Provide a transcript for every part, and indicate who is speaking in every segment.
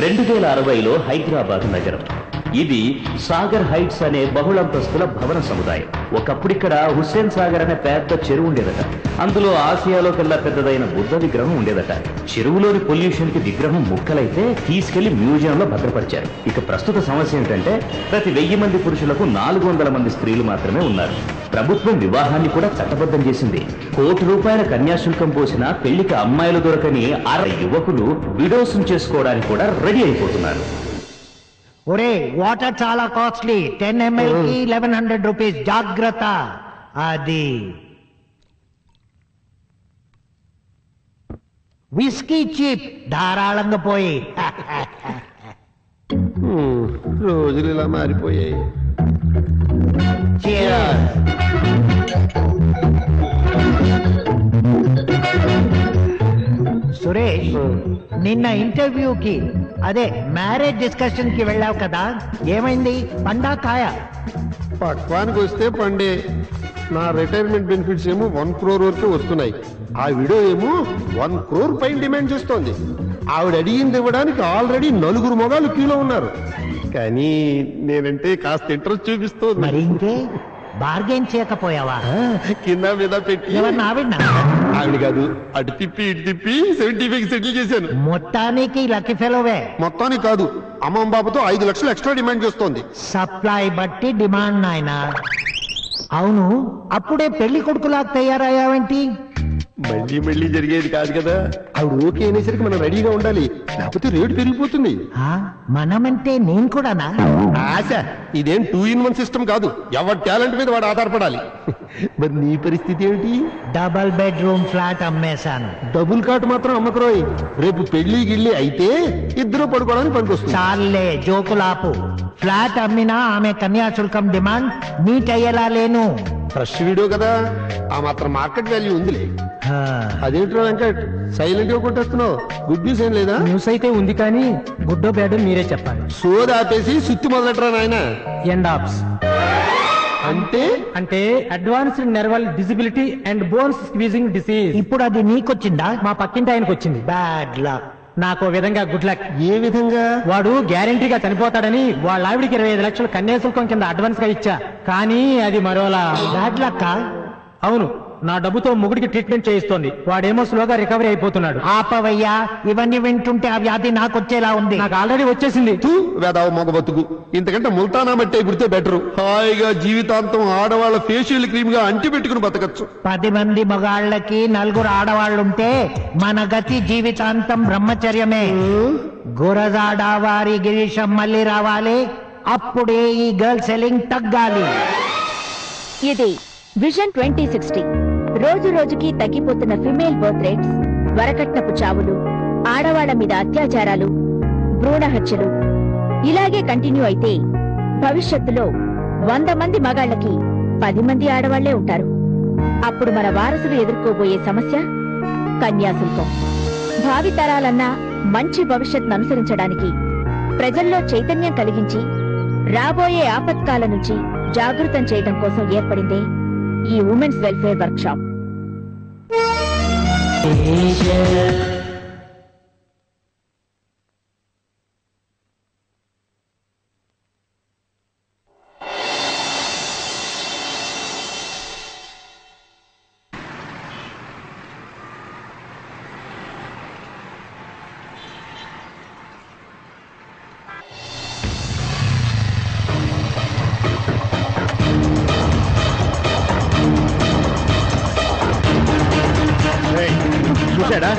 Speaker 1: 2060లో హైదరాబాద్ నగరం. ఇది సాగర్ హైట్స్ అనే బహుళంతస్తుల భవన సముదాయం. ఒకప్పుడు ఇక్కడ హుస్సేన్ సాగర్ అనే పెద్ద చెరువు ఉండేదట. అందులో ఆసియాలో కల్లా పెద్దదైన బుద్ధ విగ్రహం ఉండేదట. చెరువులోని పొల్యూషన్ కి విగ్రహం ముక్కలైతే తీసుకెళ్లి మ్యూజియంలో భద్రపరిచారు. ఇక ప్రస్తుత సమస్య ఏంటంటే ప్రతి 1000 మంది పురుషులకు 400 మంది స్త్రీలు మాత్రమే ఉన్నారు. ప్రభుత్వం వివాహాన్ని కూడా చట్టబద్ధం చేసింది. ₹1 కోటి కన్యాశుల్కం పోసినా పెళ్లికి అమ్మాయిలు దొరకని 60 యువకులు విడోసం చేసుకోవడానికి కూడా రెడీ అయిపోతున్నారు.
Speaker 2: ఒరే వాటర్ చాలా కాస్ట్లీ, 10 ml కి 1100 రూపీస్. జాగ్రత్త. అది విస్కీ చీప్, ధారాళంగా పోయి.
Speaker 3: రోజులు ఇలా మారిపోయాయి.
Speaker 2: సురేష్, నిన్న ఇంటర్వ్యూకి అదే మ్యారేజ్ డిస్కషన్ కి వెళ్ళావు కదా, ఏమైంది? పండా కాయ?
Speaker 3: పక్వానికి వస్తే పండే. నా రిటైర్మెంట్ బెనిఫిట్స్ ఏమో 1 crore వరకు వస్తున్నాయి. ఆ వీడియో ఏమో 1 crore పైన డిమాండ్ చేస్తోంది. ఆవిడ అడిగింది ఇవ్వడానికి ఆల్రెడీ 4 మొగాలు క్యూలో ఉన్నారు. కానీ నేనంటే కాస్త ఇంట్రెస్ట్ చూపిస్తోంది.
Speaker 2: మరి ఇంకే బార్గెన్ చేయకపోయావా?
Speaker 3: కింద మీద పెట్టి
Speaker 2: ఎవరిని?
Speaker 3: ఆవిడ కాదు, అటు తిప్పి ఇటు తిప్పి 75 సెటిల్ చేశాను.
Speaker 2: మొత్తానికి లక్కీ ఫెలోవే.
Speaker 3: మొత్తానికి కాదు, అమ్మమ్మ బాబుతో 5 లక్షలు ఎక్స్ట్రా డిమాండ్ చేస్తోంది.
Speaker 2: సప్లై బట్టి డిమాండ్ నాయనా. అవును, అప్పుడే పెళ్లి కొడుకులా తయారయ్యావేంటి?
Speaker 3: మళ్ళీ జరిగేది కాదు కదా. ఆవిడ ఓకే అనేసరికి మనం రెడీగా ఉండాలి, లేకపోతే రేటు పెరిగిపోతుంది.
Speaker 2: మనమంటే నేను కూడానా?
Speaker 3: ఆశ, ఇదేం 2-in-1 సిస్టమ్ కాదు. ఎవరి టాలెంట్ మీద వాడు ఆధారపడాలి. మరి నీ పరిస్థితి ఏమిటి?
Speaker 2: డబుల్ బెడ్రూమ్ ఫ్లాట్ అమ్మేశాను.
Speaker 3: డబుల్ కాట్ మాత్రం అమ్మకరోయ్. రేపు పెళ్లి గిళ్ళి అయితే ఇద్దరు పడుకోవడానికి పనికొస్తుంది.
Speaker 2: చాలే జోకులాపు. ఫ్లాట్ అమ్మినా ఆమె కన్యాశుల్కం డిమాండ్ మీట్ అయ్యేలా లేను.
Speaker 3: ఫ్రెష్ వీడియో కదా, ఆ మాత్రం మార్కెట్ వాల్యూ ఉందిలే. అదేంటో వెంకట్ సైలెంట్ గా కొట్టేస్తున్నావు? గుడ్ న్యూస్ ఏం లేదా?
Speaker 4: న్యూస్ అయితే ఉంది, కానీ గుడ్డో బ్యాడో మీరే చెప్పాలి.
Speaker 3: సోది ఆపేసి సుత్తి మొదలెట్టరా నాయన.
Speaker 4: ఎండ్ ఆప్స్
Speaker 3: అంటే
Speaker 4: advanced nerval disability and bones squeezing disease.
Speaker 2: ఇప్పుడు అది నీకొచ్చిందా?
Speaker 4: మా పక్కింటి ఆయనకు వచ్చింది.
Speaker 2: Bad luck.
Speaker 4: నాకు విధంగా గుడ్ లక్.
Speaker 3: ఏ విధంగా?
Speaker 4: వాడు గ్యారంటీగా చనిపోతాడని వాళ్ళ ఆవిడికి 25 లక్షలు కన్యాశుల్కం కింద అడ్వాన్స్ గా ఇచ్చా, కానీ అది మరోలా.
Speaker 2: Bad luck?
Speaker 4: అవును, నా డబ్బుతో మొగుడికి ట్రీట్మెంట్ చేయిస్తోంది. వాడేమో స్లోగా రికవరీ అయిపోతున్నాడు.
Speaker 2: ఆపవయ్యా, ఇవన్నీ వింటుంటే ఆ వ్యాధి నాకొచ్చేలా ఉంది.
Speaker 4: నాకు ఆల్రెడీ వచ్చేసింది.
Speaker 3: వేదావు మొగ బతుకు. ఇంతకంటే ముల్తానా మట్టే గుర్తే బెటరు. హాయిగా జీవితాంతం ఆడవాళ్ళ ఫేషియల్ క్రీమ్ గా అంటి పెట్టుకుని బతకచ్చు.
Speaker 2: 10 మంది మగాళ్ళకి 4 ఆడవాళ్ళుంటే మన గతి జీవితాంతం బ్రహ్మచర్యమే. గురజాడ వారి గిరీశం మళ్ళీ రావాలి, అప్పుడే ఈ గర్ల్ సెల్లింగ్ తగ్గాలి.
Speaker 5: ఇది విజన్ 2060. రోజు రోజుకి తగ్గిపోతున్న ఫిమేల్ బర్త్ రేట్స్, వరకట్నపు చావులు, ఆడవాళ్ల మీద అత్యాచారాలు, భ్రూణ హత్యలు ఇలాగే కంటిన్యూ అయితే భవిష్యత్తులో 100 మంది మగాళ్లకి 10 మంది ఆడవాళ్లే ఉంటారు. అప్పుడు మన వారసులు ఎదుర్కోబోయే సమస్య కన్యాశుల్కం. భావితరాలన్నా మంచి భవిష్యత్తును అనుసరించడానికి ప్రజల్లో చైతన్యం కలిగించి రాబోయే ఆపత్కాల నుంచి జాగృతం చేయడం కోసం ఏర్పడిందే ఈ ఉమెన్స్ వెల్ఫేర్ వర్క్ షాప్.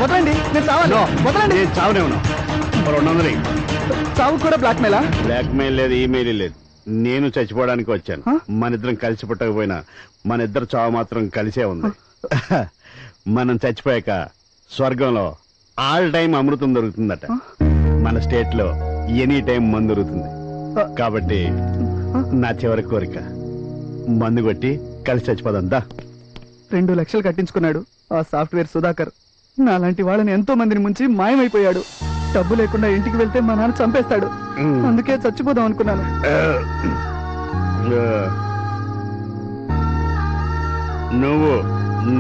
Speaker 4: వదలండి, నేను చావాలి. వదలండి.
Speaker 6: చావునే ఉన్నా 200.
Speaker 4: చావు కూడా బ్లాక్ మెయిలా?
Speaker 6: బ్లాక్ మెయిల్ లేదు, ఈమెయిల్ లేదు. నేను చచ్చిపోవడానికి వచ్చాను. మన ఇద్దరం కలిసి పుట్టకపోయినా మన ఇద్దరు చావు మాత్రం కలిసే ఉంది. మనం చచ్చిపోయాక స్వర్గంలో ఆల్ టైం అమృతం దొరుకుతుందట. మన స్టేట్ లో ఎనీ టైం మందు దొరుకుతుంది. కాబట్టి నా చివరి కోరిక మందు కొట్టి కలిసి చచ్చిపోదా.
Speaker 4: 2 లక్షలు కట్టించుకున్నాడు ఆ సాఫ్ట్వేర్ సుధాకర్. నాలాంటి వాళ్ళని ఎంతో మందిని ముంచి మాయమైపోయాడు. డబ్బు లేకుండా ఇంటికి వెళ్తే మా నాన్న చంపేస్తాడు. అందుకే చచ్చిపోదాం అనుకున్నాను.
Speaker 6: నువ్వు,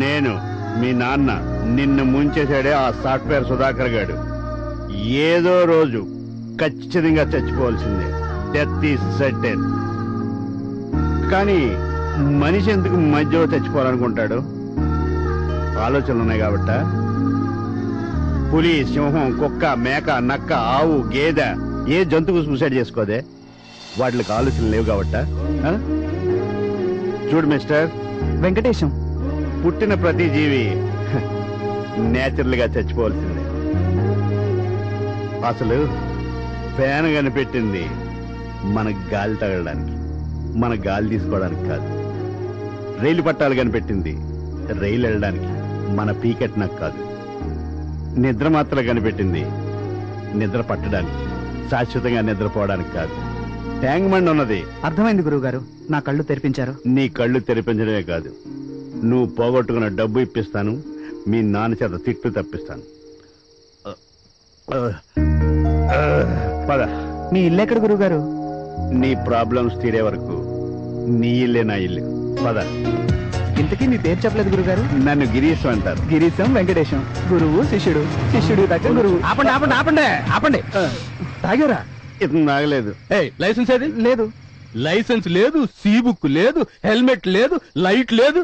Speaker 6: నేను, మీ నాన్న నిన్ను ముంచేశాడే ఆ సాఫ్ట్వేర్ సుధాకర్ గాడు. ఏదో రోజు ఖచ్చితంగా చచ్చిపోవాల్సిందే. Death is certain. కానీ మనిషి ఎందుకు మధ్యలో చచ్చిపోవాలనుకుంటాడు? ఆలోచనలు ఉన్నాయి కాబట్ట. పులి, సింహం, కుక్క, మేక, నక్క, ఆవు, గేదె ఏ జంతువు సూసైడ్ చేసుకోదే? వాటికి ఆలోచనలు లేవు కాబట్ట. చూడు మిస్టర్
Speaker 4: వెంకటేశం,
Speaker 6: పుట్టిన ప్రతి జీవి నేచురల్ గా చచ్చిపోవాల్సిందే. అసలు ఫ్యాన్ కనిపెట్టింది మన గాలి తగలడానికి, మన గాలి తీసుకోవడానికి కాదు. రైలు పట్టాలు కనిపెట్టింది రైలు వెళ్ళడానికి, మన పీకెట్నకు కాదు. నిద్ర మాత్రం కనిపెట్టింది నిద్ర పట్టడానికి, శాశ్వతంగా నిద్రపోవడానికి కాదు. ట్యాంక్ బండ్ ఉన్నది.
Speaker 4: అర్థమైంది గురువు గారు, నా కళ్ళు తెరిపించారు.
Speaker 6: నీ కళ్ళు తెరిపించడమే కాదు, నువ్వు పోగొట్టుకున్న డబ్బు ఇప్పిస్తాను, మీ నాన్న చేత తిట్లు తప్పిస్తాను. పద.
Speaker 4: మీ ఇల్లు ఎక్కడ గురువు గారు?
Speaker 6: నీ ప్రాబ్లమ్స్ తీరే వరకు నీ ఇల్లే నా ఇల్లు. పద.
Speaker 4: ఇంతకీ మీ పేరు చెప్పలేదు గురుగారు.
Speaker 6: నన్ను గిరీశ్ అంటారు.
Speaker 4: గిరీశం వెంకటేశం, గురువు శిష్యుడు, శిష్యుడు దగ్గర గురువు.
Speaker 7: ఆపండి ఆపండి ఆపండి ఆపండి. తాగారా?
Speaker 6: ఇతను నాగలేదు.
Speaker 7: లైసెన్స్ ఏది?
Speaker 4: లేదు.
Speaker 7: లైసెన్స్ లేదు, సీ బుక్ లేదు, హెల్మెట్ లేదు, లైట్ లేదు.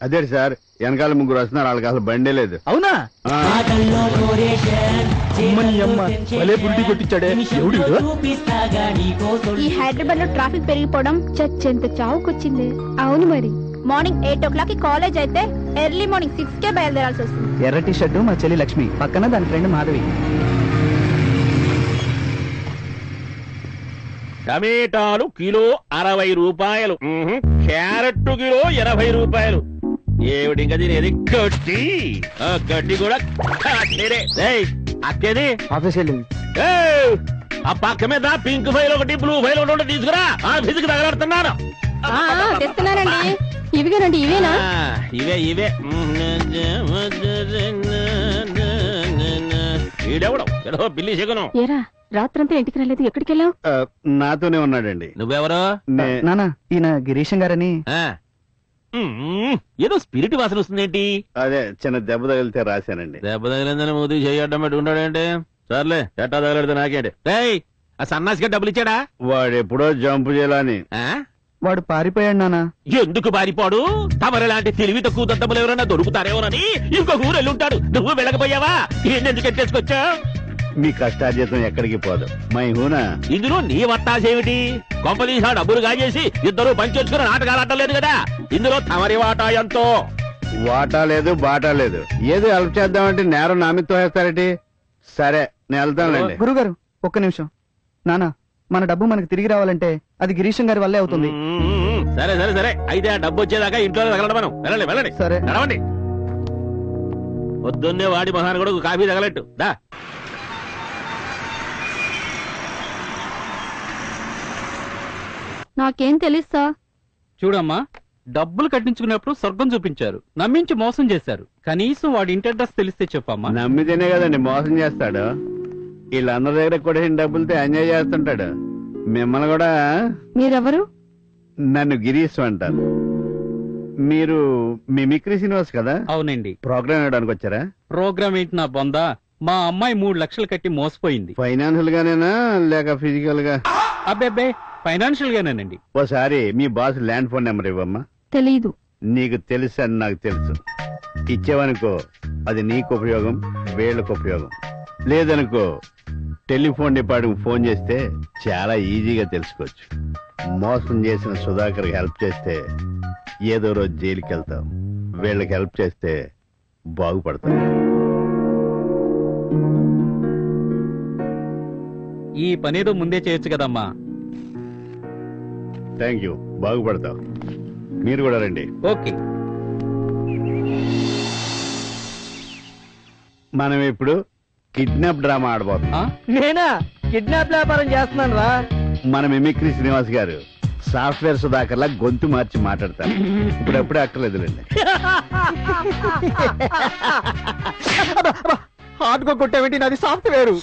Speaker 6: అదే సార్, వెనకాల ముగ్గురు వస్తున్నారు, వాళ్ళకి అసలు బండే లేదు.
Speaker 7: అవునా?
Speaker 6: ఆ,
Speaker 7: భలే పురిటి కొట్టించాడే. ఎవడు వీడు?
Speaker 8: ఈ హైదరాబాద్ లో ట్రాఫిక్ పెరిగిపోవడం చచ్చెంత చావుకొచ్చింది. అవును మరి, మార్నింగ్ 8 o'clock కాలేజ్ అయితే ఎర్లీ మార్నింగ్ 6 బయలుదేరాల్సి వస్తుంది.
Speaker 4: ఎర్ర టీ షర్టు మా చెల్లి లక్ష్మి, పక్కన దాని ఫ్రెండ్ మాధవి.
Speaker 9: టమేటాలు కిలో 60 రూపాయలు. క్యారెట్ కిలో 80 రూపాయలు. ఏమిటి ఇంకా తినేది? గడ్డి. గడ్డి కూడా అక్కేది
Speaker 4: ఆఫీస్ వెళ్ళింది.
Speaker 9: ఆ పక్క మీద పింక్ ఫైల్ ఒకటి, బ్లూ ఫైల్ ఒకటి తీసుకురా. ఆఫీస్కి తగలడుతున్నాను.
Speaker 8: తెస్తున్నానండి. ఇవిగానండి, ఇవేనా?
Speaker 9: ఇవే ఇవే. ఈడెవడం ఏదో పిల్లి శకునం.
Speaker 8: ఏరా, రాత్రంతా ఇంటికి రాలేదు, ఎక్కడికి వెళ్ళావు?
Speaker 6: ఆ, నాతోనే ఉన్నాడండి.
Speaker 9: నువ్వెవరో?
Speaker 4: నానా, ఈయన గిరీశం గారని.
Speaker 9: ఏదో స్పిరిట్ వాసన వస్తుందేంటి?
Speaker 6: అదే చిన్న దెబ్బ తగిలితే రాశానండి.
Speaker 9: దెబ్బ తగిలిందని మూతి చేయడం పెట్టి ఉంటాడేంటి? సర్లే, ఎట్టా తగలడితే నాకేంటి? ఆ సన్నాసిగా డబ్బులు ఇచ్చాడా?
Speaker 6: వాడు ఎప్పుడో జంపు చేయాలని.
Speaker 4: వాడు పారిపోయాడు నానా.
Speaker 9: ఎందుకు పారిపోడు? తమరలాంటి తెలివి తక్కువ దద్దములు ఎవరైనా దొరుకుతారేమోనని ఇంకొక ఊరు వెళ్ళుంటాడు. నువ్వు వెళ్ళకపోయావా? ఎందుకు ఎట్టేసుకొచ్చా?
Speaker 6: మీ కష్టార్జితం ఎక్కడికి పోదు. మై హూనా.
Speaker 9: ఇందులో నీ వత్తాసేమిటి? కొంపదీసా డబ్బులు కాజేసి ఇద్దరు పంచొచ్చుకుని నాటకాలు ఆడలేదు కదా. ఇందులో తమరి వాటా ఎంతో?
Speaker 6: వాటా లేదు, బాటా లేదు. ఏదో హెల్ప్ చేద్దామంటే నేరం నా మీద తోసేస్తారేటి? సరే, నేను వెళ్తానులేండి.
Speaker 4: గురుగారు ఒక్క నిమిషం. నానా, మన డబ్బు మనకు తిరిగి రావాలంటే అది గిరీశం గారి వల్లే అవుతుంది.
Speaker 9: సరే సరే సరే, అయితే ఆ డబ్బు వచ్చేదాకా ఇంట్లో తగలడం మనం. వెళ్ళండి వెళ్ళండి.
Speaker 4: సరే.
Speaker 9: నడవండి. పొద్దున్నే వాడి మహాన్ కూడా కాఫీ తగలట్టు దా.
Speaker 8: నాకేం తెలుస్తా?
Speaker 7: చూడమ్మా, డబ్బులు కట్టించుకున్నప్పుడు స్వర్గం చూపించారు, నమ్మించి మోసం చేశారు. కనీసం వాడి ఇంటి అడ్రస్ తెలిస్తే చెప్పమ్మా.
Speaker 6: నమ్మితేనే కదండి మోసం చేస్తాడు. వీళ్ళందరి దగ్గర కూడా డబ్బులతో ఎంజాయ్ చేస్తుంటాడు. మిమ్మల్ని కూడా.
Speaker 8: మీరెవరు?
Speaker 6: నన్ను గిరీశ్ అంటారు. మీరు మిమిక్రీ శ్రీనివాస్ కదా?
Speaker 7: అవునండి.
Speaker 6: ప్రోగ్రామ్ ఇవ్వడానికి వచ్చారా?
Speaker 7: ప్రోగ్రామ్ ఏంటి నా బొందా? మా అమ్మాయి 3 లక్షలు కట్టి మోసపోయింది.
Speaker 6: ఫైనాన్షియల్ గానేనా లేక ఫిజికల్ గా?
Speaker 7: అబ్బే, ఫైనాన్షియల్ గానేనండి.
Speaker 6: ఓసారి మీ బాస్ ల్యాండ్ ఫోన్ నెంబర్ ఇవ్వమ్మా.
Speaker 8: తెలీదు.
Speaker 6: నీకు తెలుసు అని నాకు తెలుసు. ఇచ్చేవనుకో అది నీకు ఉపయోగం, వీళ్ళకు ఉపయోగం. లేదనుకో టెలిఫోన్ డిపార్ట్మెంట్ ఫోన్ చేస్తే చాలా ఈజీగా తెలుసుకోవచ్చు. మోసం చేసిన సుధాకర్కి హెల్ప్ చేస్తే ఏదో రోజు జైలుకి వెళ్తాం. వీళ్ళకి హెల్ప్ చేస్తే బాగుపడతాం.
Speaker 7: ఈ పనేదో ముందే చేయొచ్చు కదమ్మా.
Speaker 6: థ్యాంక్ యూ, బాగుపడతాం. మీరు కూడా రండి.
Speaker 7: ఓకే.
Speaker 6: మనం ఇప్పుడు కిడ్నాప్ డ్రామా ఆడబోతున్నాం.
Speaker 2: నేనా కిడ్నాప్ వ్యాపారం చేస్తున్నాను రా.
Speaker 6: మన మిమిక్రీ శ్రీనివాస్ గారు సాఫ్ట్వేర్ సుధాకర్ లా గొంతు మార్చి మాట్లాడతారు. ఇప్పుడప్పుడే అక్కర్లేదులేండి.
Speaker 2: హార్డ్గా కొట్టేమిటి, నాది సాఫ్ట్వేర్.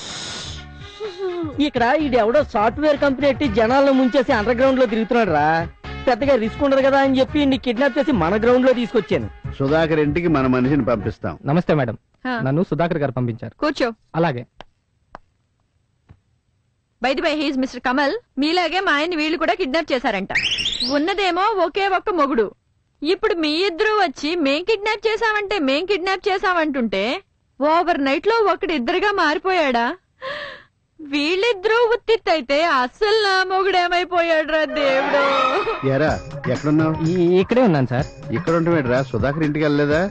Speaker 2: ఇక్కడ ఇది ఎవడో సాఫ్ట్వేర్ కంపెనీ ఎట్టి జనాలను ముంచేసి అండర్ గ్రౌండ్ లో తిరుగుతున్నాడు రా. పెద్దగా రిస్క్ ఉండదు కదా అని చెప్పి నీ కిడ్నాప్ చేసి మన గ్రౌండ్ లో తీసుకొచ్చాను.
Speaker 6: సుధాకర్ ఇంటికి మన మనిషిని పంపిస్తాం.
Speaker 7: నమస్తే మేడం, నన్ను సుధాకర్ గారు పంపించారు.
Speaker 8: కూర్చో.
Speaker 7: అలాగే.
Speaker 10: By the by he's mister Kamal. మీలాగే మా ఆయన వీళ్ళు కూడా కిడ్నాప్ చేశారంట. ఉన్నదేమో ఒకే ఒక్క మొగుడు. ఇప్పుడు మీ ఇద్దరు వచ్చి మేం కిడ్నాప్ చేశామంటుంటే ఓవర్ నైట్ లో ఒకడిద్దరుగా మారిపోయాడా? వీళ్ళిద్దరూ ఉత్తిత్తైతే అస్సలు నా మొగుడేమైపోయాడు రా దేవుడు.
Speaker 6: ఎరా ఎక్కడున్నావు?
Speaker 11: ఇక్కడే ఉన్నాను సార్.
Speaker 6: ఇక్కడ ఉంటావేట్రా? సుధాకర్ ఇంటికి వెళ్ళలేదా?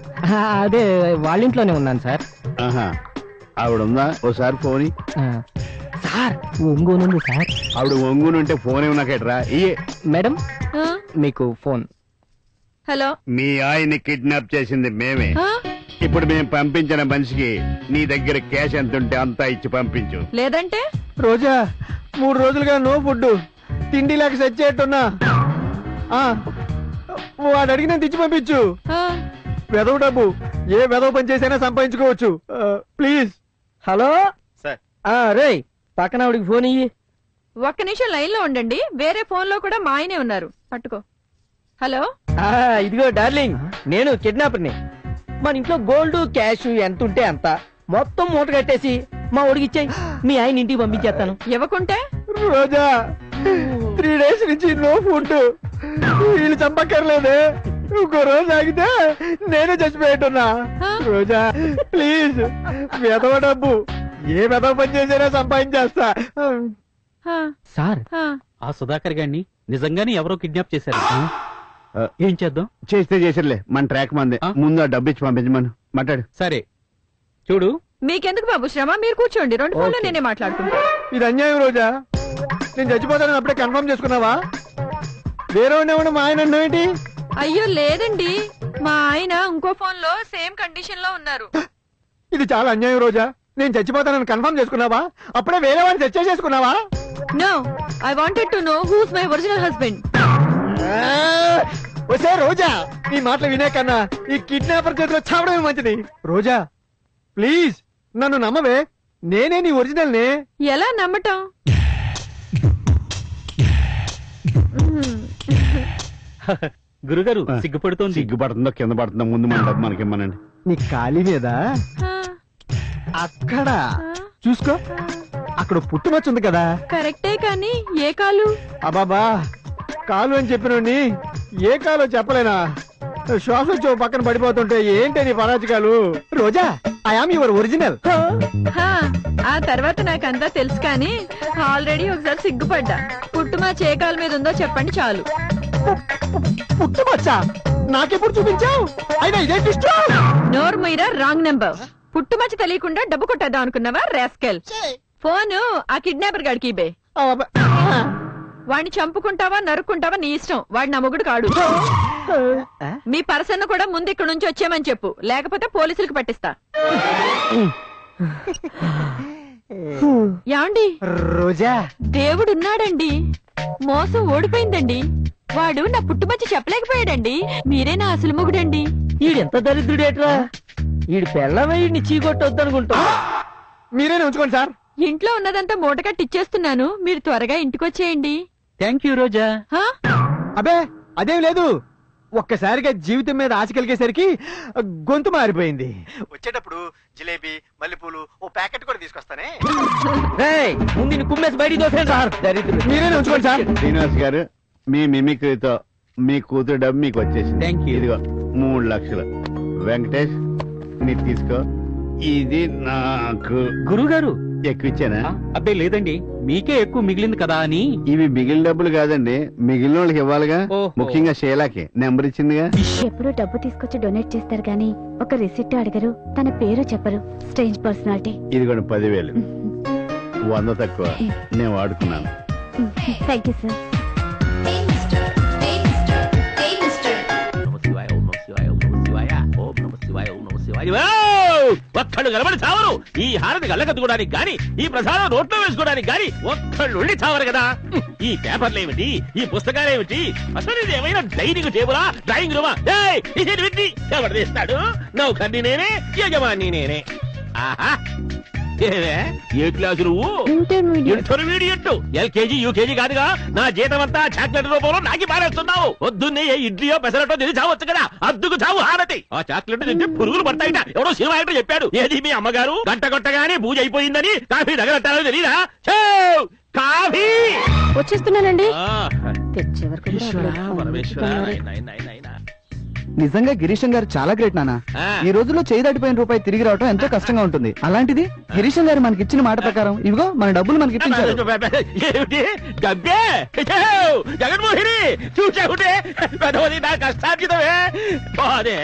Speaker 11: అదే వాళ్ళ ఇంట్లోనే ఉన్నాను సార్.
Speaker 6: ఆహా, ఆవిడ ఉందా? ఓసారి ఫోన్
Speaker 11: సార్. ఒంగోనుంది సార్.
Speaker 6: ఆవిడ ఒంగుని ఉంటే ఫోన్ ఏమన్నాకేట్రా?
Speaker 11: మేడం మీకు ఫోన్.
Speaker 10: హలో,
Speaker 6: మీ ఆయన్ని కిడ్నాప్ చేసింది మేమే. ఇప్పుడు మేము పంపించిన మనిషికి నీ దగ్గర క్యాష్ ఎంత ఉంటే అంతా ఇచ్చి పంపించు.
Speaker 10: లేదంటే
Speaker 11: రోజా 3 రోజులుగా నో ఫుడ్, తిండి లేక సచ్చేట్టున్నా. వాడు అడిగిన తెచ్చి పంపించు. వెదవ డబ్బు ఏ వెదవ పని చేసైనా సంపాదించుకోవచ్చు. ప్లీజ్. హలో రే, పక్కన ఆవిడికి ఫోన్ ఇయ్యి.
Speaker 10: ఒక్క నిమిషం లైన్ లో ఉండండి. వేరే ఫోన్ లో కూడా మా ఆయనే ఉన్నారు. పట్టుకో. హలో,
Speaker 11: ఇదిగో డార్లింగ్, నేను కిడ్నాపర్ని. మన ఇంట్లో గోల్డ్ క్యాష్ ఎంత ఉంటే అంత మొత్తం మూట కట్టేసి మా ఒడిగిచ్చాయి. మీ ఆయన ఇంటికి పంపించేస్తాను.
Speaker 10: ఇవ్వకుంటే
Speaker 11: రోజా 3 days నుంచి నో ఫుడ్. వీళ్ళు చంపక్కర్లేదే. ఇంకో రోజు ఆగితే నేనే చచ్చిపోయేట్టున్నా. రోజా ప్లీజ్, వెదవ డబ్బు ఏ వెదవ పని చేసినా సంపాదించేస్తా.
Speaker 7: సార్, ఆ సుధాకర్ గారిని నిజంగానే ఎవరో కిడ్నాప్ చేశారు. ఏం చేద్దాం?
Speaker 6: చేస్తే చేసిర్లే, మన ట్రాక్ మంది. ముందు ఆ డబ్బు ఇచ్చి పంపించమను. మాట్లాడు.
Speaker 7: సరే చూడు.
Speaker 10: మీకెందుకు బాబు శ్రమ? మీరు కూర్చోండి. 2 ఫోన్లు నేనే మాట్లాడుకుంటా.
Speaker 11: ఇది అన్యాయం రోజా. నేను చచ్చిపోతానని అప్పుడే కన్ఫర్మ్ చేసుకున్నావా? వేరే ఉండేవాడు మా ఆయన అన్నావేంటి?
Speaker 10: అయ్యో లేదండి, మా ఆయన ఇంకో ఫోన్ లో సేమ్ కండిషన్ లో ఉన్నారు.
Speaker 11: ఇది చాలా అన్యాయం రోజా. నేను చచ్చిపోతానని కన్ఫర్మ్ చేసుకున్నావా? అప్పుడే వేరే వాడిని చర్చ చేసుకున్నావా?
Speaker 10: No, I wanted to know who is my original husband.
Speaker 11: ఒసే రోజా, నీ మాటలు వినే కన్నా ఈ కిడ్నాపర్ చేతిలో చావడమే మంచిది. రోజా ప్లీజ్ నన్ను నమ్మవే, నేనే నీ ఒరిజినల్ నే.
Speaker 10: ఎలా నమ్మటం?
Speaker 7: గురుగారు సిగ్గుపడుతోంది.
Speaker 6: సిగ్గుపడుతుందో కింద పడుతుందో ముందు మన డబ్బు మనకిమ్మనండి.
Speaker 11: నీ ఖాళీ మీద అక్కడ చూసుకో, అక్కడ పుట్టుమచ్చ ఉంది కదా.
Speaker 10: కరెక్టే, కానీ ఏ కాలు?
Speaker 11: అబాబా, కాలు అని చెప్పినోడిని ఏ కాలో చెప్పలేనా? శ్వాస వచ్చి పక్కన పడిపోతుంటే ఏంటి నీ పరాజకాలు? రోజా, ఐ ఆమ్ యువర్ ఒరిజినల్.
Speaker 10: ఆ తర్వాత నాకంతా తెలుసు, కానీ ఆల్రెడీ ఒకసారి సిగ్గుపడ్డా. పుట్టుమా చేకాల మీద ఉందో చెప్పండి చాలు.
Speaker 11: పుట్టుమచ్చ నాకెప్పుడు చూపించావు? అయినా ఇదేంటి?
Speaker 10: నోర్ మీరా, రాంగ్ నెంబర్. పుట్టుమచ్చ తెలియకుండా డబ్బు కొట్టేద్దాం అనుకున్నావా రాస్కెల్? ఫోను ఆ కిడ్నాపర్ గాడికి ఇబే. వాడిని చంపుకుంటావా నరుక్కుంటావా నీ ఇష్టం. వాడి నా మొగుడు కాడు. మీ పర్సన్ కూడా ముందు ఇక్కడ నుంచి వచ్చేయమని చెప్పు, లేకపోతే పోలీసులకు పట్టిస్తా. యాండి
Speaker 11: రోజా,
Speaker 10: దేవుడున్నాడండి. మోసం ఓడిపోయిందండి. వాడు నా పుట్టుమచ్చి చెప్పలేకపోయాడండి. మీరే నా అసలు మొగుడండి.
Speaker 11: ఈడెంత దరిద్రుడేట్రా. ఈడు పెళ్ళమే ఈడిని చీకొట్టొద్దనుకుంటా. మీరేనే ఉంచుకోండి సార్.
Speaker 10: ఇంట్లో ఉన్నదంతా మూట కట్టిచ్చేస్తున్నాను. మీరు త్వరగా ఇంటికొచ్చేయండి.
Speaker 7: థ్యాంక్ యూ రోజా.
Speaker 11: అబే అదేం లేదు, ఒక్కసారిగా జీవితం మీద ఆశ కలిగేసరికి గొంతు మారిపోయింది. వచ్చేటప్పుడు జిలేబీ, మల్లెపూలు ఓ ప్యాకెట్ కూడా తీసుకొస్తానే. ముందు కుమ్మేసి బయటికి దోసేయండి సార్. దరిద్రుడు. మీరేనే ఉంచుకోండి సార్.
Speaker 6: శ్రీనివాస్ గారు, మీ మిమిక్రీతో మీ కూతురు డబ్బు మీకు వచ్చేసింది.
Speaker 7: Thank you.
Speaker 6: ఇదిగో 3 లక్షలు. వెంకటేష్ నీ తీసుకో. ఇది నాకు.
Speaker 7: గురుగారు
Speaker 6: ఎక్కువ ఇచ్చానా?
Speaker 7: అబ్బే లేదండి, మీకే ఎక్కువ మిగిలింది కదా అని.
Speaker 6: ఇవి మిగిలిన డబ్బులు కాదండి, మిగిలిన వాళ్ళకి ఇవ్వాలిగా. ముఖ్యంగా షేలాకి నెంబర్ ఇచ్చిందిగా.
Speaker 5: ఎప్పుడు డబ్బు తీసుకొచ్చి డొనేట్ చేస్తారు గానీ ఒక రిసిప్ట్ అడగరు, తన పేరు చెప్పరు. Strange personality.
Speaker 6: ఇది కూడా 10,000. 100 తక్కువ నేను వాడుకున్నాను.
Speaker 5: Thank you sir.
Speaker 9: ఒక్కళ్ళు కలబడి చావరు. ఈ హారతి గల్లకత్తుకోవడానికి గాని, ఈ ప్రసాదం నోట్లో వేసుకోవడానికి గాని ఒక్కళ్ళు ఉండి చావరు కదా. ఈ పేపర్లేమిటి, ఈ పుస్తకాలేమిటి, అసలు ఇది ఏమైనా డైనింగ్ టేబులా, డ్రాయింగ్ రూమా? ఎవరు తీస్తాడు? నౌకర్ని నేనే, యజమాని నేనే. ఆహా, ఏ క్లాసు నువ్వు? ఇంటర్మీడియట్. ఎల్కేజీ యూకేజీ కాదుగా. నా జీతం అంతా చాక్లెట్ రూపంలో నాకి పారేస్తున్నావు. పొద్దున్నే ఏ ఇడ్లీయో పెసరటో తిని చావచ్చు కదా. అద్దుకు చావు హారతి. ఆ చాక్లెట్ తింటే పురుగులు పడతాయిట. ఎవడో సినిమా యాక్టర్ చెప్పాడు. ఏది మీ అమ్మగారు గంట కొట్టగానే పూజ అయిపోయిందని కాఫీ తగలట్టాలో తెలీదా? కాఫీ
Speaker 10: వచ్చేస్తున్నానండి.
Speaker 9: తెచ్చే వరకు
Speaker 4: నిజంగా గిరీశం గారు చాలా గ్రేట్ నాన్న. ఈ రోజుల్లో చేయి దాటిపోయిన రూపాయి తిరిగి రావడం ఎంతో కష్టంగా ఉంటుంది. అలాంటిది గిరీశం గారు మనకి ఇచ్చిన మాట ప్రకారం ఇవిగో మన డబ్బులు మనకి ఇప్పించారు.
Speaker 9: జగన్మోహిని చూసావుంటే పెదవది నా కష్టార్జితమే. అదే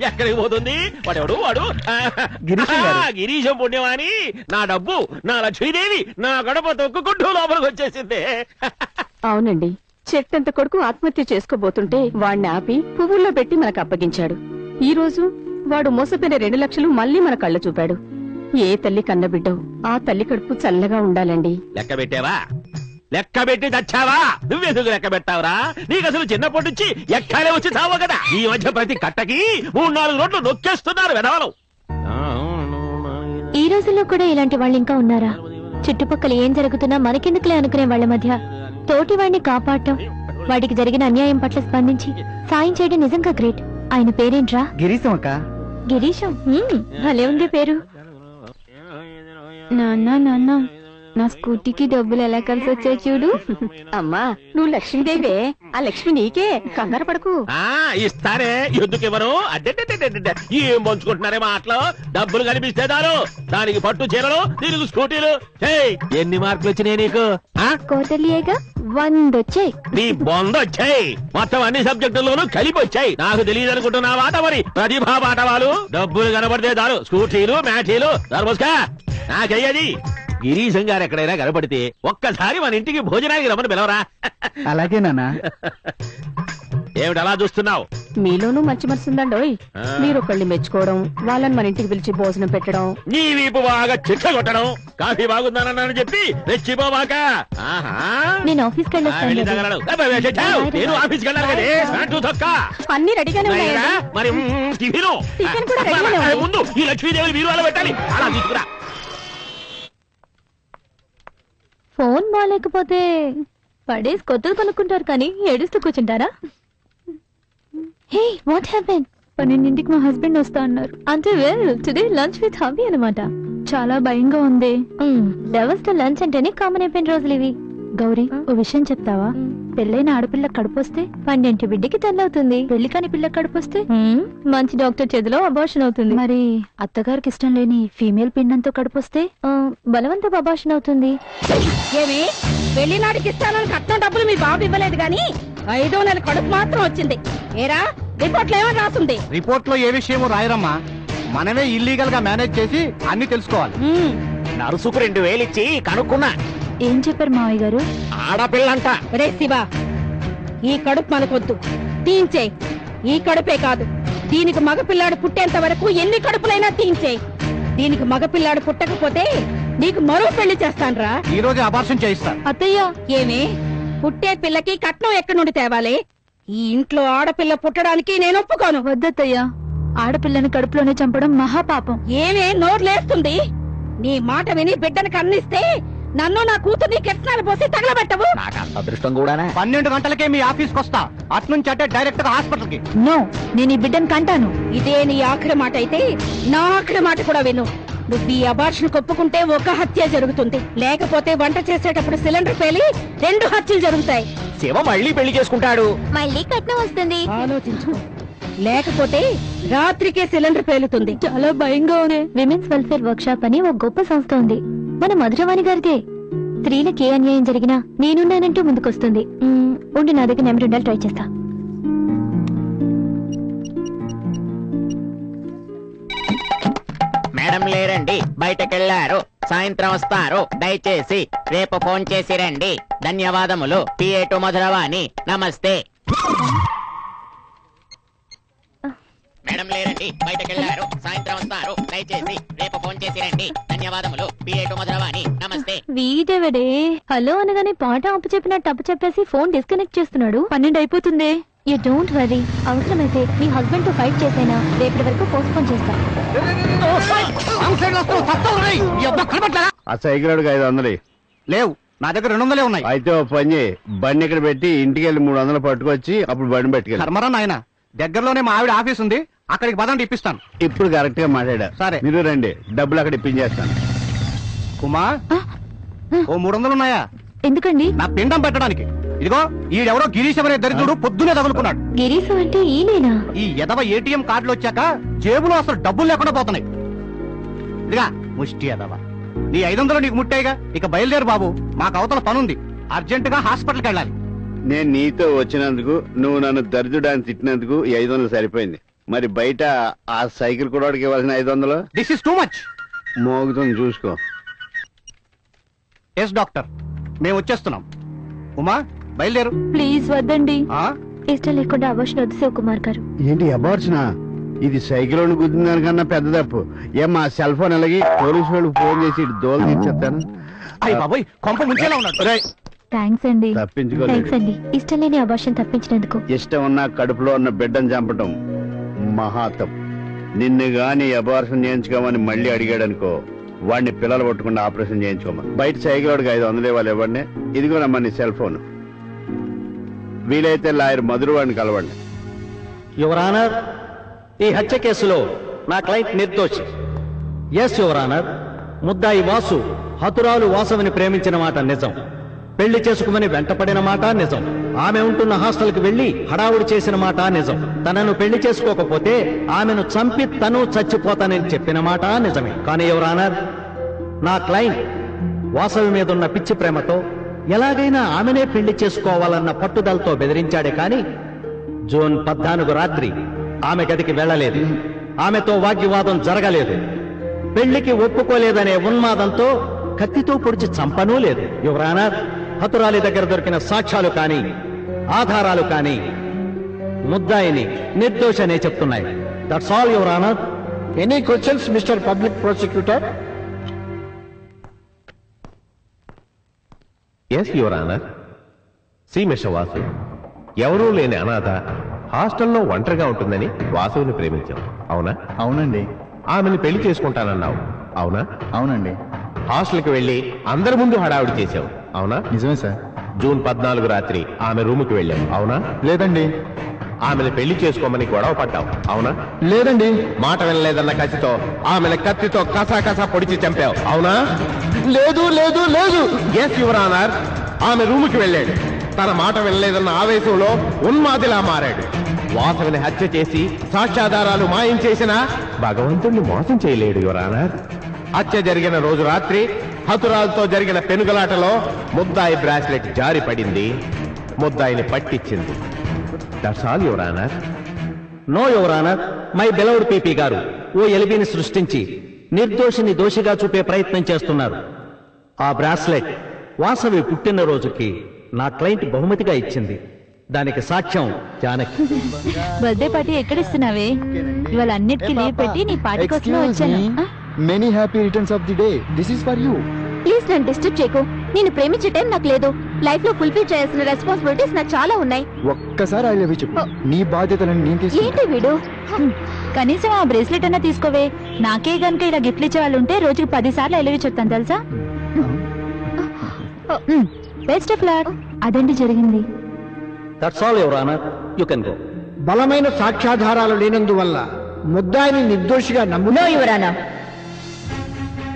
Speaker 9: ఎక్కడికి పోతుంది వాడెవడు? వాడు గిరీశం పుణ్యమాని నా డబ్బు, నా లక్ష్మీదేవి నా గడప తొక్కుకుంటూ లోపలికి వచ్చేసింది.
Speaker 10: అవునండి, చెట్టంత కొడుకు ఆత్మహత్య చేసుకోబోతుంటే వాడిని ఆపి పువ్వుల్లో పెట్టి మనకు అప్పగించాడు. ఈ రోజు వాడు మోసపోయిన 2 లక్షలు మళ్ళీ మన కళ్ళ చూపాడు. ఏ తల్లి కన్నబిడ్డో ఆ తల్లి కడుపు చల్లగా ఉండాలండి.
Speaker 9: లెక్క పెట్టావా? లెక్క పెట్టి చచ్చావా? నువ్వెందుకు లెక్క పెట్టావురా? నీకు అసలు చిన్నప్పటి నుంచి ఎక్కాలే వచ్చి చావు కదా. ఈ మధ్య ప్రతి కట్టకి 3-4 రోడ్లు నొక్కేస్తున్నారు వెధవలు.
Speaker 5: ఈ రోజుల్లో కూడా ఇలాంటి వాళ్ళు ఇంకా ఉన్నారా? చుట్టుపక్కల ఏం జరుగుతున్నా మనకెందుకులే అనుకునే వాళ్ళ మధ్య తోటి వాడిని కాపాడటం, వాడికి జరిగిన అన్యాయం పట్ల స్పందించి సాయం చేయడం నిజంగా గ్రేట్. ఆయన పేరేంట్రా?
Speaker 4: గిరీశం అక్క.
Speaker 5: గిరీశం? భలే ఉంది పేరు.
Speaker 8: నాన్న నా స్కూటీకి డబ్బులు ఎలా కలిసి వచ్చాయి చూడు.
Speaker 10: అమ్మా, నువ్వు లక్ష్మీదేవే. ఆ లక్ష్మి నీకే, కంగారు పడకు.
Speaker 9: ఇస్తారే, ఎందుకు ఇవ్వను? అడ్డే ఏం పంచుకుంటున్నారే మాటలు. డబ్బులు కనిపిస్తే దారు, దానికి పట్టు చీరలు, దీనికి స్కూటీలు. ఎన్ని మార్కులు వచ్చినాయి నీకు?
Speaker 5: కోటలియేగా 100 వచ్చాయి.
Speaker 9: నీ బొంద వచ్చాయి. మొత్తం అన్ని సబ్జెక్టుల్లోనూ కలిపి వచ్చాయి. నాకు తెలియదు అనుకుంటున్నా మాట. మరి ప్రతిభా పాఠవాలు. డబ్బులు కనబడితే దారు, స్కూటీలు మ్యాటీలు. దర్మస్కా నాకయ్యది. గిరీశం గారు ఎక్కడైనా కనబడితే ఒక్కసారి మన ఇంటికి భోజనానికి రమ్మని పిలవరా?
Speaker 4: అలాగే నాన్న.
Speaker 9: ఏమిటి అలా చూస్తున్నావు?
Speaker 10: మీలోనూ మంచి మనసు ఉందండోయ్. మీరు ఒకళ్ళని మెచ్చుకోవడం, వాళ్ళని మన ఇంటికి పిలిచి భోజనం పెట్టడం,
Speaker 9: నీ వీపు బాగా చిట్ట కొట్టడం, కాఫీ బాగుందనని చెప్పి రెచ్చిపోవాక.
Speaker 5: నేను ఆఫీస్కి
Speaker 9: నేను ఆఫీస్కి వెళ్ళాలి.
Speaker 10: అన్ని రెడీగానే ఉన్నాయా?
Speaker 9: మరి టిఫిను ముందు ఈ లక్ష్మీదేవి మీరు అలా పెట్టాలి. అలా తీసుకురా.
Speaker 5: ఫోన్ బాగాలేకపోతే పడేసి కొత్తది కొనుక్కుంటారు కానీ ఏడుస్తూ కూర్చుంటారా? హే, వాట్ హ్యాపెన్? 12ంటికి మా హస్బెండ్ వస్తా అన్నారు. అంటే well today lunch with hubby అన్నమాట. చాలా భయంగా ఉంది. లవర్స్ తో లంచ్ అంటేనే కామన్ అయిపోయిన రోజులు ఇవి. గౌరీ, ఓ విషయం చెప్తావా? పెళ్ళైన ఆడపిల్ల కడుపొస్తే 12 బిడ్డకి తల్లవుతుంది. పెళ్లి కాని పిల్ల కడుపొస్తే మంచి డాక్టర్ చేతిలో అబార్షన్ అవుతుంది. మరి అత్తగారికి ఇష్టం లేని ఫీమేల్ పిండంతో కడుపొస్తే బలవంతపు అబార్షన్ అవుతుంది.
Speaker 10: ఏమి పెళ్లినాడికి ఇస్తానని కట్నం డబ్బులు మీ బాబు ఇవ్వలేదు గాని 5వ నెల కడుపు మాత్రం వచ్చింది. ఏరా, రిపోర్ట్లో ఏమని రాస్తుంది?
Speaker 11: రిపోర్ట్ లో ఏ విషయమో రాయరమ్మా. మనమే ఇల్లీగల్ గా మేనేజ్ చేసి అన్ని తెలుసుకోవాలి.
Speaker 9: నరుసుకు 2000 ఇచ్చి కనుక్కున్నా.
Speaker 5: ఏం చెప్పారు మావయ్య గారు?
Speaker 9: ఆడపిల్లంట.
Speaker 10: రే శివ, ఈ కడుపు మనకొద్దు, తీయించేయి. ఈ కడుపే కాదు, దీనికి మగపిల్లాడు పుట్టేంత వరకు ఎన్ని కడుపులైనా తీయించేయి. దీనికి మగపిల్లాడు పుట్టకపోతే నీకు మరో పెళ్లి చేస్తాన్రా.
Speaker 11: ఈ రోజు అబార్షన్ చేయిస్తా.
Speaker 5: అత్తయ్య,
Speaker 10: ఏమి పుట్టే పిల్లకి కట్నం ఎక్కడి నుండి తేవాలి? ఈ ఇంట్లో ఆడపిల్ల పుట్టడానికి నేను ఒప్పుకోను.
Speaker 5: వద్దత్తయ్య, ఆడపిల్లని కడుపులోనే చంపడం మహాపాపం.
Speaker 10: ఏమే నోర్లేస్తుంది? నీ మాట విని బిడ్డను కన్నిస్తే నన్ను నా కూతుర్ని కెట్నాలు పోసి తగలబెట్టవు.
Speaker 9: అదృష్టం కూడా
Speaker 11: 12 గంటలకే మీ ఆఫీస్కి వస్తా. అట్నుంచి అంటే డైరెక్ట్ గా హాస్పిటల్ కి.
Speaker 5: నో, నేను ఈ బిడ్డను కంటాను.
Speaker 10: ఇదే నీ ఆఖరి మాట అయితే నా ఆఖరి మాట కూడా విను. నువ్వు ఈ అబార్షన్ ఒప్పుకుంటే ఒక హత్య జరుగుతుంది, లేకపోతే వంట చేసేటప్పుడు సిలిండర్ పేలి 2 హత్యలు జరుగుతాయి.
Speaker 9: శివ మళ్ళీ పెళ్లి చేసుకుంటాడు.
Speaker 5: మళ్ళీ కట్నం వస్తుంది.
Speaker 10: ఆలోచించు, లేకపోతే రాత్రికే సిలిండర్ పేలుతుంది.
Speaker 5: చాలా భయంగా ఉంది. విమెన్స్ వెల్ఫేర్ వర్క్ షాప్ అని ఒక గొప్ప సంస్థ ఉంది, మన మధురవాణి గారిదే. స్త్రీలకు ఏ అన్యాయం జరిగినా నేనున్నానంటూ ముందుకొస్తుంది. ఉండి నా దగ్గర నెంబర్ ఉండాలి, ట్రై చేస్తా.
Speaker 12: మేడం లేరండి, బయటకెళ్లారు. సాయంత్రం వస్తారు. దయచేసి రేపు ఫోన్ చేసి రండి. ధన్యవాదములు. పిఏటు మధురవాణి. నమస్తే. మేడం లేరండి, బయటకెళ్లారు. సాయంత్రం వస్తారు. దయచేసి రేపు ఫోన్ చేసి రండి. ధన్యవాదములు. పిఏటు మధురవాణి. నమస్తే.
Speaker 5: వీడెవడే హలో అనగానే పాట అప్పు చెప్పినట్టు అప్పు చెప్పేసి ఫోన్ డిస్కనెక్ట్ చేస్తున్నాడు. 12 అయిపోతుంది. You don't worry. అవసరమైతే మీ హస్బెండ్ తో ఫైట్ చేసైనా రేపటి వరకు పోస్ట్ పోన్ చేస్తా.
Speaker 6: ఆ సైకిల్ 500
Speaker 11: లేవు, నా దగ్గర 200 ఉన్నాయి.
Speaker 6: అయితే ఓ పని చేయి, బండి ఇక్కడ పెట్టి ఇంటికి వెళ్ళి 300 పట్టుకొచ్చి అప్పుడు బండి పెట్టుకెళ్ళి.
Speaker 11: కర్మరా నాయన, దగ్గరలోనే మా ఆవిడ ఆఫీస్ ఉంది, అక్కడికి పదండి ఇప్పిస్తాను.
Speaker 6: ఇప్పుడు కరెక్ట్ గా మాట్లాడా.
Speaker 11: సరే.
Speaker 6: మీరు రండి, డబ్బులు అక్కడ ఇప్పించేస్తాను.
Speaker 11: ఉమా, ఓ 300 ఉన్నాయా?
Speaker 5: ఎందుకండి?
Speaker 11: నా పిండం పెట్టడానికి. ఇదిగో ఈడెవరో గిరీశం అనే దరిద్రుడు పొద్దునే తగులుకున్నాడు.
Speaker 5: గిరీశం అంటే ఈయనేనా?
Speaker 11: ఈ ఎదవ ఏటీఎం కార్డులు వచ్చాక జేబులో అసలు డబ్బులు లేకుండా పోతున్నాయి. ఇదిగా ముష్టి ఎదవ, నీ 500 నీకు ముట్టాయిగా, ఇక బయలుదేరు బాబు, మాకు అవతల పనుంది, అర్జెంట్ గా హాస్పిటల్కి వెళ్ళాలి.
Speaker 6: నేను నీతో వచ్చినందుకు, నువ్వు నన్ను దరిద్రుడాన్ని తిట్టినందుకు ఈ 500 సరిపోయింది. మరి బయట ఆ సైకిల్ కూడా ఇవ్వాల్సిన 500?
Speaker 11: This is too much.
Speaker 6: మోగుతుంది చూసుకో.
Speaker 11: ఎస్ డాక్టర్, మేము వచ్చేస్తున్నాం. ఉమా బయలుదేరు.
Speaker 5: ప్లీజ్ వద్దండి, ఇష్టం లేకుండా అవర్షన్ వద్దు శివకుమార్ గారు.
Speaker 6: ఏంటి అబార్చిన? ఇది సైకిల్ గుద్దిన దానికన్నా పెద్ద తప్పు. ఏమా సెల్ ఫోన్ అలాగే పోలీసు వాళ్ళకి ఫోన్ చేసి దోలు తీర్చేస్తాను.
Speaker 11: అయ్య బాబోయ్, కొంప ముంచేలా ఉన్నాడు.
Speaker 5: థ్యాంక్స్ అండి.
Speaker 6: తప్పించుకోలేదు.
Speaker 5: థ్యాంక్స్ అండి, ఇష్టం లేని అవర్షన్ తప్పించినందుకు.
Speaker 6: ఇష్టం ఉన్న కడుపులో ఉన్న బిడ్డను చంపటం మహాతం. నిన్ను గాని అబార్షన్ చేయించుకోమని మళ్ళీ అడిగాడనుకో, వాడిని పిల్లలు పట్టుకుండా ఆపరేషన్ చేయించుకోమని. బయట సైకిల్ 500 ఇవ్వాలి. ఇవ్వండి. ఇదిగోనమ్మా నీ సెల్ ఫోన్. వీలైతే లాయర్ మధురు వాడిని కలవండి.
Speaker 13: యువర్ ఆనర్, ఈ హత్య కేసులో నా క్లయింట్ నిర్దోషి. ఎస్ యువర్ ఆనర్, ముద్దాయి వాసు హతురాలు వాసవిని ప్రేమించిన మాట నిజం. పెళ్లి చేసుకోమని వెంటపడిన మాట నిజం. ఆమె ఉంటున్న హాస్టల్కి వెళ్లి హడావుడి చేసిన మాట నిజం. తనను పెళ్లి చేసుకోకపోతే ఆమెను చంపి తను చచ్చిపోతానని చెప్పిన మాట నిజమే. కానీ యువర్ ఆనర్, నా క్లయింట్ వాసవి మీదున్న పిచ్చి ప్రేమతో ఎలాగైనా ఆమెనే పెళ్లి చేసుకోవాలన్న పట్టుదలతో బెదిరించాడే కానీ జూన్ 14 రాత్రి ఆమె గదికి వెళ్లలేదు. ఆమెతో వాగ్వివాదం జరగలేదు. పెళ్లికి ఒప్పుకోలేదనే ఉన్మాదంతో కత్తితో పొడిచి చంపనూ లేదు. యువర్ ఆనర్, హతురాలి దగ్గర దొరికిన సాక్ష్యాలు కానీ ఆధారాలు కానీ ముద్దాయిని నిర్దోషనే చెప్తున్నాయి. That's all your honour.
Speaker 11: Any questions mister public prosecutor?
Speaker 14: Yes your honour. See mister Vasu, ఎవరూ లేని అనాథ హాస్టల్లో ఒంటరిగా ఉంటుందని వాసుని ప్రేమించాం, అవునా?
Speaker 15: అవునండి.
Speaker 14: ఆమెను పెళ్లి చేసుకుంటానన్నావు, అవునా?
Speaker 15: అవునండి.
Speaker 14: హాస్టల్కి వెళ్లి అందరి ముందు హడావుడి చేశావు, అవునా?
Speaker 15: నిజమే సార్.
Speaker 14: జూన్ 14 రాత్రి ఆమె రూముకి వెళ్ళావు, అవునా?
Speaker 15: లేదండి.
Speaker 14: ఆమెను పెళ్లి చేసుకోమని గొడవ పడ్డావు, అవునా?
Speaker 15: లేదండి.
Speaker 14: మాట వినలేదన్న కసితో ఆమెను కత్తితో కసా పొడిచి చంపావు, అవునా?
Speaker 15: లేదు లేదు లేదు.
Speaker 14: ఎస్ యువర్ ఆనర్, ఆమె రూముకి వెళ్ళాడు. తన మాట వినలేదన్న ఆవేశంలో ఉన్మాదిలా మారాడు. వాసవిని హత్య చేసి సాక్ష్యాధారాలు మాయం చేసినా భగవంతుణ్ణి మోసం చేయలేడు యువర్ ఆనర్. హత్య జరిగిన రోజు రాత్రి హతురాలతో జరిగిన పెనుగలాటలో ముద్దాయి బ్రాస్లెట్ జారి పడింది, ముద్దాయిని పట్టించింది. That's all your honour.
Speaker 13: No your honour, my beloved PP garu ఓ ఎలిబిని సృష్టించి నిర్దోషిని దోషిగా చూపే ప్రయత్నం చేస్తున్నారు. ఆ బ్రాస్లెట్ వాసవి పుట్టినరోజుకి నా క్లయింట్ బహుమతిగా ఇచ్చింది. దానికి సాక్ష్యం జానకి.
Speaker 5: Birthday party ఎక్కడిస్తున్నావే? ఇవాళ అన్నిటికీ లీవ్ పెట్టి నీ పార్టీ కోసం వచ్చాను.
Speaker 15: Many happy returns of the day. This is for you.
Speaker 8: Please నన్ను డిస్టర్బ్ చేయకు. నేను ప్రేమించే టైం నాకు లేదు. లైఫ్ లో ఫుల్ఫిల్ చేయాల్సిన రెస్పాన్సిబిలిటీస్ నాకు చాలా ఉన్నాయి.
Speaker 15: ఒక్కసారి ఐ లవ్ యూ చెప్పు. నీ బాధ్యతలను నేను తీసుకుంటా.
Speaker 8: ఏంటి వీడు?
Speaker 5: కనీసం ఆ బ్రేస్లెట్ అన్నా తీసుకోవే. నాకే గనుక ఇలా గిఫ్ట్లు ఇచ్చే వాళ్ళు ఉంటే రోజుకి 10 సార్లు ఐ లవ్ యూ చెప్తాను తెలుసా. Best of luck. అదండి జరిగింది.
Speaker 13: That's all your honour, you can go.
Speaker 11: బలమైన సాక్ష్యాధారాలు లేనందువల్ల ముద్దాయిని నిర్దోషిగా
Speaker 5: నో యువర్ ఆనర్.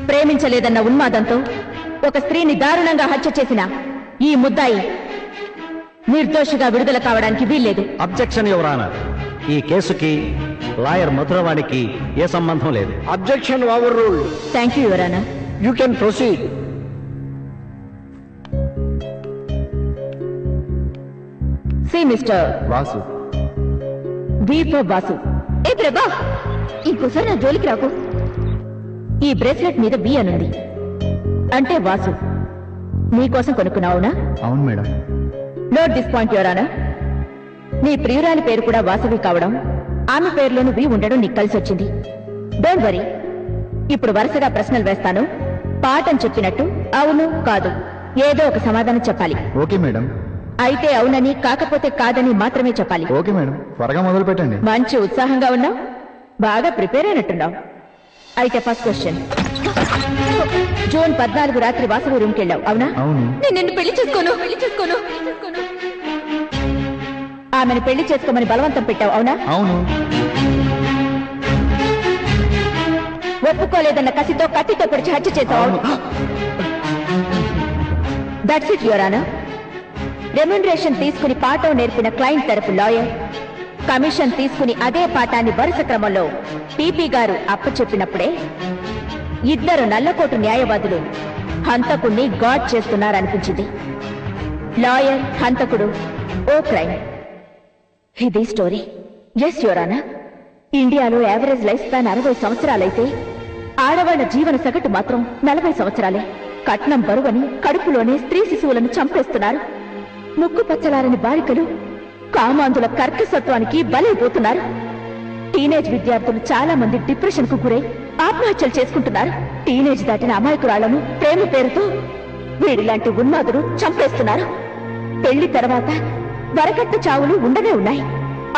Speaker 5: ప్రేమించలేదన్న ఉన్మాదంతో ఒక స్త్రీని దారుణంగా హత్య చేసిన ఈ ముద్దాయి నిర్దోషిగా విడుదల కావడానికి వీల్లేదు.
Speaker 13: Objection your honour. ఈ కేసుకి లాయర్ మధురవాణికి ఏ సంబంధం లేదు.
Speaker 11: Objection overruled.
Speaker 5: Thank you your honour.
Speaker 11: You can proceed.
Speaker 5: See mister
Speaker 15: Vasu.
Speaker 5: V for Vasu. ఏ ప్రభా, ఇంకోసారి నా జోలికి రాకు. ఈ బ్రేస్లెట్ మీద బి అనుంది అంటే వాసు నీకోసం కొనుక్కున్నావునా?
Speaker 15: అవును madam.
Speaker 5: Note this point your honour. నీ ప్రియురాలి పేరు కూడా వాసవి కావడం, ఆమె పేరులోను వి ఉండడం నీకు కలిసి వచ్చింది. Don't worry. ఇప్పుడు వరుసగా ప్రశ్నలు వేస్తాను. పాఠం చెప్పినట్టు అవును కాదు ఏదో ఒక సమాధానం చెప్పాలి.
Speaker 15: Okay madam.
Speaker 5: అయితే అవునని కాకపోతే కాదని మాత్రమే చెప్పాలి.
Speaker 15: Okay madam. త్వరగా మొదలు పెట్టండి.
Speaker 5: మంచి ఉత్సాహంగా ఉన్నావు. బాగా ప్రిపేర్ అయినట్టున్నావు. అయితే ఫస్ట్ క్వశ్చన్, జూన్ 14 రాత్రి వాసవి రూమ్కి వెళ్ళావు, అవునా?
Speaker 15: అవును.
Speaker 10: నేను నిన్ను పెళ్లి చేసుకోను.
Speaker 5: ఆమెను పెళ్లి చేసుకోమని బలవంతం పెట్టావు, అవునా?
Speaker 15: అవును.
Speaker 5: ఒప్పుకోలేదన్న కసితో కత్తితో పొడిచి హత్య చేశావు. That's it your honour. Remuneration తీసుకుని పాఠం నేర్పిన క్లయింట్ తరపు లాయర్ కమిషన్ తీసుకుని అదే పాఠాన్ని వరుస క్రమంలో పీపీ గారు అప్పచెప్పినప్పుడే ఇద్దరు నల్లకోటు న్యాయవాదులు హంతకుణ్ణి గాడ్ చేస్తున్నారనిపించింది. లాయర్, హంతకుడు, ఓ క్రైమ్. ఇది స్టోరీ. Yes your honour. ఇండియాలో యావరేజ్ లైఫ్ స్పాన్ 60 సంవత్సరాలైతే ఆడవాళ్ల జీవన సగటు మాత్రం 40 సంవత్సరాలే. కట్నం బరువని కడుపులోనే స్త్రీ శిశువులను చంపేస్తున్నారు. ముక్కు పచ్చలారని బాలికలు కామాంధుల కర్కసత్వానికి బలైపోతున్నారు. టీనేజ్ విద్యార్థులు చాలా మంది డిప్రెషన్ కు గురై ఆత్మహత్యలు చేసుకుంటున్నారు. టీనేజ్ దాటిన అమాయకురాళ్లను ప్రేమ పేరుతో వీడిలాంటి ఉన్మాదులు చంపేస్తున్నారు. పెళ్లి తర్వాత వరకట్న చావులు ఉండనే ఉన్నాయి.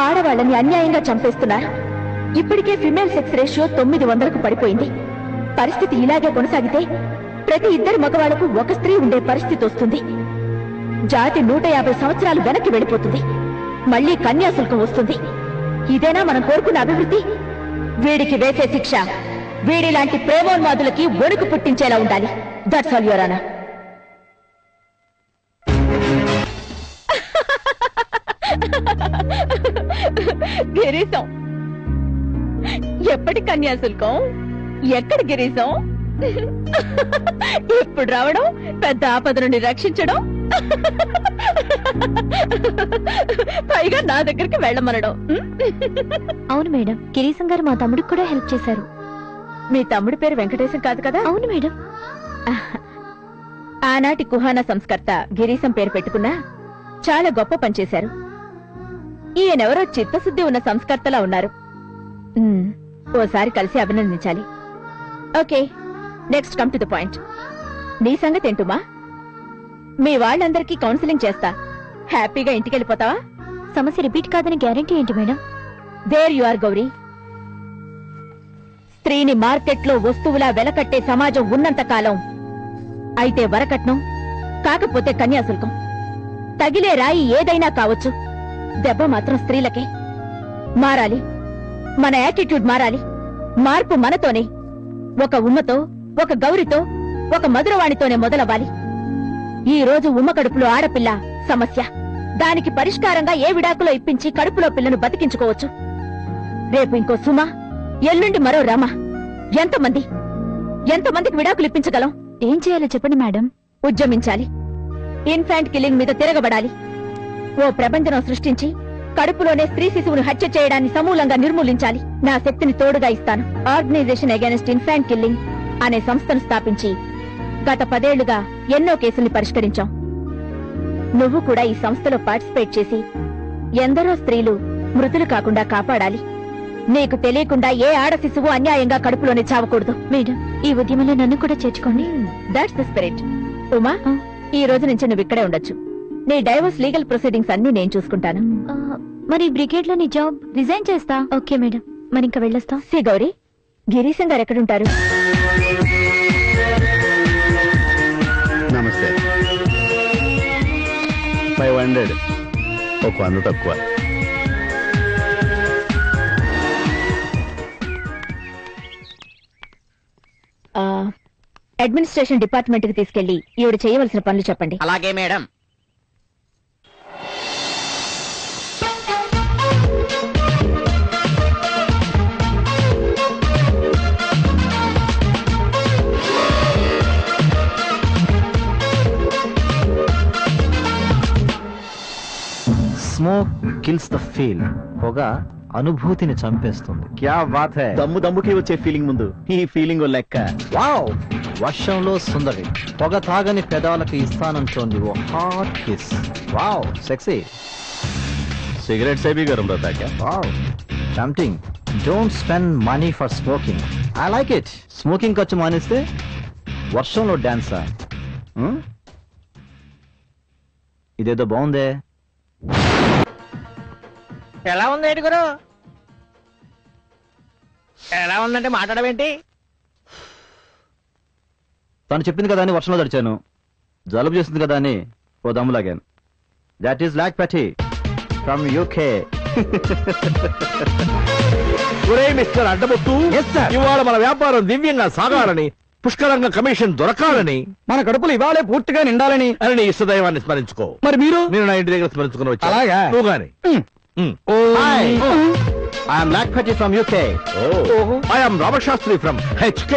Speaker 5: ఆడవాళ్లని అన్యాయంగా చంపేస్తున్నారు. ఇప్పటికే ఫిమేల్ సెక్స్ రేషియో 900కు పడిపోయింది. పరిస్థితి ఇలాగే కొనసాగితే ప్రతి ఇద్దరు మగవాళ్లకు ఒక స్త్రీ ఉండే పరిస్థితి వస్తుంది. జాతి 150 సంవత్సరాలు వెనక్కి వెళ్ళిపోతుంది. మళ్లీ కన్యాశుల్కం వస్తుంది. ఇదేనా మనం కోరుకున్న అభివృద్ధి? వీడికి వేసే శిక్ష వీడిలాంటి ప్రేమోన్మాదులకి వణుకు పుట్టించేలా ఉండాలి. That's all your honour. Girisham ఎప్పటి కన్యాశుల్కం, ఎక్కడ గిరీశం? ఇప్పుడు రావడం, పెద్ద ఆపద నుండి రక్షించడం, పైగా నా దగ్గరికి వెళ్ళమనడం.
Speaker 8: అవును మేడం, గిరీశం గారు మా తమ్ముడికి కూడా హెల్ప్ చేశారు.
Speaker 5: మీ తమ్ముడి పేరు వెంకటేశం కాదు కదా?
Speaker 8: అవును మేడం.
Speaker 5: ఆనాటి కుహానా సంస్కర్త గిరీశం పేరు పెట్టుకున్నా చాలా గొప్ప పనిచేశారు. ఈయనెవరో చిత్తశుద్ధి ఉన్న సంస్కర్తలా ఉన్నారు. ఓసారి కలిసి అభినందించాలి. Okay, next come to the point. నీ సంగతి ఏంటుమా? మీ వాళ్ళందరికీ కౌన్సిలింగ్ చేస్తా. హ్యాపీగా ఇంటికి వెళ్ళిపోతావా?
Speaker 8: సమస్య రిపీట్ కాదని గ్యారంటీ ఏంటి madam?
Speaker 5: There you are Gauri. స్త్రీని మార్కెట్లో వస్తువులా వెలకట్టే సమాజం ఉన్నంత కాలం అయితే వరకట్నం, కాకపోతే కన్యాశుల్కం. తగిలే రాయి ఏదైనా కావచ్చు, దెబ్బ మాత్రం స్త్రీలకే. మారాలి, మన యాటిట్యూడ్ మారాలి. మార్పు మనతోనే, ఒక ఉమ్మతో, ఒక గౌరితో, ఒక మధురవాణితోనే మొదలవ్వాలి. ఈ రోజు ఉమ్మ కడుపులో ఆడపిల్ల సమస్య. దానికి పరిష్కారంగా ఏ విడాకులో ఇప్పించి కడుపులో పిల్లను బతికించుకోవచ్చు. రేపు ఇంకో సుమ, ఎల్లుండి మరో రామ. ఎంతమందికి విడాకులు ఇప్పించగలం?
Speaker 8: ఏం చేయాలో చెప్పండి మేడం.
Speaker 5: ఉద్యమించాలి. ఇన్ఫాంట్ కిల్లింగ్ మీద తిరగబడాలి. ఓ ప్రబంధనం సృష్టించి కడుపులోనే స్త్రీ శిశువును హత్య చేయడాన్ని సమూలంగా నిర్మూలించాలి. నా శక్తిని తోడుగా ఇస్తాను. ఆర్గనైజేషన్ అగైనెస్ట్ ఇన్ఫాంట్ కిల్లింగ్ అనే సంస్థను స్థాపించి గత 10 ఏళ్లుగా ఎన్నో కేసుల్ని పరిష్కరించాం. నువ్వు కూడా ఈ సంస్థలో పార్టిసిపేట్ చేసి ఎందరో స్త్రీలు మృతులు కాకుండా కాపాడాలి. నీకు తెలియకుండా ఏ ఆడ శిశువు అన్యాయంగా కడుపులోనే చావకూడదు.
Speaker 8: మేడం, ఈ ఉద్యమంలో నన్ను కూడా చేర్చుకోండి.
Speaker 5: That's the spirit. ఉమా, ఈ రోజు నుంచి నువ్వు ఇక్కడే ఉండొచ్చు. నీ డైవర్స్ లీగల్ ప్రొసీడింగ్స్ అన్ని నేను చూసుకుంటాను.
Speaker 8: మరి బ్రిగేడ్ లో నీ జాబ్ రిజైన్ చేస్తా. ఓకే మేడం, మరి ఇంకా వెళ్ళొస్తా.
Speaker 5: సి గౌరీ, గిరీశం గారు ఎక్కడుంటారు?
Speaker 6: నమస్తే. 500, ఒక 100 తక్కువ.
Speaker 5: అడ్మినిస్ట్రేషన్ డిపార్ట్మెంట్ కి తీసుకెళ్లి ఈవిడ చేయవలసిన పనులు చెప్పండి.
Speaker 12: అలాగే madam.
Speaker 11: Smoke kills the feel. పొగ అనుభూతిని చంపేస్తుంది. క్యా బాత్ హై.
Speaker 13: దమ్ముకి వచ్చే ఫీలింగ్ ముందు ఈ ఫీలింగ్ లెక్క.
Speaker 11: వావ్, వర్షంలో సుందరి. పొగ తాగని పెదాలకు ఇస్తానంటోంది ఓ hot kiss. Wow, sexy.
Speaker 6: Cigarette సేబీ గరం రహతా క్యా?
Speaker 11: Wow, tempting. Don't spend money for smoking. I like it. Smoking ఖర్చు మానేస్తే వర్షంలో డాన్సా? ఇదేదో బాగుందే.
Speaker 12: ఎలా ఉంది గురు? ఎలా ఉందంటే మాట్లాడవేంటి?
Speaker 15: తను చెప్పింది కదా అని వర్షంలో తడిచాను. జలుబు చేసింది కదా అని ఓ దమ్ము లాగాను. దాట్ ఈస్ లాక్ పటి ఫ్రమ్ యూకే.
Speaker 14: మిస్టర్ అడ్డబొట్టు, ఇవాళ మన వ్యాపారం దివ్యంగా సాగాలని, పుష్కలంగా కమిషన్ దొరకాలని,
Speaker 15: మన కడుపులు ఇవాళే పూర్తిగా నిండాలని
Speaker 14: అని నీ ఇష్టదైవాన్ని స్మరించుకో.
Speaker 15: మరి మీరు?
Speaker 14: నేను నా ఇంటి దగ్గర స్మరించుకుని వచ్చా.
Speaker 15: అలాగా?
Speaker 14: నువ్వు గాని.
Speaker 15: I am Lakpati from UK.
Speaker 14: I am Robert Shastri from HK.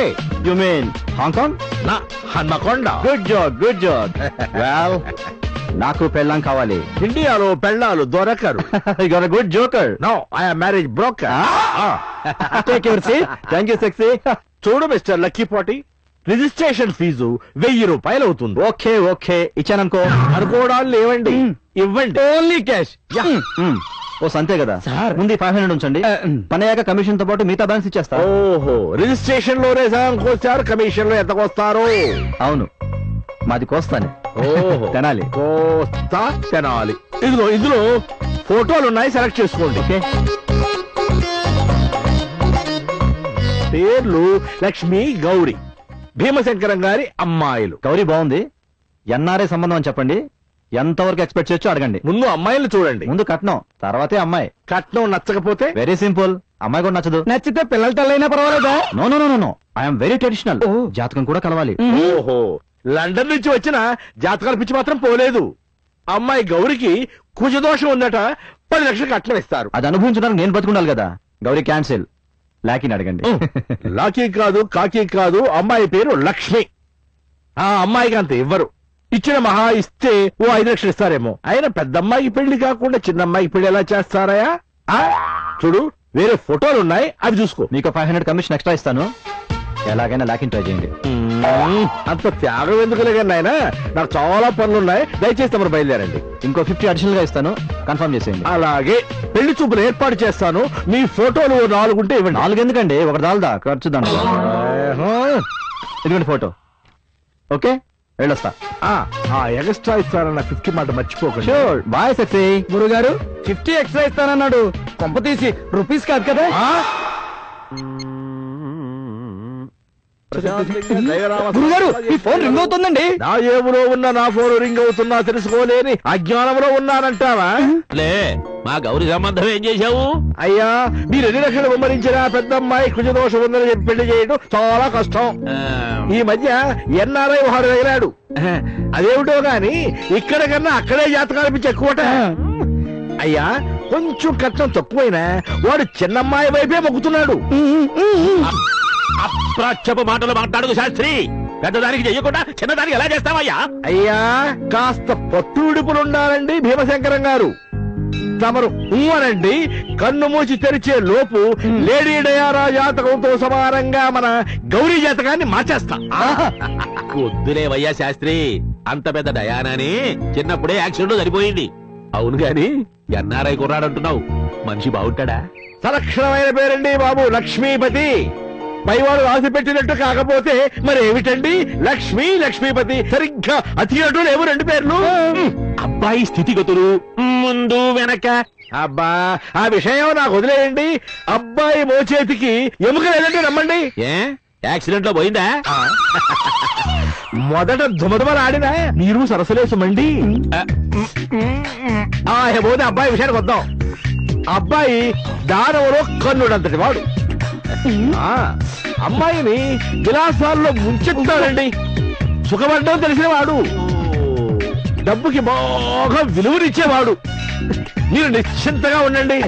Speaker 15: You mean Hong Kong?
Speaker 14: Na Hanmakonda.
Speaker 15: Good job. Well, నాకు పెళ్ళాం కావాలి.
Speaker 14: ఇండియాలో పెళ్ళాలు దొరకరు.
Speaker 15: You got a good joker.
Speaker 14: No, I am marriage broker.
Speaker 15: Take your seat. Thank you, sexy.
Speaker 14: చూడు mister లక్కీపాటి, registration fee 1000 రూపాయలు అవుతుంది.
Speaker 15: Okay ఇచ్చాననుకో.
Speaker 14: అనుకోవడాలు లేవండి, ఇవ్వండి.
Speaker 15: Only cash. ఓ సంతే కదా సార్. ముందు 500 ఉంచండి. పని అయ్యాక కమిషన్ తో పాటు మిగతా బ్యాలెన్స్ ఇచ్చేస్తా.
Speaker 14: ఓహో, రిజిస్ట్రేషన్ లోనే సగం కోస్తారు, కమిషన్ లో ఎంత కోస్తారు?
Speaker 15: అవును, మాది కోస్తానే.
Speaker 14: ఓహో,
Speaker 15: తినాలి.
Speaker 14: కోస్తా తినాలి. ఇందులో ఫోటోలు ఉన్నాయి, సెలెక్ట్ చేసుకోండి. పేర్లు లక్ష్మి, గౌరీ, భీమశంకరం గారి అమ్మాయిలు.
Speaker 15: గౌరీ బాగుంది. ఎన్ఆర్ఐ సంబంధం అని చెప్పండి. ఎంతవరకు ఎక్స్పెక్ట్ చేయొచ్చు అడగండి.
Speaker 14: ముందు అమ్మాయిలు చూడండి.
Speaker 15: ముందు కట్నం, తర్వాతే అమ్మాయి.
Speaker 14: కట్నం నచ్చకపోతే?
Speaker 15: వెరీ సింపుల్, అమ్మాయి కూడా నచ్చదు.
Speaker 11: నచ్చితే పిల్లల తల్లైనా పర్వాలేదా?
Speaker 15: No I'm very traditional. జాతకం కూడా కలవాలి.
Speaker 14: ఓహో, లండన్ నుంచి వచ్చిన జాతకాల పిచ్చి మాత్రం పోలేదు. అమ్మాయి గౌరికి కుజదోషం ఉందట, 10 లక్షలు కట్నం ఇస్తారు.
Speaker 15: అది అనుభవించడానికి నేను బతుకుండాలి కదా. గౌరీ క్యాన్సిల్. లాకీని అడగండి.
Speaker 14: లాకీ కాదు, కాకి కాదు, అమ్మాయి పేరు లక్ష్మి. ఆ అమ్మాయికి అంత ఇవ్వరు. ఇచ్చిన మహా ఇస్తే ఓ 5 లక్షలు ఇస్తారేమో. అయినా పెద్ద అమ్మాయికి పెళ్లి కాకుండా చిన్న అమ్మాయికి పెళ్లి ఎలా చేస్తారయా? చూడు, వేరే ఫోటోలు ఉన్నాయి, అవి చూసుకో.
Speaker 15: మీకు 500 కమిషన్ ఎక్స్ట్రా ఇస్తాను. ఎలాగైనా లాకిన్ ట్రై చేయండి.
Speaker 14: అంత త్యాగం ఎందుకులే కానీ నాయనా, నాకు చాలా పనులున్నాయి. దయచేసి తమరు బయలుదేరండి.
Speaker 15: ఇంకో 50 అడిషనల్ గా ఇస్తాను, కన్ఫర్మ్ చేసేయండి.
Speaker 14: అలాగే, పెళ్లి చూపులు ఏర్పాటు చేస్తాను. మీ ఫోటోలు 4 ఉంటే ఇవ్వండి.
Speaker 15: 4 ఎందుకండి, ఒకటి దాల్దా ఖర్చు దాంట్లో. ఇదిగోండి ఫోటో. ఓకే, వెళ్ళొస్తా.
Speaker 14: ఎక్స్ట్రా ఇస్తానన్న 50 మాట మర్చిపోకండి.
Speaker 15: షూర్. Bye sexy.
Speaker 11: గురుగారు 50 ఎక్స్ట్రా ఇస్తానన్నాడు. కొంప తీసి రూపీస్ కాదు కదా? గురుగారు, ఈ ఫోన్ రింగ్ అవుతుందండి.
Speaker 14: నా ఏములో ఉన్న నా ఫోన్ రింగ్ అవుతున్నా తెలుసుకోలేని అజ్ఞానంలో ఉన్నానంటావా?
Speaker 9: లే, మా గౌరీ సంబంధం ఏం చేశావు?
Speaker 14: అయ్యా, మీరు 2 లక్షలు విమరించిన పెద్ద అమ్మాయి కుజదోషం ఉందని చెప్పి పెళ్లి చేయడం చాలా కష్టం. ఈ మధ్య ఎన్ఆర్ఐ వారు తగిలాడు. అదేమిటో గాని ఇక్కడ కన్నా అక్కడే జాతకాలు పిచ్చి ఎక్కువట. అయ్యా, కొంచెం కష్టం తక్కువైనా వాడు చిన్నమ్మాయి వైపే మొక్కుతున్నాడు.
Speaker 9: అప్రాచ్యపు మాటలు మాట్లాడు శాస్త్రి. పెద్దదానికి చెయ్యకుండా చిన్నదానికి ఎలా చేస్తావయ్యా?
Speaker 14: అయ్యా, కాస్త పట్టు విడుపులుండాలండి భీమశంకరం గారు. తమరు అనండి, కన్ను మూసి తెరిచే లోపు లేడీ డయారా జాతకంతో సమానంగా మన గౌరీ జాతకాన్ని మార్చేస్తా.
Speaker 9: వద్దులేవయ్యా శాస్త్రి, అంత పెద్ద డయానాని చిన్నప్పుడే యాక్సిడెంట్ సరిపోయింది. అవును గాని ఎన్ఆర్ఐ కుర్రాడంటున్నావు, మనిషి బాగుంటాడా?
Speaker 14: సలక్షణమైన పేరండి బాబు, లక్ష్మీపతి. పైవాడు రాసి పెట్టినట్టు కాకపోతే మరి ఏమిటండి? లక్ష్మి, లక్ష్మీపతి సరిగ్గా అతికినట్టు లేవు 2 పేర్లు.
Speaker 9: అబ్బాయి స్థితిగతులు ముందు వెనక.
Speaker 14: అబ్బా, ఆ విషయం నాకు వదిలేయండి. అబ్బాయి మోచేతికి ఎముక లేదంటే నమ్మండి.
Speaker 9: ఏ యాక్సిడెంట్ లో పోయిందా?
Speaker 14: మొదట దుమదుమలాడినా మీరు సరసలేసమండి. పోతే అబ్బాయి విషయానికి వద్దాం. అబ్బాయి దానవలో కన్నుడంతటి వాడు. అమ్మాయిని విలాసాల్లో ముంచెత్తాడండి. సుఖపడ్డం తెలిసిన వాడు, డబ్బుకి బాగా విలువనిచ్చేవాడు. మీరు నిశ్చింతగా ఉండండి.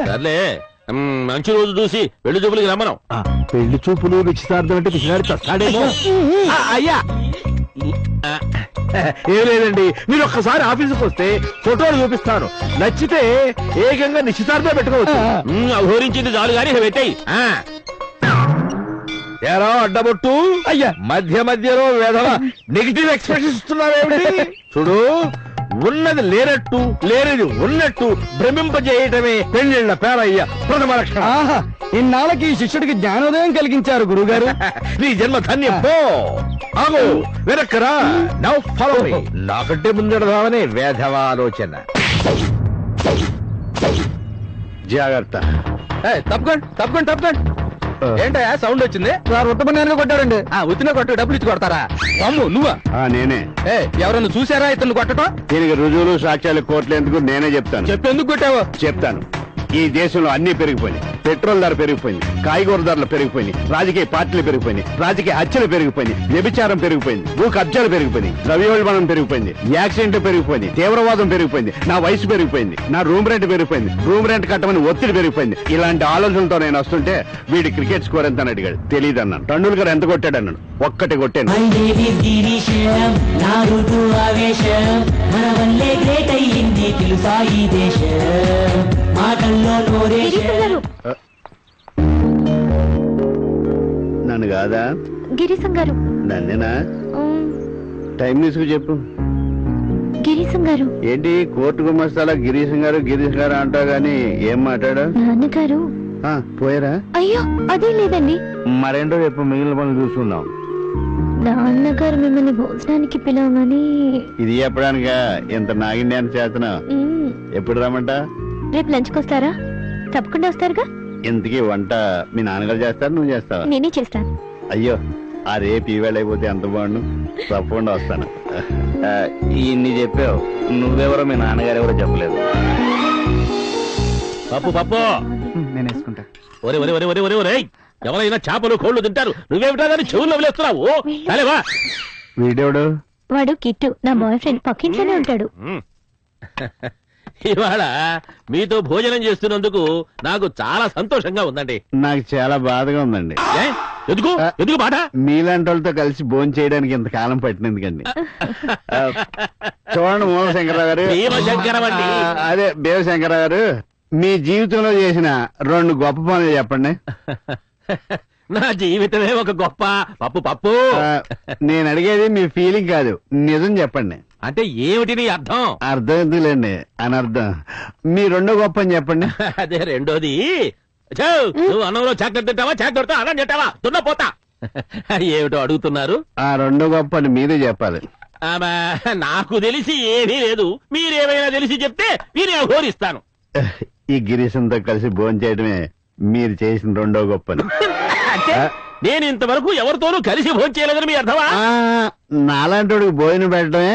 Speaker 9: సర్లే, మంచి రోజు చూసి పెళ్లి చూపులకి రమ్మను.
Speaker 14: పెళ్లి చూపులు నిశ్చితార్థం అంటే పిచ్చినాడు చస్తాడేమో. అయ్యా, ఏం లేదండి, మీరు ఒక్కసారి ఆఫీసుకు వస్తే ఫోటోలు చూపిస్తాను. నచ్చితే ఏకంగా నిశ్చితార్థం పెట్టుకోవచ్చు.
Speaker 9: అఘోరించింది చాలు గాని పెట్టాయి.
Speaker 14: ఎరా అడ్డబొట్టు, అయ్యా మధ్య మధ్యలో వేధవ నెగిటివ్ ఎక్స్ప్రెషన్ ఇస్తున్నావేమిటి? చూడు, ఉన్నది లేనట్టు లేనిది ఉన్నట్టు భ్రమింపజేయటమే పెళ్ళిళ్ళ పేరయ్య ప్రథమ లక్షణం.
Speaker 11: ఇన్నాళ్ళకి ఈ శిష్యుడికి జ్ఞానోదయం కలిగించారు గురుగారు.
Speaker 14: నీ జన్మ ధన్యం. పో, ఆగు, వెనక్కరా. Now follow me. నాకంటే ముందడదామనే వేధవ ఆలోచన. జాగ్రత్త.
Speaker 11: తప్పకండి తప్పకండి తప్పకండి.
Speaker 15: ఏంటయ్యా సౌండ్ వచ్చింది?
Speaker 4: సార్ ఉత్తమన్యాన్ని కొట్టాడండి.
Speaker 15: ఉత్తిన కొట్టు డబ్బులు ఇచ్చి కొడతారా? అమ్ము నువ్వా?
Speaker 6: నేనే.
Speaker 15: ఎవరన్నా చూసారా ఇతను కొట్టడం?
Speaker 6: దీనికి రుజువులు సాక్ష్యాలు కోర్టులు ఎందుకు నేనే చెప్తాను.
Speaker 15: చెప్పేందుకు కొట్టావు?
Speaker 6: చెప్తాను. ఈ దేశంలో అన్ని పెరిగిపోయినాయి. పెట్రోల్ ధర పెరిగిపోయింది, కాయగూర ధరలు పెరిగిపోయినాయి, రాజకీయ పార్టీలు పెరిగిపోయినాయి, రాజకీయ హత్యలు పెరిగిపోయినాయి, వ్యభిచారం పెరిగిపోయింది, భూ కబ్జాలు పెరిగిపోయింది, ద్రవ్యోల్బణం పెరిగిపోయింది, యాక్సిడెంట్ పెరిగిపోయింది, తీవ్రవాదం పెరిగిపోయింది, నా వయసు పెరిగిపోయింది, నా రూమ్ రెంట్ పెరిగిపోయింది, రూమ్ రెంట్ కట్టమని ఒత్తిడి పెరిగిపోయింది. ఇలాంటి ఆలోచనలతో నేను వస్తుంటే వీడి క్రికెట్ స్కోర్ ఎంత అని అడిగాడు. తెలియదు అన్నాను. టండూల్కర్ ఎంత కొట్టాడు అన్నాడు. ఒక్కటి కొట్టాను. నన్ను కాదా?
Speaker 5: గిరీశం గారు.
Speaker 6: నన్నేనా? టైం తీసుకు చెప్పు.
Speaker 5: గిరీశం గారు.
Speaker 6: ఏంటి కోర్టు గుమస్తాల గిరీశం గారు గిరీశం గారు అంటావు గాని ఏం మాట్లాడా?
Speaker 5: నాన్నగారు
Speaker 6: పోయారా?
Speaker 5: అయ్యో అదే లేదండి.
Speaker 6: మరేంటో చెప్పు, మిగిలిన పనులు చూసుకుందాం.
Speaker 5: నాన్నగారు మిమ్మల్ని భోజనానికి పిలవమని.
Speaker 6: ఇది చెప్పడానిక ఇంత నాగిన్యాన్ని చేతనా? ఎప్పుడు రమ్మంట?
Speaker 5: రేపు లంచ్కి వస్తారా? తప్పకుండా వస్తారుగా.
Speaker 6: ఇంతకీ వంట మీ నాన్నగారు చేస్తారు, నువ్వు చేస్తావా?
Speaker 5: నేనే చేస్తాను.
Speaker 6: అయ్యో ఆ రేపు ఈవేళ అయిపోతే ఎంత బాగుండు. తప్పకుండా వస్తాను. ఇన్ని చెప్పావు, నువ్వెవరో మీ నాన్నగారు ఎవరో చెప్పలేదు.
Speaker 9: పప్పు పప్పు
Speaker 4: నేను వేసుకుంటా.
Speaker 9: ఒరే ఒరే ఒరే ఒరే ఒరే ఒరే ఎవరైనా చేపలు కోళ్లు తింటారు, నువ్వేమిటా దాన్ని చెవుల్లో వదిలేస్తున్నావు? అలేవా
Speaker 6: వీడెవడు?
Speaker 5: వాడు కిట్టు, నా బాయ్ ఫ్రెండ్. పక్కింట్లోనే ఉంటాడు.
Speaker 9: ఇవాళ మీతో భోజనం చేస్తున్నందుకు నాకు చాలా సంతోషంగా ఉందండి.
Speaker 6: నాకు చాలా బాధగా ఉందండి.
Speaker 9: ఎందుకు ఎందుకు బాధ?
Speaker 6: మీలాంటి వాళ్ళతో కలిసి భోజనం చేయడానికి ఇంతకాలం పట్టినందుకండి. చూడండి మూలశంకరరావు గారు, అదే భీమశంకరరావు గారు, మీ జీవితంలో చేసిన 2 గొప్ప పనులు చెప్పండి.
Speaker 9: నా జీవితమే ఒక గొప్ప పప్పు పప్పు.
Speaker 6: నేను అడిగేది మీ ఫీలింగ్ కాదు, నిజం చెప్పండి.
Speaker 9: అంటే ఏమిటి నీ అర్థం?
Speaker 6: అర్థం ఎందులేండి, అనర్థం. మీ 2వ గొప్ప అని చెప్పండి.
Speaker 9: అదే రెండోది. నువ్వు అన్నంలో చాక్లెట్ తింటావా, చాక్లెట్ తో అన్నం తింటావా? తున్నపోతా. ఏమిటో అడుగుతున్నారు?
Speaker 6: ఆ 2వ గొప్ప అని మీరే చెప్పాలి.
Speaker 9: నాకు తెలిసి ఏమీ లేదు. మీరేమైనా తెలిసి చెప్తే మీరే ఘోరిస్తాను.
Speaker 6: ఈ గిరీశంతో కలిసి భోజనం చేయడమే మీరు చేసిన 2వ గొప్పని.
Speaker 9: నేను ఇంతవరకు ఎవరితోనూ కలిసి భోజనం చేయలేదని మీ అర్థమా?
Speaker 6: నాలాంటి వాడికి భోజనం పెట్టడమే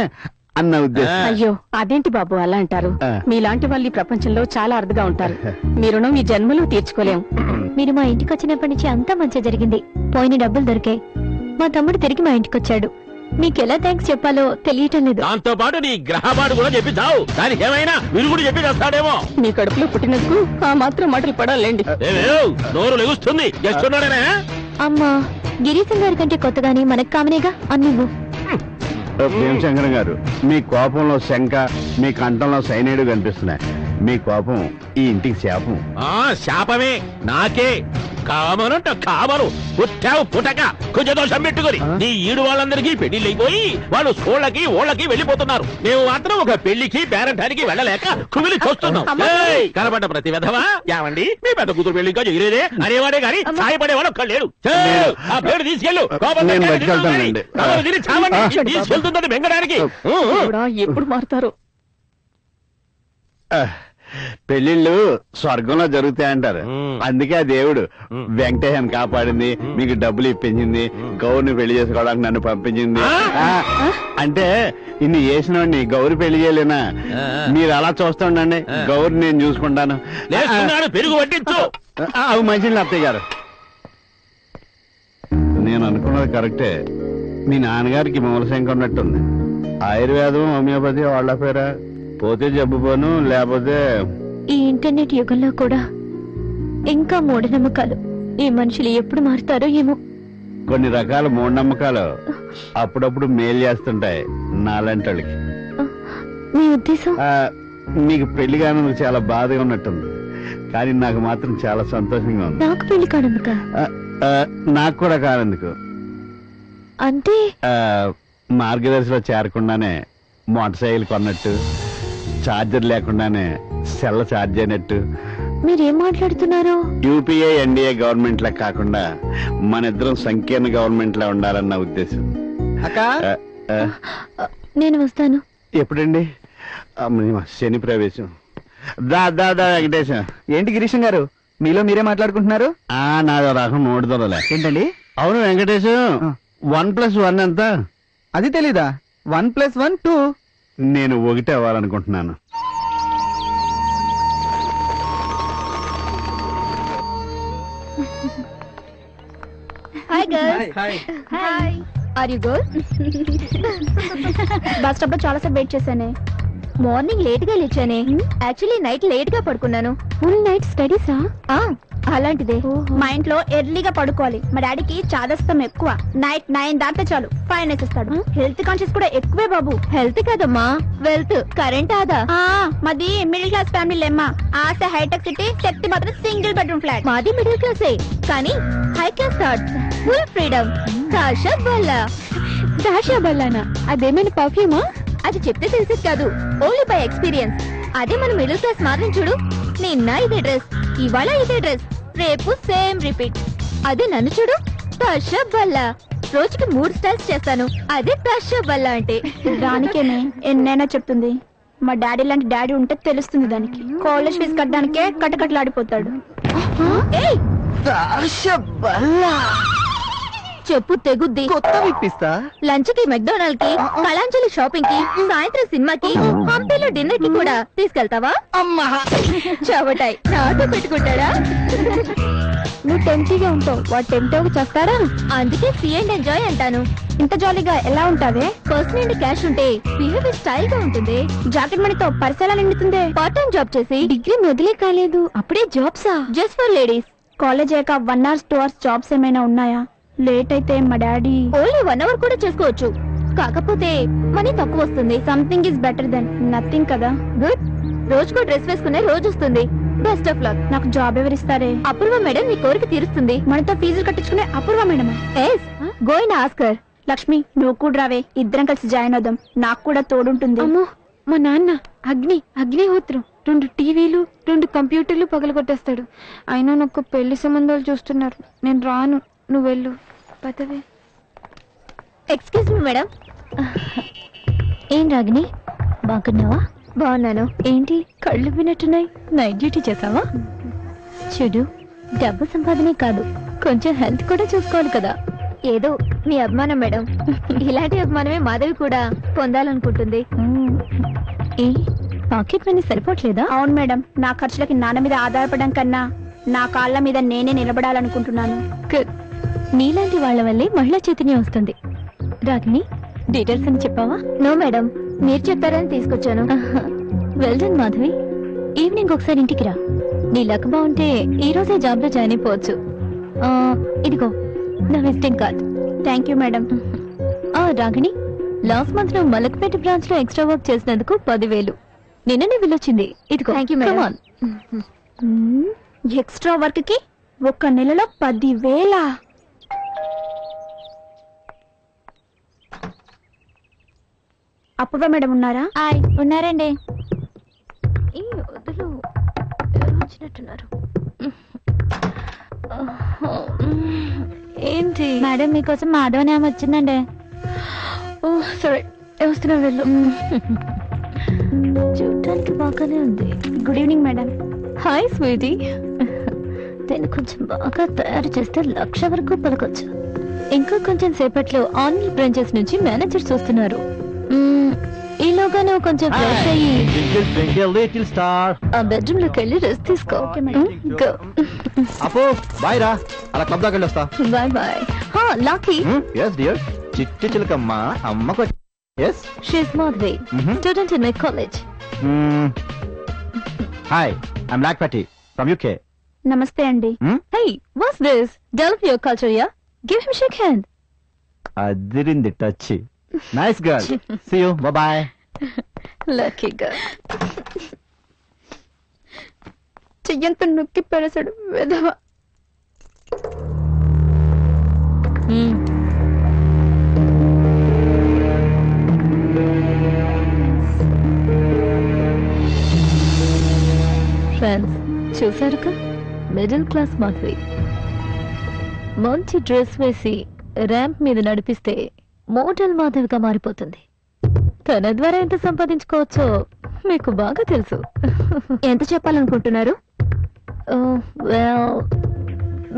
Speaker 6: అన్న ఉద్దేశం.
Speaker 16: అయ్యో అదేంటి బాబు అలా అంటారు? మీలాంటి వాళ్ళు ఈ ప్రపంచంలో చాలా అరుదుగా ఉంటారు. మీ రుణం ఈ జన్మలో తీర్చుకోలేము.
Speaker 5: మీరు మా ఇంటికి వచ్చినప్పటి నుంచి అంతా మంచిగా జరిగింది. పోయిన డబ్బులు దొరికాయి. మా తమ్ముడు తిరిగి మా ఇంటికి వచ్చాడు. మీకెలా థ్యాంక్స్ చెప్పాలో తెలియటం లేదు.
Speaker 9: దాంతో పాటు నీ గ్రహపాటు కూడా చెప్పి చావు. దానికి ఏమైనా విరుగుడు చెప్పి చేస్తాడేమో.
Speaker 16: మీ కడుపులో పుట్టినందుకు ఆ మాత్రం మాటలు పడాలండి.
Speaker 9: నోరు లెగుస్తుంది. చేస్తున్నాడనే
Speaker 5: అమ్మా, గిరీశం గారి కంటే కొత్తగానే మనకు కామనేగా అన్నువ్వు.
Speaker 6: భీమశంకర గారు, మీ కోపంలో శంక, మీ కంఠంలో సైనైడు కనిపిస్తున్నాయి. మీ కోపం ఈ ఇంటికి శాపం.
Speaker 9: శాపమే నాకే. కామనంట కామను పుట్టావు పుట్టక కొంచెం దోషం పెట్టుకొని నీ ఈడు వాళ్ళందరికీ పెళ్లిళ్ళు అయిపోయి వాళ్ళు స్కూళ్ళకి ఓళ్ళకి వెళ్ళిపోతున్నారు. మేము మాత్రం ఒక పెళ్లికి పేరంటానికి వెళ్ళలేక కుమిలి చూస్తున్నాం. కనబడ్డ ప్రతి విధవా ఏమండి మీ పెద్ద కూతురు పెళ్లి ఇంకా చేయలేదే అనేవాడే గాని సాయపడేవాడు ఒక్క లేడు. ఆ పేరు తీసుకెళ్ళు. తీసుకెళ్తుందని బెంగడానికి
Speaker 16: ఎప్పుడు మారుతారు?
Speaker 6: పెళ్లిళ్ళు స్వర్గంలో జరుగుతాయంటారు. అందుకే ఆ దేవుడు వెంకటేశం కాపాడింది, మీకు డబ్బులు ఇప్పించింది, గౌరిని పెళ్లి చేసుకోవడానికి నన్ను పంపించింది. అంటే ఇన్ని చేసినోడిని గౌరి పెళ్లి చేయలేనా? మీరు అలా చూస్తుండండి, గౌరి నేను చూసుకుంటాను.
Speaker 9: పెరుగు పట్టించు.
Speaker 6: అవి మంచిది అత్తయ్య గారు. నేను అనుకున్నది కరెక్టే. మీ నాన్నగారికి మూలశంక ఉన్నట్టుంది. ఆయుర్వేదం హోమియోపతి వాళ్ళ పేరా? పోతే జబ్బు పోను, లేకపోతే
Speaker 5: ఈ ఇంటర్నెట్ యుగంలో కూడా ఇంకా మూఢనమ్మకాలు. ఈ మనుషులు ఎప్పుడు మారుతారో ఏమో.
Speaker 6: కొన్ని రకాల మూఢనమ్మకాలు అప్పుడప్పుడు మేలు చేస్తుంటాయి నాలాంటి వాళ్ళకి.
Speaker 5: మీ ఉద్దేశం?
Speaker 6: మీకు పెళ్లి కానందుకు చాలా బాధగా ఉన్నట్టుంది, కానీ నాకు మాత్రం చాలా సంతోషంగా ఉంది.
Speaker 5: నాకు పెళ్లి కానందుక?
Speaker 6: నాకు కూడా కానందుకు.
Speaker 5: అంటే
Speaker 6: మార్గదర్శిలో చేరకుండానే మోటార్ సైకిల్ కొన్నట్టు, ఛార్జర్ లేకుండానే సెల్ ఛార్జ్ అయినట్టు.
Speaker 5: మీరేం మాట్లాడుతున్నారు?
Speaker 6: యూపీఏ ఎన్డీఏ గవర్నమెంట్ లా కాకుండా మన ఇద్దరం సంకీర్ణ గవర్నమెంట్ లా ఉండాలన్న ఉద్దేశం.
Speaker 5: నేను వస్తాను.
Speaker 6: ఎప్పుడండి? శని ప్రవేశం. దా దా దా వెంకటేశం.
Speaker 4: ఏంటి గిరీశం గారు, మీలో మీరే మాట్లాడుకుంటున్నారు?
Speaker 6: నాదో రకం నోటిదోలే.
Speaker 4: ఏంటండి?
Speaker 6: అవును వెంకటేష్, 1+1 ఎంత?
Speaker 4: అది తెలీదా? 1+1 2.
Speaker 6: నేను 1 అవ్వాలనుకుంటున్నాను.
Speaker 8: Hi girls. Hi. Are you good? Bus stop లో చాలా సేపు వెయిట్ చేశానే. మార్నింగ్ లేట్ గా లేచానే. యాక్చువల్లీ నైట్ లేట్ గా పడుకున్నాను. ఫుల్ నైట్ స్టడీసా? అలాంటిదే. మా ఇంట్లో ఎర్లీగా పడుకోవాలి. మా డాడీకి చాదస్తం ఎక్కువ. నైట్ 9 దాటితే చాలు ఫైన్ వేసేస్తాడు. హెల్త్ కాన్షియస్ కూడా ఎక్కువే బాబు. హెల్త్ కదమ్మా, వెల్త్. కరెంట్ ఆదా. మాది మిడిల్ క్లాస్ ఫ్యామిలీ లేమ్మా. ఆశ హైటెక్ సిటీ, శక్తి మాత్రం సింగిల్ బెడ్రూమ్ ఫ్లాట్. మాది మిడిల్ క్లాసే కానీ high class thoughts, full freedom. దాషా బల్లా. దాషా బల్లానా? అదేమైనా పర్ఫ్యూమా? అది చెప్తే తెలిసేది కాదు, ఓన్లీ బై ఎక్స్పీరియన్స్. అదే మన మిడిల్ క్లాస్ మారిన చూడు. నిన్న ఇదే డ్రెస్, ఇవాళ ఇదే డ్రెస్, రేపు సేమ్ రిపీట్. అదే నన్ను చూడు, దాషా బల్లా. రోజుకి 3 స్టైల్స్ చేస్తాను. అదే దాషా బల్లా అంటే. దానికేనే ఎన్నైనా చెప్తుంది. మా డాడీ లాంటి డాడీ ఉంటే తెలుస్తుంది దానికి. కాలేజ్ ఫీజు కట్టడానికే కటకట్లాడిపోతాడు. చెప్పు తెగుద్ది.
Speaker 4: కొత్త విప్పిస్తా.
Speaker 8: లంచ్ కి మెక్డొనాల్డ్ కి, కళాంజలి షాపింగ్ కి, సాయంత్రం సినిమాకి, హంపీలో డిన్నర్ కి కూడా తీసుకెళ్తావా? అమ్మా చవటాయి నాతో పెట్టుకుంటాడా? నువ్వు టెంప్టీగా ఉంటావు, వాడు టెంప్ట్ చేస్తాడా? అందుకే సీ అండ్ ఎంజాయ్ అంటాను. ఇంత జాలీగా ఎలా ఉంటావే? పర్సన్ అండ్ క్యాష్ ఉంటే బిహేవియర్ స్టైల్ గా ఉంటుంది. జాకెట్ మనీతో పరిసరాలు నిండుతుంది. పార్ట్ టైం జాబ్ చేసి డిగ్రీ మొదలే కాలేదు, అప్పుడే జాబ్సా? Just for ladies. కాలేజ్ అయ్యాక 1 hour 2 hours జాబ్స్ ఏమైనా ఉన్నాయా? లేట్ అయితే మా డాడీ ఓన్లీ 1 hour కూడా చేసుకోవచ్చు. కాకపోతే మనీ తక్కువ వస్తుంది. Something is better than nothing కదా. గుడ్. రోజుకో డ్రెస్ వేసుకునే రోజు వస్తుంది. Best of luck. నాకు జాబ్ ఎవరిస్తారే? అపూర్వ మేడం నీ కోరిక తీరుస్తుంది. మనతో ఫీజులు కట్టించుకునే Apoorva madam. Yes, go and ask her. Lakshmi నువ్వు కూడా రావే, ఇద్దరం కలిసి జాయిన్ అవుదాం. నాకు కూడా తోడుంటుంది. అమ్మో, మా నాన్న అగ్నిహోత్రం 2 టీవీలు 2 కంప్యూటర్లు పగలగొట్టేస్తాడు. అయినా నాకు పెళ్లి సంబంధాలు చూస్తున్నారు. నేను రాను, నువ్వు వెళ్ళు. పదవే. Excuse me madam. ఏం రాగిని, బాగున్నావా? బాగున్నాను. ఏంటి కళ్ళు వినట్టున్నాయి? నైట్ డ్యూటీ చేసావా? చూడు, డబ్బు సంపాదనే కాదు, కొంచెం హెల్త్ కూడా చూసుకోవాలి కదా. ఏదో మీ అభిమానం మేడం. ఇలాంటి అభిమానమే మాధవి కూడా పొందాలనుకుంటుంది. ఏ పాకెట్ మనీ సరిపోవట్లేదా? అవును మేడం, నా ఖర్చులకి నాన్న మీద ఆధారపడడం కన్నా నా కాళ్ళ మీద నేనే నిలబడాలనుకుంటున్నాను. నీలాంటి వాళ్ళ వల్లే మహిళా చైతన్యం వస్తుంది. రాగిని, డీటెయిల్స్ అని చెప్పావా? నో మేడం, మీరు చెప్పారని తీసుకొచ్చాను. Well done Madhavi. ఈవినింగ్ ఒకసారి ఇంటికి రా. నీ లక్ బాగుంటే ఈ రోజే జాబ్ లో జాయిన్ అయిపోవచ్చు. ఇదిగో నా visiting card. Thank you madam. Ragini, last month నువ్వు మలక్పేట బ్రాంచ్ లో ఎక్స్ట్రా వర్క్ చేసినందుకు 10,000 నిన్ననే వెళ్ళొచ్చింది. ఇదిగో. Thank you madam. Extra work కి 1 నెలలో 10,000. అపూర్వ మేడం ఉన్నారా? ఉన్నారండి. ఈ వదులు వచ్చినట్టున్నారు. ఏంటి మేడం, మీకోసం మాధవ నామ వచ్చిందండి. ఓ సరే, వస్తున్నా వెళ్ళు. చూడటానికి బాగానే ఉంది. Good evening madam. Hi sweetie. దీన్ని కొంచెం బాగా తయారు చేస్తే 1,00,000 వరకు పలకొచ్చు. ఇంకా కొంచెం సేపట్లో ఆన్లైన్ బ్రాంచెస్ నుంచి మేనేజర్స్ వస్తున్నారు. ఈలోగా నువ్వు కొంచెం ఫ్రెష్ అయ్యి ఆ బెడ్రూమ్ లోకి వెళ్ళి రెస్ట్ తీసుకో.
Speaker 15: అపో బాయ్ రా, అలా క్లబ్ దాకా వెళ్ళొస్తా.
Speaker 8: Bye bye. లాకీ.
Speaker 15: yes dear, చిట్టి చిలకమ్మ అమ్మకు. yes,
Speaker 8: she is Madhvi, student in my college.
Speaker 15: hi, I'm Lakpati from UK.
Speaker 8: నమస్తే అండి. Hey, what's this? Develop your culture, yeah? Give him shake hand.
Speaker 15: Adirindi touch. Nice girl. See you. Bye bye.
Speaker 8: Lucky girl. చెయ్యంత నొక్కి పెరసాడు వెధవ. Friends చూసారుగా, middle class Madhavi మంచి dress వేసి ramp మీద నడిపిస్తే model మాధవిగా మారిపోతుంది. తన ద్వారా ఎంత సంపాదించుకోవచ్చో మీకు బాగా తెలుసు. ఎంత చెప్పాలనుకుంటున్నారు?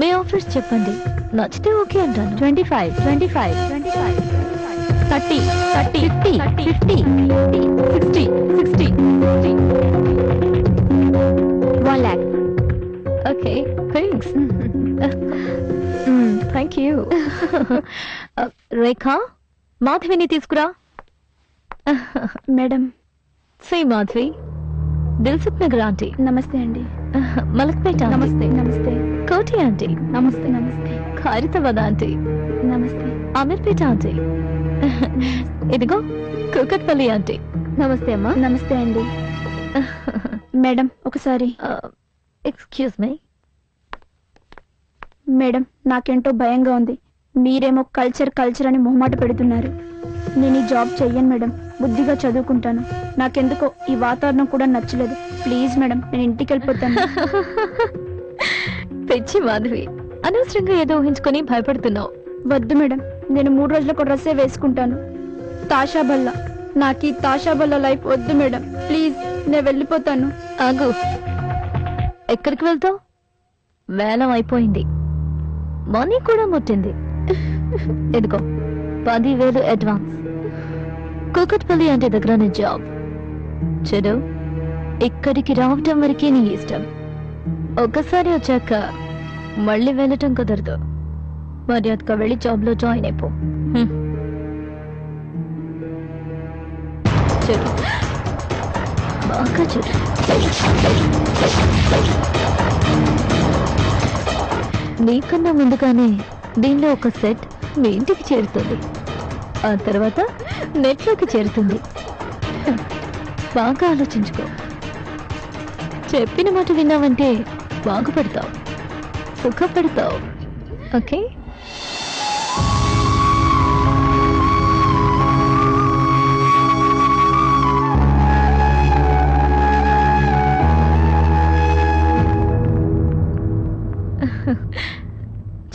Speaker 5: మీ ఆఫర్స్ చెప్పండి, నచ్చితే ఓకే అంటాను.
Speaker 8: 25, 25, 25, 30, 30, 50, 50, 60, 60, 1 lakh.
Speaker 5: Okay, thanks. Thank you. Rekha, మాధవిని తీసుకురా.
Speaker 8: Madam.
Speaker 5: Shri Madhavi, Dilsukhnagar aunty.
Speaker 8: నమస్తే అండి.
Speaker 5: మలక్పేట ఆంటీ.
Speaker 8: నమస్తే. నమస్తే.
Speaker 5: కోటి ఆంటీ.
Speaker 8: నమస్తే. నమస్తే.
Speaker 5: ఖైరతాబాద్ ఆంటీ.
Speaker 8: నమస్తే.
Speaker 5: అమీర్పేట ఆంటీ. ఇదిగో కూకట్పల్లి ఆంటీ.
Speaker 8: నమస్తే అమ్మా. నమస్తే అండి. మేడం ఒకసారి.
Speaker 5: Excuse me.
Speaker 8: మేడం, నాకేంటో భయంగా ఉంది. మీరేమో కల్చర్ కల్చర్ అని మొహమాట పెడుతున్నారు. నేను ఈ జాబ్ చెయ్యను మేడం, బుద్ధిగా చదువుకుంటాను. నాకెందుకో ఈ వాతావరణం కూడా నచ్చలేదు. ప్లీజ్ మేడం, నేను ఇంటికి వెళ్ళిపోతాను.
Speaker 5: తెచ్చి మాధవి, అనవసరంగా ఏదో ఊహించుకొని భయపడుతున్నావు.
Speaker 8: వద్దు మేడం, నేను 3 రోజులకు డ్రెస్సే వేసుకుంటాను. తాషాబల్లా, నాకు ఈ తాషాబల్లా లైఫ్ వద్దు మేడం. ప్లీజ్, నేను వెళ్ళిపోతాను.
Speaker 5: ఆగు. ఎక్కడికి వెళ్తావు? వేలం అయిపోయింది, మనీ కూడా ముట్టింది. ఎదుగో 10,000 అడ్వాన్స్. కూకట్పల్లి అంటే దగ్గర జాబ్. చెడు, ఇక్కడికి రావటం వరకే నీ ఇష్టం. ఒకసారి వచ్చాక మళ్ళీ వెళ్ళటం కుదరదు. మర్యాదగా వెళ్ళి జాబ్ లో జాయిన్ అయిపో. చెడు, బాగా చెడు. నీకన్నా ముందుగానే దీనిలో ఒక సెట్ మీ ఇంటికి చేరుతుంది. ఆ తర్వాత నెట్లోకి చేరుతుంది. బాగా ఆలోచించుకో. చెప్పిన మాట విన్నావంటే బాగుపడతావు, సుఖపడతావు. ఓకే?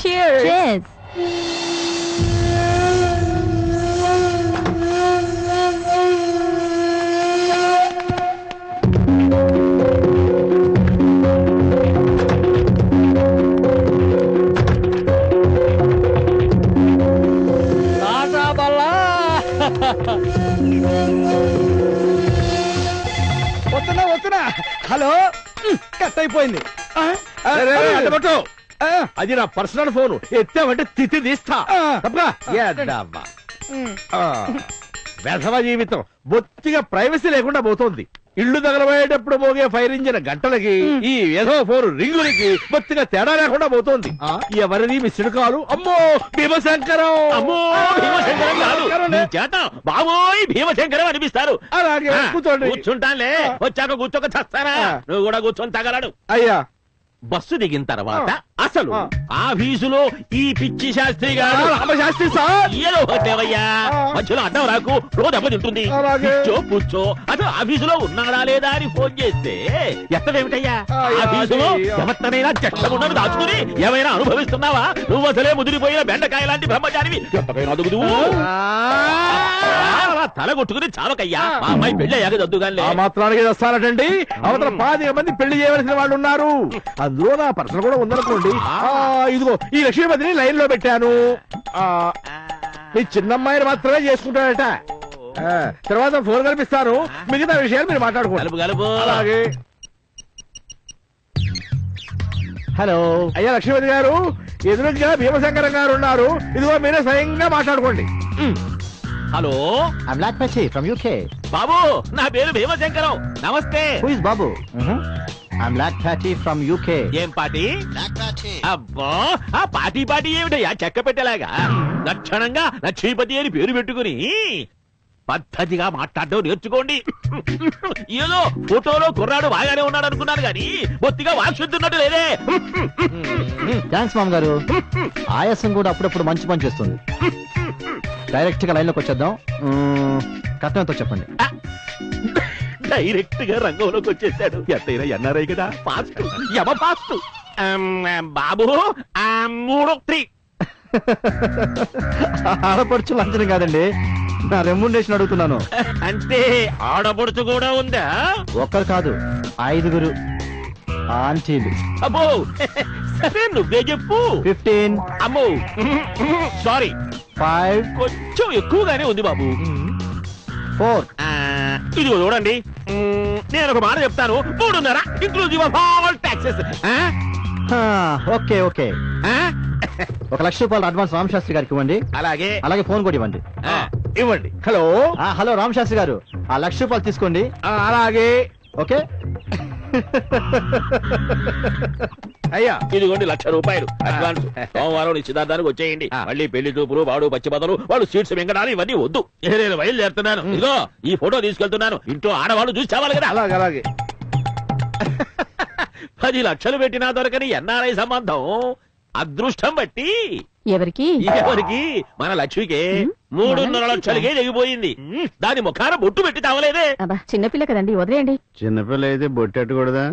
Speaker 5: Cheers. Cheers.
Speaker 11: వస్తున్నా. హలో, కట్ అయిపోయింది.
Speaker 9: అది నా పర్సనల్ ఫోన్. ఎత్తామంటే తిథి తీస్తా. వెధవ జీవితం బొత్తిగా ప్రైవసీ లేకుండా పోతోంది. ఇల్లు తగలబోయేటప్పుడు మోగే ఫైర్ ఇంజిన్ గంటలకి ఈ ఏదో ఫోన్ రింగులకి బొత్తిగా తేడా లేకుండా పోతోంది. ఎవరిది మిస్డ్ కాలు? అమ్మో భీమశంకరం. అమ్మో భీమశంకరం కాదు, నీ చేత బాబోయ్ భీమశంకరం అనిపిస్తారు.
Speaker 11: అలాగే కూర్చోండి.
Speaker 9: కూర్చుంటానులే, వచ్చాక కూర్చోక చస్తానా? నువ్వు కూడా కూర్చొని తగలడు.
Speaker 11: అయ్యా,
Speaker 9: బస్సు దిగిన తర్వాత అసలు ఆఫీసులో ఈ పిచ్చి శాస్త్రి గారు
Speaker 11: రామశాస్త్రి సార్
Speaker 9: ఏదో ఒకటేవయ్యా, మధ్యలో అడ్డం రాకు, రోజు దెబ్బతింటుంది. కూర్చో కూర్చో. అసలు ఆఫీసులో ఉన్నాడా లేదా అని ఫోన్ చేస్తే ఎత్తడేమిటయ్యా? ఆఫీసులో ఎవరినైనా చెట్టగుండను దాచుకుని ఏమైనా అనుభవిస్తున్నావా? నువ్వు అసలే ముదిరిపోయిన బెండకాయ లాంటి బ్రహ్మచారివి. ఎంతకైనా అదుగుదు. తల కొట్టుకుని చావకయ్యా. మా అమ్మాయి పెళ్లి అయ్యాక దద్దుగానే.
Speaker 11: ఆ మాత్రానికి వస్తారటండి. అవతల 10 మంది పెళ్లి చేయవలసిన వాళ్ళు ఉన్నారు. అందులో నా పర్సన్ కూడా ఉందనుకోండి. ఇదిగో ఈ లక్ష్మీపతిని లైన్ లో పెట్టాను. మీ చిన్నమ్మాయిని మాత్రమే చేసుకుంటాడట. తర్వాత ఫోన్ కల్పిస్తాను, మిగతా విషయాలు మీరు మాట్లాడుకోండి. అలాగే.
Speaker 15: హలో.
Speaker 11: అయ్యా లక్ష్మీపతి గారు, ఎదురుగా భీమశంకరం గారు ఉన్నారు. ఇదిగో మీరే స్వయంగా మాట్లాడుకోండి.
Speaker 9: Hello,
Speaker 15: I'm Black Patty from UK.
Speaker 9: బాబు, నా పేరు భీమశంకరం. నమస్తే.
Speaker 15: హూ ఇస్ బాబు? I'm Black Patty from UK.
Speaker 9: ఏం పార్టీ? అబ్బా, ఆ పార్టీ పార్టీ ఏమిటయ్యా చెక్క పెట్టేలాగా? లక్షణంగా లక్ష్మీపతి అని పేరు పెట్టుకుని పద్ధతిగా మాట్లాడడం నేర్చుకోండి. ఏదో ఫోటోలో కుర్రాడు బాగానే ఉన్నాడు అనుకున్నాను గాని బొత్తిగా వాక్శుద్ధున్నట్టు లేదే.
Speaker 15: థ్యాంక్స్ మామ గారు. ఆయాసం కూడా అప్పుడప్పుడు మంచి పని చేస్తుంది. డైరెక్ట్ గా లైన్ లోకి వచ్చేద్దాం. కట్నంతో చెప్పండి.
Speaker 9: డైరెక్ట్ గా రంగంలోకి వచ్చేసాడు. ఎంతైనా ఎన్ఆర్ఐ కదా, ఫాస్ట్ యమ ఫాస్ట్. బాబు 3-3.
Speaker 15: ఆడపడుచు లంచం కాదండి, నా రెమ్యునరేషన్ అడుగుతున్నాను.
Speaker 9: అంటే ఆడపడుచు కూడా ఉందా?
Speaker 15: ఒక్కరు కాదు, 5గురు. ఆంటీలు.
Speaker 9: అబ్బో సరే నువ్వే చెప్పు.
Speaker 15: 15.
Speaker 9: అమ్మో సారీ
Speaker 15: 5.
Speaker 9: కొంచెం ఎక్కువగానే ఉంది బాబు.
Speaker 15: 4.
Speaker 9: ఇదిగో చూడండి, నేను ఒక మాట చెప్తాను. 3.5 inclusive of all taxes.
Speaker 15: Okay okay. 1 లక్ష రూపాయలు అడ్వాన్స్ రామశాస్త్రి గారికి ఇవ్వండి.
Speaker 9: అలాగే
Speaker 15: అలాగే ఫోన్ కూడా ఇవ్వండి.
Speaker 9: ఇవ్వండి. హలో
Speaker 15: హలో రామశాస్త్రి గారు, ఆ 1 లక్ష రూపాయలు తీసుకోండి.
Speaker 9: అలాగే.
Speaker 15: ఓకే
Speaker 9: అయ్యా ఇదిగోండి 1 లక్ష రూపాయలు అడ్వాన్స్. సోమవారం నిశ్చితార్థానికి వచ్చేయండి. మళ్ళీ పెళ్లి చూపులు, వాడు పచ్చి బదులు, వాళ్ళు సీట్స్ వెంకడాలు ఇవన్నీ వద్దు. నేను బయలుదేరుతున్నాను. ఇదిగో ఈ ఫోటో తీసుకెళ్తున్నాను. ఇంట్లో ఆడవాళ్ళు చూసి చావాలి కదా. అలాగే అలాగే. 10 లక్షలు పెట్టినా దొరకని ఎన్ఆర్ఐ సంబంధం అదృష్టం బట్టి
Speaker 16: ఎవరికి
Speaker 9: మన లక్ష్మికే 3.5 లక్షలకే దిగిపోయింది. దాని ముఖాన బొట్టు పెట్టి తావలేదే.
Speaker 16: చిన్నపిల్ల కదండి, వదిలేయండి.
Speaker 6: చిన్నపిల్ల అయితే బొట్టెట్టకూడదా?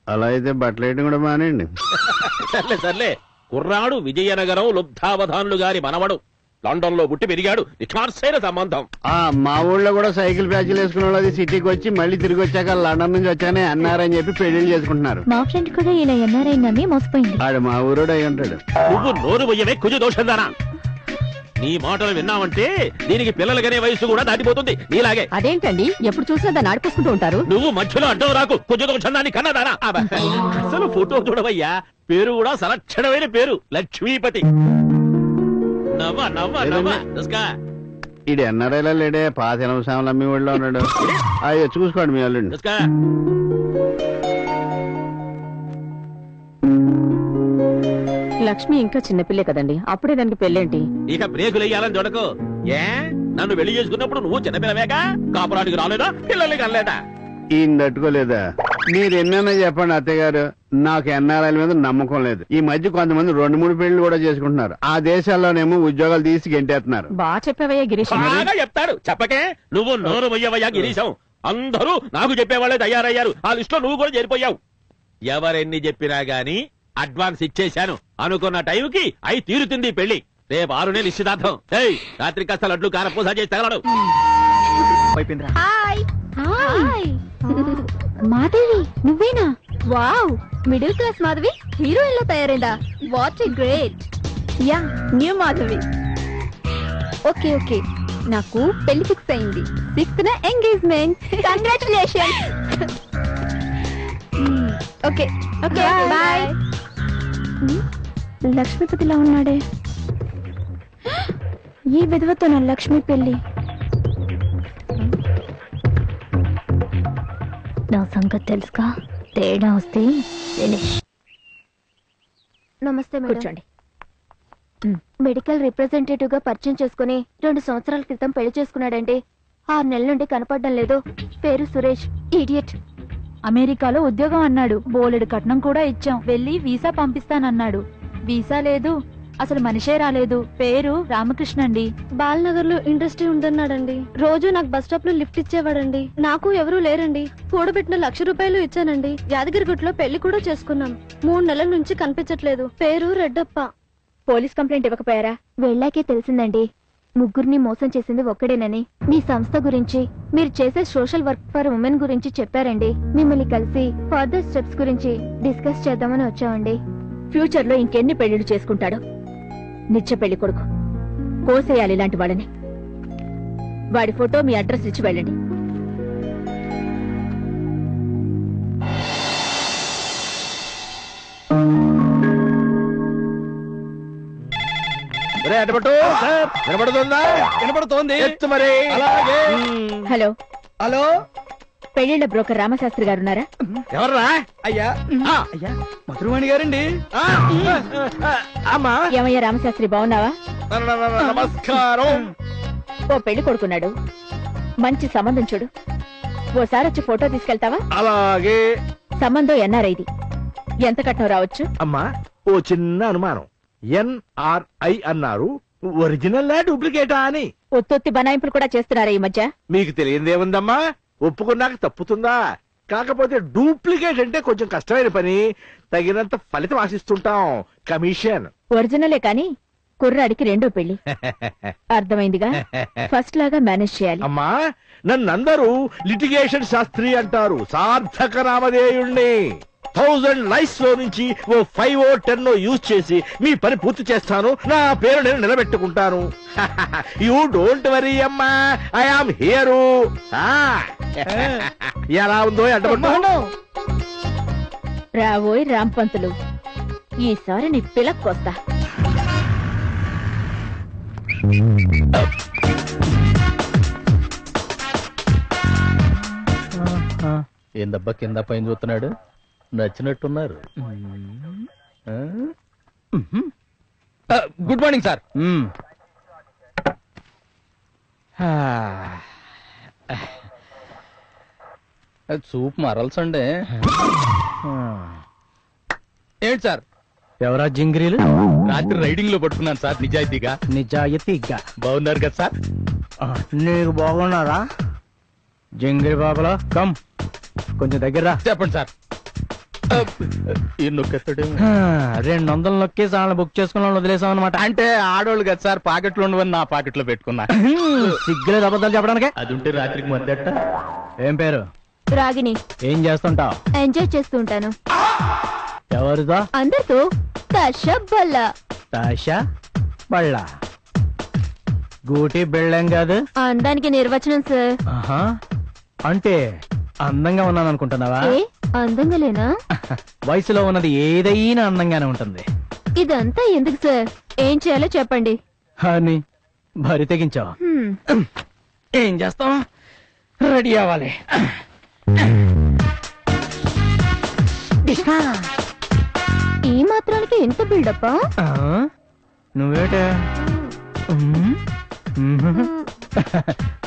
Speaker 6: అలా అయితే బట్టలేయడం కూడా మానేయండి.
Speaker 9: సర్లే సర్లే. కుర్రాడు విజయనగరం లుబ్ధావధానులు గారి మనవడు. లండన్ లో పుట్టి పెరిగాడు. నిఖార్సైన సంబంధం.
Speaker 6: మా ఊళ్ళో కూడా సైకిల్ ప్యాచ్లు వేసుకున్న వాళ్ళు సిటీకి వచ్చి మళ్ళీ తిరిగి వచ్చాక లండన్ నుంచి వచ్చానే అన్నారని చెప్పి పెళ్లిళ్ళు చేసుకుంటున్నారు.
Speaker 8: మా ఫ్రెండ్ కూడా ఇలా ఎన్ఆర్ఐ నమ్మి మోసపోయింది.
Speaker 6: ఆడు మా ఊరోడు అయి ఉంటాడు.
Speaker 9: నువ్వు నోరు పోయవే కుజ దోషందానా. నీ మాటలు విన్నావంటే దీనికి పిల్లలకనే వయసు కూడా దాటిపోతుంది నీలాగే.
Speaker 16: అదేంటండి ఎప్పుడు చూసినా దాన్ని ఆడిపోసుకుంటూ ఉంటారు.
Speaker 9: నువ్వు మధ్యలో అడ్డం రాకు. కుజ దోషందాన్ని కన్నదానా. అసలు ఫోటో చూడవయ్యా. పేరు కూడా సలక్షణమైన పేరు, లక్ష్మీపతి. నవ్వ నవ్వ నవ్వ.
Speaker 6: ఇది ఎన్ఆర్ఐలో లేడే, పాత సామాన్లు అమ్మి ఊళ్ళో ఉన్నాడు. అయ్యో చూసుకోండి మీ వాళ్ళు.
Speaker 16: లక్ష్మి ఇంకా చిన్నపిల్లే కదండి, అప్పుడే దానికి పెళ్ళేంటి?
Speaker 9: ఇక బ్రేకులు వేయాలని చూడకు. ఏ నన్ను పెళ్లి చేసుకున్నప్పుడు నువ్వు చిన్నపిల్లవేగా? కాపురానికి రాలేదా? పిల్లలకి అనలేదా?
Speaker 6: ఈయన తట్టుకోలేదా? మీరు ఎన్నైనా చెప్పండి అత్తయ్య గారు, నాకు ఎన్ఆర్ఐల మీద నమ్మకం లేదు. ఈ మధ్య కొంతమంది 2-3 పెళ్లి కూడా చేసుకుంటున్నారు. ఆ దేశాల్లోనేమో ఉద్యోగాలు తీసి గెంటేస్తున్నారు.
Speaker 16: బాగా చెప్పావయ్యా గిరీష్.
Speaker 9: బాగా చెప్తారు. చెప్పకే నువ్వు నోరు మొయ్యవయ్యా గిరీశం. అందరూ నాకు చెప్పేవాళ్ళే తయారయ్యారు. ఆ లిస్ట్ లో నువ్వు కూడా చేరిపోయావు. ఎవరెన్ని చెప్పినా గాని అడ్వాన్స్ ఇచ్చేశాను. అనుకున్న టైంకి అయి తీరుతుంది పెళ్లి. రేపు 6 నెలలు నిశ్చితార్థం. రాత్రి కాస్త లడ్లు కారపూస చేసి తగలడు.
Speaker 8: హాయ్ హాయ్ మాధవి, నువ్వేనా? Wow, middle class Madhavi heroine లో తయారైందా? What a great. Yeah, new Madhavi. Okay okay, నాకు పెళ్లి ఫిక్స్ అయింది. 6th engagement. Congratulation. Okay okay bye. లక్ష్మీపతిలా ఉన్నాడే, ఈ విధవతో నా లక్ష్మి పెళ్లి. నా సంగతి తెలుసుగా, తేడా వస్తే ఫినిష్. నమస్తే మేడం. కూర్చోండి. మెడికల్ రిప్రజెంటేటివ్ గా పరిచయం చేసుకుని 2 సంవత్సరాల క్రితం పెళ్లి చేసుకున్నాడండి. 6 నెలల నుండి కనపడడం లేదు. పేరు సురేష్. ఇడియట్. అమెరికాలో ఉద్యోగం అన్నాడు. బోలెడు కట్నం కూడా ఇచ్చాం. వెళ్ళి వీసా పంపిస్తానన్నాడు. వీసా లేదు, అసలు మనిషే రాలేదు. పేరు రామకృష్ణ అండి. బాలనగర్ లో ఇండస్ట్రీ ఉందన్నాడండి. రోజు నాకు బస్ స్టాప్ లో లిఫ్ట్ ఇచ్చేవాడండి. నాకు ఎవరూ లేరండి. కూడబెట్టిన 1 లక్ష రూపాయలు ఇచ్చానండి. యాదగిరిగుట్లో పెళ్లి కూడా చేసుకున్నాం. 3 నెలల నుంచి కనిపించట్లేదు. పేరు రెడ్డప్ప. పోలీస్ కంప్లైంట్ ఇవ్వకపోయారా? వెళ్ళాకే తెలిసిందండి, ముగ్గురిని మోసం చేసింది ఒక్కడేనని. మీ సంస్థ గురించి, మీరు చేసే సోషల్ వర్క్ ఫర్ ఉమెన్ గురించి చెప్పారండి. మిమ్మల్ని కలిసి ఫర్దర్ స్టెప్స్ గురించి డిస్కస్ చేద్దామని వచ్చామండి. ఫ్యూచర్ లో ఇంకెన్ని పెళ్లిళ్ళు చేసుకుంటాడు? నిత్య పెళ్లి కొడుకు. కోసేయాలి ఇలాంటి వాడని. వాడి ఫోటో, మీ అడ్రస్ ఇచ్చి వెళ్ళండి.
Speaker 9: వినపడుతుందా?
Speaker 11: వినపడుతోంది.
Speaker 9: మరి అలాగే.
Speaker 5: హలో
Speaker 11: హలో,
Speaker 5: పెళ్లిళ్ల బ్రోకర్ రామశాస్త్రి గారు ఉన్నారా?
Speaker 9: ఎవర్రా?
Speaker 11: అయ్యా అయ్యా మధురవాణి గారండి.
Speaker 9: అమ్మా.
Speaker 5: ఏమయ్యా రామశాస్త్రి, బాగున్నావా?
Speaker 9: నమస్కారం.
Speaker 5: ఓ పెళ్లి కొడుకున్నాడు, మంచి సంబంధం చూడు. ఓసారి వచ్చి ఫోటో తీసుకెళ్తావా?
Speaker 9: అలాగే.
Speaker 5: సంబంధం ఎన్ఆర్ఐది. ఎంత కట్నం రావచ్చు?
Speaker 9: అమ్మా, ఓ చిన్న అనుమానం. ఎన్ఆర్ఐ అన్నారు, ఒరిజినల్ డూప్లికేటా అని.
Speaker 5: ఒత్తొత్తి బనాయింపులు కూడా చేస్తున్నారా ఈ మధ్య?
Speaker 9: మీకు తెలియదేముందమ్మా, ఒప్పుకున్నాక తప్పుతుందా? కాకపోతే డూప్లికేట్ అంటే కొంచెం కష్టమైన పని. తగినంత ఫలితం ఆశిస్తుంటాం. కమిషన్.
Speaker 5: ఒరిజినలే కాని కుర్రాడికి 2వ పెళ్లి. అర్థమైందిగా, ఫస్ట్ లాగా మేనేజ్ చేయాలి.
Speaker 9: అమ్మా, నన్నందరూ లిటిగేషన్ శాస్త్రి అంటారు. సార్థక నామధేయుణ్ణి. 1000 లైఫ్స్ లో నుంచి ఓ 5 ఓ 10 యూజ్ చేసి మీ పని పూర్తి చేస్తాను. నా పేరు నేను నిలబెట్టుకుంటాను. యూ డోంట్ వరీ అమ్మా, ఐ ఆమ్ హియర్. ఎలా ఉందో అడ్డపడ్డా?
Speaker 5: రావోయ్ రాంపంతులు, ఈసారి నీ పిలక్కొస్తా.
Speaker 13: ఏందబ్బా కింద పైన చూస్తున్నాడు? నచ్చినట్టున్నారు. Good morning sir. సూప్ మరల్సండే. ఏంటి సార్? ఎవరా జింగిరీలు? రాత్రి రైడింగ్ లో పట్టుకున్నాను సార్. నిజాయితీగా. బాగున్నారు కదా సార్?
Speaker 2: నీకు బాగున్నారా జింగిరి బాబులా? కమ్ కొంచెం దగ్గర
Speaker 13: చెప్పండి సార్. నొక్కేస్తాడే.
Speaker 2: 200 నొక్కేసి వాళ్ళని బుక్ చేసుకున్న వాళ్ళు వదిలేసాం అనమాట.
Speaker 13: అంటే ఆడోళ్ళు కదా సార్, పాకెట్లో ఉండవని నా పాకెట్లో పెట్టుకున్నా.
Speaker 2: సిగ్గులేదు అబద్ధాలు చెప్పడానికి.
Speaker 13: అది ఉంటే రాత్రికి మద్దట.
Speaker 2: ఏం పేరు?
Speaker 8: రాగిని.
Speaker 2: ఏం చేస్తుంటావు?
Speaker 8: ఎంజాయ్ చేస్తూ ఉంటాను.
Speaker 2: ఎవరితో?
Speaker 8: అందరితో. తషబ్బల్లా.
Speaker 2: తాషా బళ్ళ గూటి బిళ్ళం కాదు.
Speaker 8: అందానికి నిర్వచనం సార్.
Speaker 2: ఆహా, అంటే అందంగా ఉన్నాను అనుకుంటున్నావా?
Speaker 8: అందంగా లేనా?
Speaker 2: వయసులో ఉన్నది ఏదైనా అందంగానే ఉంటుంది.
Speaker 8: ఇదంతా ఎందుకు సార్? ఏం చేయాలో చెప్పండి.
Speaker 2: అని భరి తెగించావు. ఏం చేస్తాం? రెడీ అవ్వాలి.
Speaker 8: ఈ మాత్రానికి ఎంత బిల్డప్పా?
Speaker 2: నువ్వేటే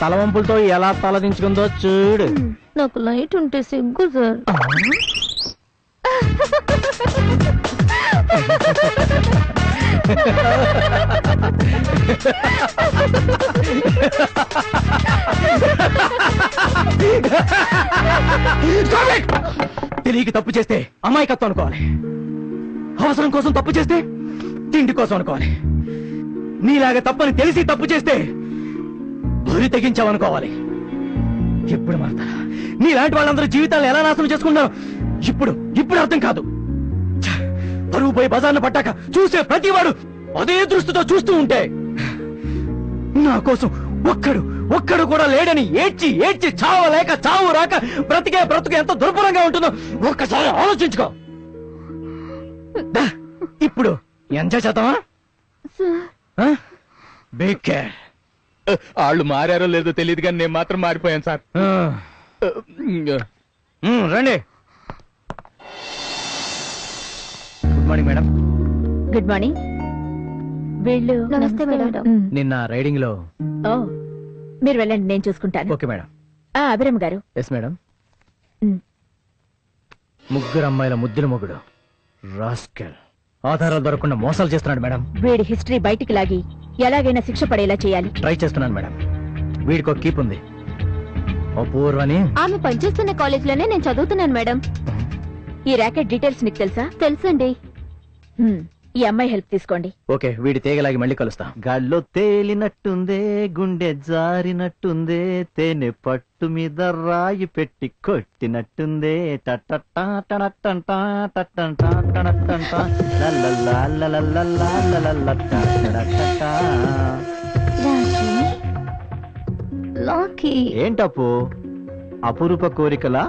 Speaker 2: తలవంపులతో ఎలా తలదించుకుందో చూడు.
Speaker 8: నాకు లైట్ ఉంటే సిగ్గు సార్.
Speaker 2: తెలియక తప్పు చేస్తే అమాయకత్వం అనుకోవాలి. అవసరం కోసం తప్పు చేస్తే తిండి కోసం అనుకోవాలి. నీలాగా తప్పని తెలిసి తప్పు చేస్తే బరి తెగించావనుకోవాలి. ఎప్పుడు మారుతారా? నీలాంటి వాళ్ళందరూ జీవితాలు ఎలా నాశనం చేసుకుంటారు ఇప్పుడు అర్థం కాదు. పరువు పోయి బజార్ను పట్టాక చూసే ప్రతివాడు అదే దృష్టితో చూస్తూ ఉంటే నా కోసం ఒక్కడు కూడా లేడని ఏడ్చి చావలేక చావు రాక బ్రతుకు ఎంత దుర్భరంగా ఉంటుందో ఒక్కసారి ఆలోచించుకో. ఇప్పుడు ఎంజాయ్ చేద్దామా? Take care.
Speaker 13: వాళ్ళు మారారో లేదో తెలియదు కానీ నేను మాత్రం మారిపోయాను సార్.
Speaker 2: రండి. Good morning madam.
Speaker 5: Good morning. వీళ్ళు
Speaker 8: నమస్తే మేడం.
Speaker 2: నిన్న రైడింగ్ లో.
Speaker 5: ఓ, మీరు వెళ్ళండి, నేను చూసుకుంటాను.
Speaker 2: Okay madam.
Speaker 5: Abhiram garu.
Speaker 2: Yes madam. ముగ్గురు అమ్మాయిల ముద్దుల మొగుడు రాస్కెల్ ఆధారాలు దొరకకుండా మోసాలు చేస్తున్నాడు మేడం.
Speaker 5: వీడి హిస్టరీ బయటికి లాగి ఎలాగైనా శిక్ష పడేలా చేయాలి.
Speaker 2: ట్రై చేస్తున్నాను మేడం. వీడికి ఒక కీప్ ఉంది, అపూర్వని.
Speaker 8: ఆమె పనిచేస్తున్న కాలేజ్ లోనే నేను చదువుతున్నాను మేడం.
Speaker 5: ఈ ర్యాకెట్ డీటెయిల్స్ నీకు తెలుసా?
Speaker 8: తెలుసండి.
Speaker 5: ఈ అమ్మాయి హెల్ప్ తీసుకోండి.
Speaker 2: ఓకే, వీడి తేగలాగి మళ్ళీ కలుస్తా. గాల్లో తేలినట్టుందే, గుండె జారినట్టుందే, తేనె పట్టు మీద రాయి పెట్టి కొట్టినట్టుందే. ఏంటప్పు? అపురూప కోరికలా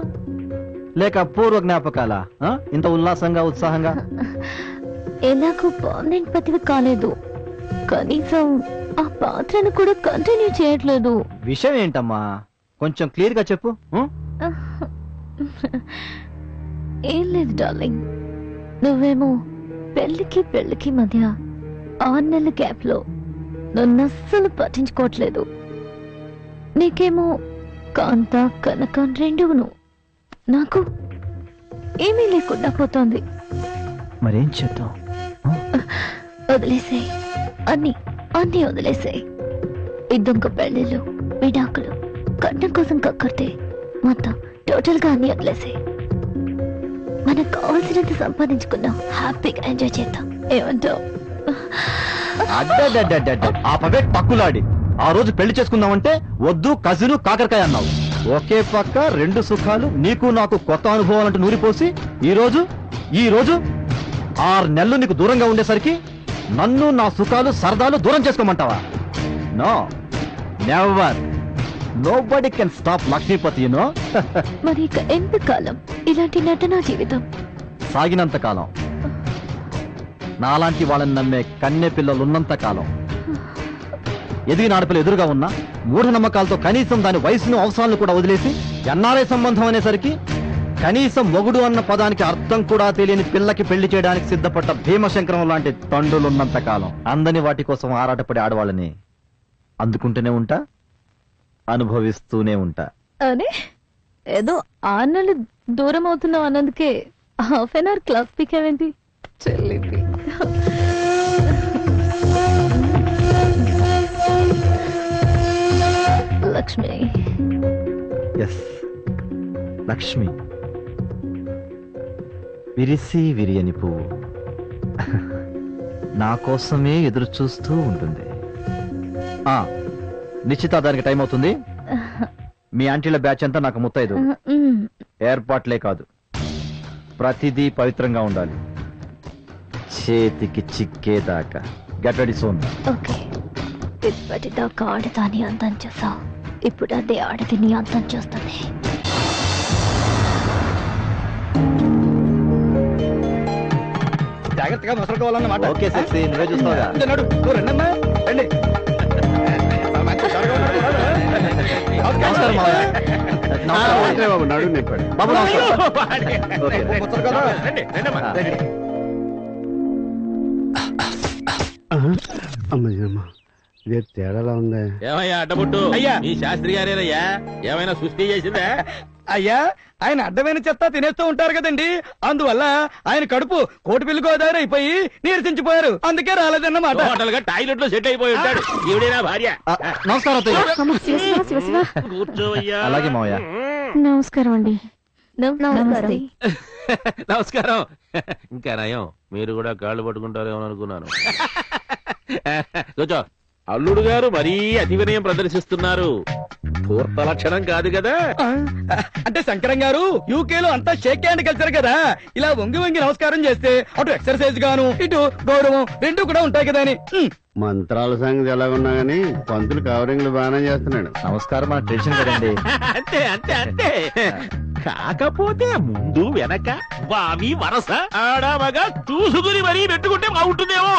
Speaker 2: లేక అపూర్వ జ్ఞాపకాలా ఇంత ఉల్లాసంగా ఉత్సాహంగా?
Speaker 8: ఎలాగో పర్మనెంట్ పతివి కాలేదు, కనీసం ఆ పాత్రను కూడా కంటిన్యూ చేయట్లేదు.
Speaker 2: విషయం ఏంటమ్మా? కొంచెం క్లియర్ గా చెప్పు.
Speaker 8: ఏం లేదు డార్లింగ్, నువ్వేమో పెళ్లికి మధ్య 6 నెలల గ్యాప్ లో నన్ను అస్సలు పట్టించుకోవట్లేదు. నీకేమో కాంత కనకం రెండును, నాకు ఏమీ లేకుండా పోతోంది.
Speaker 2: మరేం చేద్దాం?
Speaker 8: వదిలేసాయి, అన్ని వదిలేసాయి. ఇద్దొంక పెళ్లిళ్ళు, విడాకులు, కట్నం కోసం కక్కర్తే మొత్తం టోటల్ గా అన్ని వదిలేసాయి. మనకు కావాల్సినంత సంపాదించుకుందాం, హ్యాపీగా ఎంజాయ్ చేద్దాం. ఏమంటావు?
Speaker 2: ఆ పవే పక్కులాడి ఆ రోజు పెళ్లి చేసుకుందామంటే వద్దు, కజిను కాకరకాయ అన్నావు.
Speaker 15: ఒకే పక్క రెండు సుఖాలు, నీకు నాకు కొత్త అనుభవాలంటూ నూరిపోసి ఈ రోజు 6 నెలలు నీకు దూరంగా ఉండేసరికి నన్ను, నా సుఖాలు, సరదాలు దూరం చేసుకోమంటావా? No, never. Nobody can stop Lakshmipathi, you know.
Speaker 8: మరి ఇక ఎంతకాలం ఇలాంటి నటనా జీవితం?
Speaker 15: సాగినంత కాలం. నాలాంటి వాళ్ళని నమ్మే కన్నె పిల్లలున్నంత కాలం. ఎదిగిన ఆడపిల్ల ఎదురుగా ఉన్నా మూఢనమ్మకాలతో కనీసం దాని వయసును, అవసరాలను కూడా వదిలేసి ఎన్ఆర్ఐ సంబంధం అనేసరికి కనీసం మొగుడు అన్న పదానికి అర్థం కూడా తెలియని పిల్లకి పెళ్లి చేయడానికి సిద్ధపడ్డ భీమశంకరం లాంటి తండ్రులున్నంత కాలం అందని వాటి కోసం ఆరాటపడే ఆడవాళ్ళని అందుకుంటూనే ఉంటా, అనుభవిస్తూనే ఉంటా.
Speaker 8: అరే ఏదో 6 నెలలు దూరం అవుతున్నావు అన్నందుకే హాఫ్ అన్ అవర్ క్లాస్ పీకేవేంటి? చెల్లిపి లక్ష్మి.
Speaker 15: ఎస్, లక్ష్మి. విరిసి విరియని పువ్వు నా కోసమే ఎదురు చూస్తూ ఉంటుంది. నిశ్చితార్థానికి టైం అవుతుంది. మీ ఆంటీల బ్యాచ్ అంతా నాకు ముత్తైదు. ఏర్పాట్లే కాదు, ప్రతిదీ పవిత్రంగా ఉండాలి, చేతికి చిక్కేదాకా. గెట్ రెడీ సోన్.
Speaker 8: ఓకే. ఇప్పటిదాకా ఆడదాని అందం చూసావు, ఇప్పుడు అదే ఆడదిని అందం చూస్తుంది.
Speaker 11: జాగ్రత్తగా మసలుకోవాలన్నమాట.
Speaker 15: ఓకే సెక్సీ, నువ్వే చూస్తావుగా.
Speaker 11: నడు, రండమ్మా, రండి.
Speaker 15: నమస్కారం మావయ్య.
Speaker 6: బాబు నడు నింపాడు.
Speaker 15: బాబు నమస్కారం. ఓకే.
Speaker 6: అమ్మా, ఇదే తేడాలా ఉంది.
Speaker 9: ఏమయ్యా అడ్డబుట్టు?
Speaker 11: అయ్యా.
Speaker 9: ఈ శాస్త్రి గారేనయ్యా, ఏమైనా సృష్టి చేసిందా?
Speaker 11: అయ్యా, ఆయన అడ్డమైన చెత్త తినేస్తూ ఉంటారు కదండి, అందువల్ల ఆయన కడుపు కోటిపిల్లి గోదావరి అయిపోయి నీరసించిపోయారు, అందుకే రాలేదన్నమాట.
Speaker 9: టోటల్ గా టాయిలెట్ లో సెట్ అయిపోయి ఉంటాడు. ఈవిడేనా భార్య?
Speaker 15: నమస్కారం అత్తయ్య.
Speaker 9: కూర్చోవయ్యా.
Speaker 15: అలాగే మావయ్య.
Speaker 8: నమస్కారం అండి. నమస్తే.
Speaker 9: నమస్కారం. ఇంకా నయం, మీరు కూడా కాళ్ళు పట్టుకుంటారేమో అనుకున్నాను. కూర్చో. అల్లుడు గారు మరీ అతి వినయం ప్రదర్శిస్తున్నారు. పూర్త లక్షణం కాదు కదా.
Speaker 11: అంటే శంకరం గారు యూకేలో అంతా షేక్ హ్యాండ్ కల్చర్ కదా, ఇలా వంగి వంగి నమస్కారం చేస్తే అటు ఎక్సర్సైజ్ గాను ఇటు గౌరవం రెండు కూడా ఉంటాయి కదా అని.
Speaker 6: మంత్రాల సంగతి ఎలాగున్నా గానీ పంతులు కవరింగ్లు బాగానే చేస్తున్నాడు.
Speaker 15: నమస్కారం, మన ట్రెడిషన్ కదండి.
Speaker 9: అంతే అంతే అంతే. కాకపోతే ముందు వెనక బావి వరస ఆడామగా చూసుకుని మరీ పెట్టుకుంటే బాగుంటుందేమో.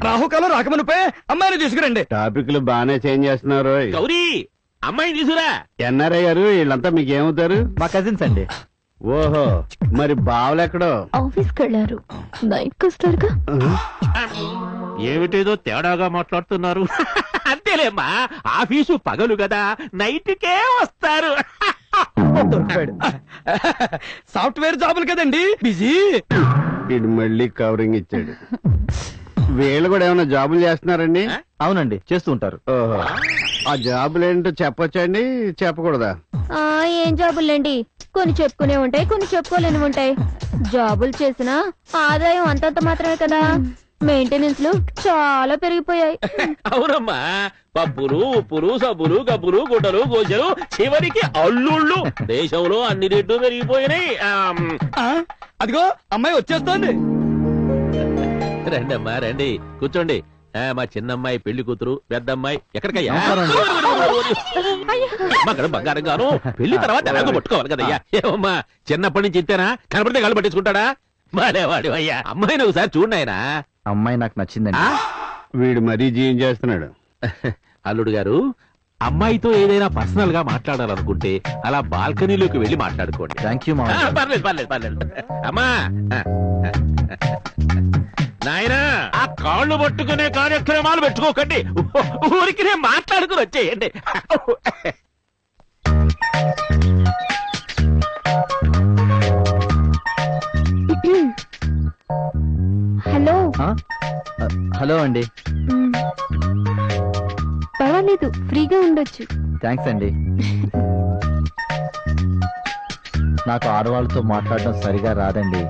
Speaker 11: రాహుకాలం రాకమనుపే అమ్మాయిని తీసుకురండి.
Speaker 6: టాపిక్లు బాగానే చేంజ్ చేస్తున్నారు.
Speaker 9: గౌరీ, అమ్మాయిని తీసురా.
Speaker 6: ఎన్ఆర్ఐ గారు వీళ్ళంతా మీకేమవుతారు?
Speaker 15: మా కజిన్స్ అండి.
Speaker 6: ఓహో, మరి బావలెక్కడో?
Speaker 8: ఆఫీస్కి వెళ్ళారు, నైట్కి వస్తారుగా.
Speaker 9: ఏమిటేదో తేడాగా మాట్లాడుతున్నారు. అంతేలేమ్మా, ఆఫీసు పగలు కదా, నైట్కే వస్తారు.
Speaker 11: సాఫ్ట్వేర్ జాబులు కదండి, బిజీ.
Speaker 6: వీడు మళ్ళీ కవరింగ్ ఇచ్చాడు. వీళ్ళు కూడా ఏమైనా జాబులు చేస్తున్నారండి?
Speaker 15: అవునండి, చేస్తూ ఉంటారు.
Speaker 6: ఓహో, ఆ జాబులు ఏంటో చెప్పొచ్చండి, చెప్పకూడదా?
Speaker 8: ఏం జాబులండి, కొన్ని చెప్పుకునే ఉంటాయి, కొన్ని చెప్పుకోలేని ఉంటాయి. జాబులు చేసినా ఆదాయం అంతంత మాత్రమే కదా, మెయింటెనెన్స్ లు చాలా పెరిగిపోయాయి.
Speaker 9: అవునమ్మా, పప్పులు ఉప్పులు సబ్బులు గబ్బులు గుడ్డలు గోజలు చివరికి అల్లుళ్ళు. దేశంలో అన్ని రేట్లు పెరిగిపోయినాయి.
Speaker 11: అదిగో అమ్మాయి వచ్చేస్తోంది.
Speaker 9: రండమ్మా రండి, కూర్చోండి. మా చిన్నమ్మాయి పెళ్లి కూతురు, పెద్దమ్మాయి ఎక్కడికయ్యా? అక్కడ బంగారం గాను, పెళ్లి తర్వాత ఎలాగో పట్టుకోవాలి కదయ్యా. ఏమమ్మా, చిన్నప్పటి నుంచి ఇంతేనా? కనపడితే గాలి పట్టించుకుంటాడా? మాలేవాడు అయ్యా. అమ్మాయిని ఒకసారి చూడనాయనా.
Speaker 15: అమ్మాయి నాకు నచ్చిందండి.
Speaker 6: వీడు మరీ జీవం చేస్తున్నాడు.
Speaker 9: అల్లుడు గారు, అమ్మాయితో ఏదైనా పర్సనల్ గా మాట్లాడాలనుకుంటే అలా బాల్కనీలోకి వెళ్ళి మాట్లాడుకోండి.
Speaker 15: Thank you.
Speaker 9: పర్లేదు పర్లేదు పర్లేదు. అమ్మా నాయనా, ఆ కాళ్ళు పట్టుకునే కార్యక్రమాలు పెట్టుకోకండి, ఊరికి నేను మాట్లాడుకుని వచ్చేయండి.
Speaker 8: హలో.
Speaker 15: హలో అండి.
Speaker 8: పర్వాలేదు, ఫ్రీగా ఉండొచ్చు.
Speaker 15: థ్యాంక్స్ అండి. నాకు ఆడవాళ్ళతో మాట్లాడడం సరిగా రాదండి.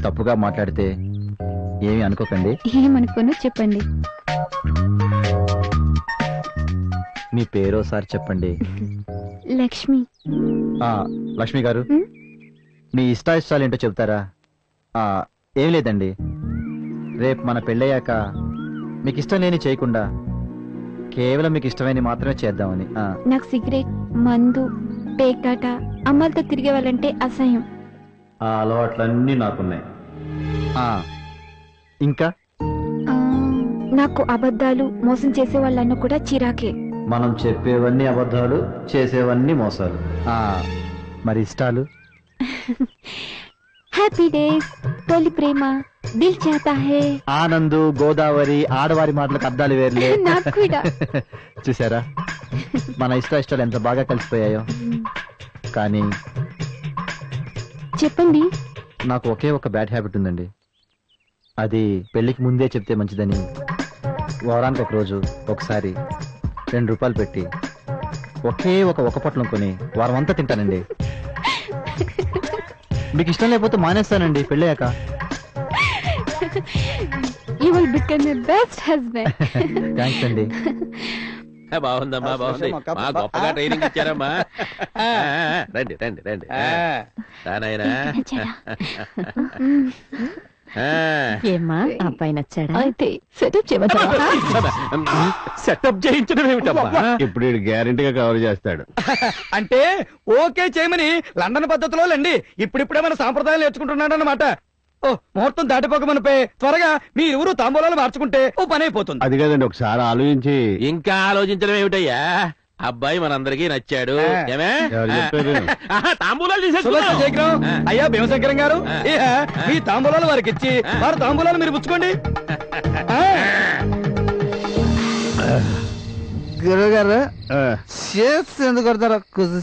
Speaker 15: తప్పుగా మాట్లాడితే ఏమి అనుకోకండి.
Speaker 8: ఏమనుకోనో చెప్పండి.
Speaker 15: మీ పేరు ఒకసారి చెప్పండి.
Speaker 8: లక్ష్మి.
Speaker 15: లక్ష్మి గారు, మీ ఇష్టాయిష్టాలు ఏంటో చెప్తారా? ఏం లేదండి, రేపు మన పెళ్ళయ్యాక మీకు ఇష్టం లేని చేయకుండా కేవలం మీకు ఇష్టమైన మాత్రమే చేద్దామని.
Speaker 8: నాకు సిగరెట్, మందు, పేకాట, అమ్మాలతో తిరిగే వాళ్ళంటే అసహ్యం.
Speaker 15: ఆ అలవాట్లన్నీ నాకున్నాయి. ఇంకా
Speaker 8: నాకు అబద్ధాలు, మోసం చేసే వాళ్ళన్న కూడా చిరాకే.
Speaker 15: మనం చెప్పేవన్నీ అబద్ధాలు, చేసేవన్నీ మోసాలు. మరి ఇష్టాలు?
Speaker 8: హ్యాపీ డేస్, తొలి ప్రేమ, దిల్ చాతా హే,
Speaker 15: ఆనందు, గోదావరి, ఆడవారి మాటలకు అర్థాలు వేర్లే.
Speaker 8: నాకు కూడా.
Speaker 15: చూసారా మన ఇష్టాలు ఎంత బాగా కలిసిపోయాయో. కానీ
Speaker 8: చెప్పండి.
Speaker 15: నాకు ఒకే ఒక బ్యాడ్ హ్యాబిట్ ఉందండి. అది పెళ్లికి ముందే చెప్తే మంచిదని వారానికి ఒక రోజు ఒకసారి 2 రూపాయలు పెట్టి ఒకే ఒక పొట్లం కొని వారం అంతా తింటానండి. మీకు ఇష్టం లేకపోతే మానేస్తానండి పెళ్ళయ్యాక.
Speaker 8: You will become my best husband.
Speaker 15: Thanks అండి.
Speaker 9: బాగుందమ్మా, బాగుంది. గొప్పగా ట్రైనింగ్ ఇచ్చారమ్మా. రండి రండి రండి. రానాయనా.
Speaker 16: ఏమ్మా, అబ్బాయి నచ్చాడా?
Speaker 5: అయితే సెటప్ చేయమంటారా?
Speaker 9: సెటప్ చేయించడం ఏమిటమ్మా?
Speaker 6: ఇప్పుడు గ్యారెంటీగా కవర్ చేస్తాడు.
Speaker 11: అంటే ఓకే చేయమని లండన్ పద్ధతిలో లేండి. ఇప్పుడిప్పుడే మన సాంప్రదాయాలు నేర్చుకుంటున్నాడు అన్నమాట. ఓ ముహూర్తం దాటిపోక మనపై త్వరగా మీరెవరు తాంబూలాలు మార్చుకుంటే ఓ పని అయిపోతుంది.
Speaker 6: అది కదండి, ఒకసారి ఆలోచించి.
Speaker 9: ఇంకా ఆలోచించడం ఏమిటయ్యా? అబ్బాయి మనందరికీ నచ్చాడు. ఏమే తాంబూలాలు
Speaker 11: తీసేసుకున్నాం. అయ్యా భీమశంకరం గారు, మీ తాంబూలాలు వారికి ఇచ్చి వారి తాంబూలాలు మీరు పుచ్చుకోండి.
Speaker 4: గురువు గారు షేప్స్ ఎందుకు కొడతారా?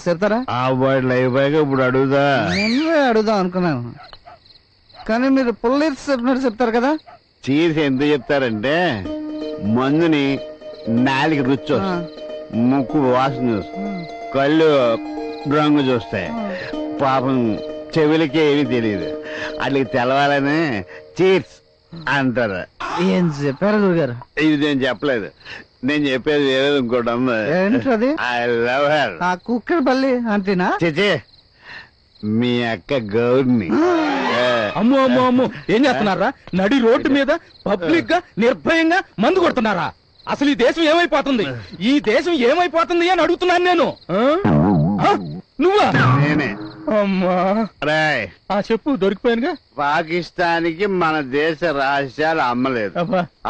Speaker 4: చెప్తారా?
Speaker 6: ఇప్పుడు అడుగుదా
Speaker 4: అడుగుదాం అనుకున్నాను, కానీ మీరు పుల్లీర్స్ చెప్పినట్టు చెప్తారు కదా.
Speaker 6: చీర్స్ ఎందుకు చెప్తారంటే మందుని నాలుగు రుచి వస్తుంది, ముక్కు వాసన చూస్తాయి, కళ్ళు రంగు చూస్తాయి, పాపం చెవులకి ఏమీ తెలియదు. అట్లకి తెలవాలని చీర్స్ అంటారు.
Speaker 4: ఏం చెప్పారు గురుగారు?
Speaker 6: ఇది నేను చెప్పలేదు, నేను చెప్పేది వేరేది ఇంకోటి ఉంది.
Speaker 4: ఏంటది?
Speaker 6: I love her.
Speaker 4: ఆ కుక్కర్ బల్లి అంతేనా?
Speaker 6: చిచి, మీ అక్క గౌర్ని.
Speaker 11: అమ్మో అమ్మో అమ్మో, ఏం చేస్తున్నారా? నడి రోడ్డు మీద పబ్లిక్ గా నిర్భయంగా మందు కొడుతున్నారా? అసలు ఈ దేశం ఏమైపోతుంది? ఈ దేశం ఏమైపోతుంది అని అడుగుతున్నాను నేను. నువ్వా?
Speaker 6: నేనే.
Speaker 11: అమ్మా
Speaker 6: రాయ్,
Speaker 11: చెప్పు, దొరికిపోయానుగా.
Speaker 6: పాకిస్తాన్కి మన దేశ రహస్యాలు అమ్మలేదు,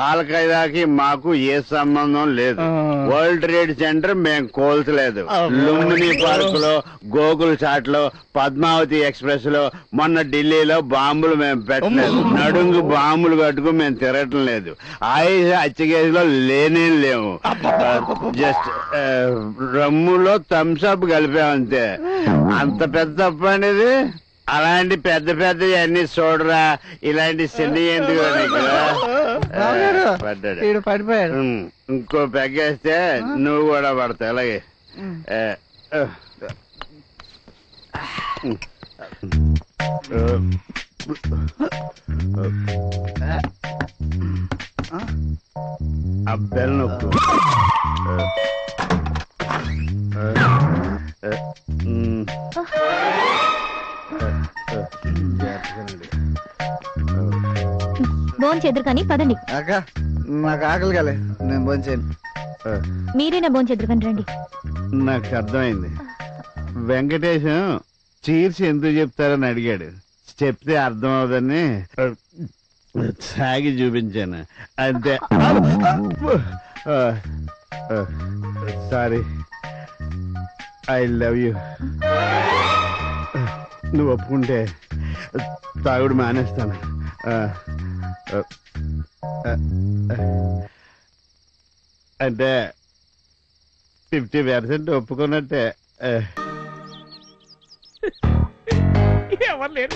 Speaker 6: ఆల్ ఖైదాకి మాకు ఏ సంబంధం లేదు, వరల్డ్ ట్రేడ్ సెంటర్ మేము కోల్చలేదు, లుంబిని పార్క్ లో, గోకుల్ చాట్ లో, పద్మావతి ఎక్స్ప్రెస్ లో, మొన్న ఢిల్లీలో బాంబులు మేము పెట్టలేదు, నడుంగు బాంబులు కట్టుకుని మేము తిరగటం లేదు, ఆయుష హత్యకేసులో లేనే లేవు, జస్ట్ రమ్ములో థమ్స్అప్ కలిపామంతే. అంత పెద్ద తప్పు అనేది. అలాంటి పెద్ద పెద్ద అన్ని చూడరా, ఇలాంటి చిన్న ఎందుకు
Speaker 4: పడిపోయాడు.
Speaker 6: ఇంకో పెగ్గేస్తే నువ్వు కూడా పడతావు. అలాగే అబ్బెల్ నొక్కు.
Speaker 8: భోంచేద్దరు కానీ పదండి.
Speaker 4: అక్క నాకు ఆకలి కాలే, నేను భోంచేయను.
Speaker 8: మీరేనా భోంచేద్దరు కానీ రండి.
Speaker 6: నాకు అర్థమైంది. వెంకటేశం చీర్స్ ఎందుకు చెప్తారని అడిగాడు, చెప్తే అర్థం అవదని సాగి చూపించాను అంతే. Sorry, I love you. నువ్వు ఒప్పుకుంటే తాగుడు మానేస్తాను. అంటే 50% ఒప్పుకున్నట్టే.
Speaker 9: ఎవరు లేరు.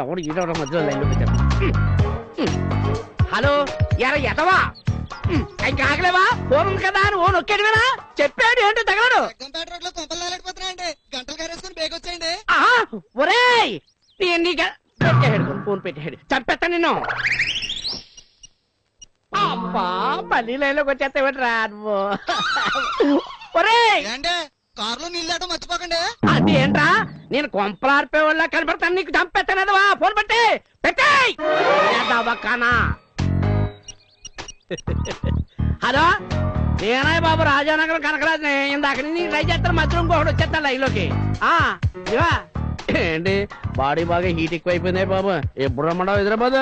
Speaker 9: ఎవరు ఈడవడం మధ్యలో లైన్లో పెట్టారు. హలో, ఎటవా ఇంకా ఆగలేవా? ఫోన్ ఉంది కదా అని ఓ నొక్కేడువేనా? చెప్పాడు ఏంటో తగలడు. ఒరేయ్, పెట్టాడు ఫోన్, పెట్టాడు. చంపేస్తా నిన్ను.
Speaker 17: అబ్బా మళ్ళీ లైన్లోకి వచ్చేస్తావేట్రా నువ్వు ఒరేయ్
Speaker 18: కారులో నీళ్ళు మర్చిపోకండి.
Speaker 17: అదేంట్రా నేను కొంపలార్పే వాళ్ళ కనపడతాను నీకు చంపేస్తానదవా ఫోన్ పెట్టి పెట్టేయ్ హలో నేనాయ్ బాబు రాజానగరం కనకరాజుని ఇందాక నుంచి ట్రై చేస్తాను మధ్యలో ఇంకొకటి వచ్చేస్తాను లైన్లోకి ఇవా ఏంటి బాడీ బాగా హీట్ ఎక్కువ అయిపోయింది బాబు ఎప్పుడు రమ్మడావు హైదరాబాద్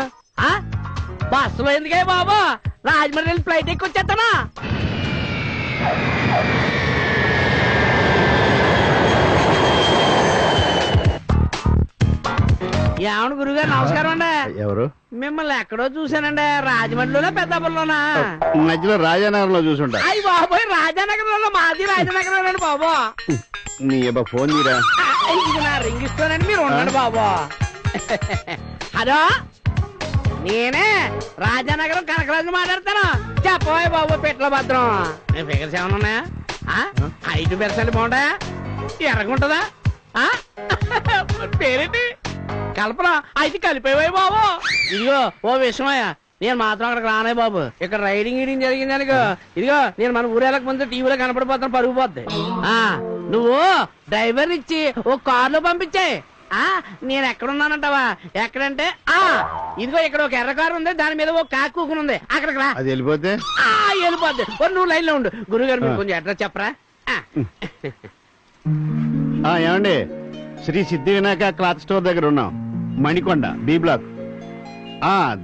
Speaker 17: బస్సులో ఎందుకే బాబు రాజమండ్రి వెళ్ళి ఫ్లైట్ ఎక్కువ వచ్చేస్తానా ఏమన్నా గురుగారు నమస్కారం అండి
Speaker 6: ఎవరు?
Speaker 17: మిమ్మల్ని ఎక్కడో చూశానండి రాజమండ్రిలోనా పెద్దాపురంలోనా
Speaker 6: మధ్యలో రాజానగరంలో చూసుంటా.
Speaker 17: అయ్యి బాబోయ్ రాజానగరంలో మాది రాజానగరంలో అండి బాబు
Speaker 6: నీ అబ్బా ఫోన్ తీరా.
Speaker 17: ఇది నా రింగ్ ఇస్తానండి మీరు ఉండండి బాబు హలో నేనే రాజానగరం కనకరాజు మాట్లాడతాను చెప్పబోయ్ బాబు పెట్ల భద్రం నేను ఫిగర్స్ ఏమన్నా ఉన్నాయా 5% బాగుంటాయా ఎర్రగుంటదా పేరేంటి కల్పన అయితే కలిపేవాయి బాబు ఇదిగో ఓ విషయమయ్యా నేను మాత్రం అక్కడికి రానే బాబు ఇక్కడ రైడింగ్ గీడింగ్ జరిగింది అనుకో ఇదిగో నేను మన ఊరేళ్ళకి ముందు టీవీలో కనపడిపోతాను పరుగు పోద్ది నువ్వు డ్రైవర్ ఇచ్చి ఓ కారులో పంపించే నేను ఎక్కడున్నానంటావా ఎక్కడంటే ఇదిగో ఇక్కడ ఒక ఎర్ర కారు ఉంది దాని మీద ఓ కాకు కూకుని ఉంది అక్కడికి రా
Speaker 6: అది వెళ్ళిపోతే
Speaker 17: వెళ్ళిపోద్ది నువ్వు లైన్ లో ఉండు గురుగారు మీరు కొంచెం అడ్రస్ చెప్పరా
Speaker 6: ఏమండి శ్రీ సిద్ధి వినాయక క్లాత్ స్టోర్ దగ్గర ఉన్నాం మణికొండ బి బ్లాక్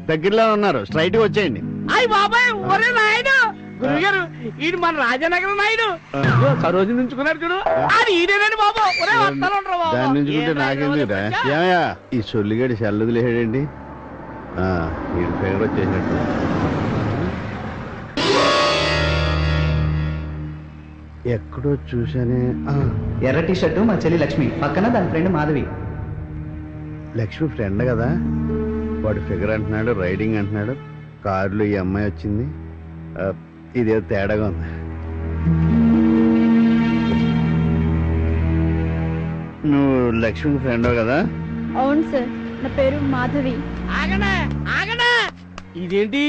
Speaker 6: దగ్గరలో ఉన్నారు స్ట్రైట్ గా వచ్చేయండి
Speaker 17: అయ్యి బాబాయ్ ఒరే నాయుడు గురుగారు ఈడు మన రాజానగరం నాయుడు సరోజు నుంచుకున్నాడు చూడు అది ఈడేనండి బాబు ఒరే వస్తాను
Speaker 6: దాని నుంచుకుంటే నాకెందుకురా ఏమయ్యా ఈ సొల్లిగడి చల్లదులేడండి ఈ ఫిగర్ వచ్చేసినట్టు ఎక్కడో చూసానే
Speaker 4: ఎర్ర టీ షర్టు మా చెల్లి లక్ష్మి పక్కన దాని ఫ్రెండ్ మాధవి.
Speaker 6: లక్ష్మి ఫ్రెండ్ కదా వాడు ఫిగర్ అంటున్నాడు రైడింగ్ అంటున్నాడు కారులో ఈ అమ్మాయి వచ్చింది ఇదేదో తేడాగా ఉంది. నువ్వు లక్ష్మి ఫ్రెండ్ కదా?
Speaker 8: అవును సార్ నా పేరు మాధవి.
Speaker 17: ఆగనా ఆగనా ఇదేంటి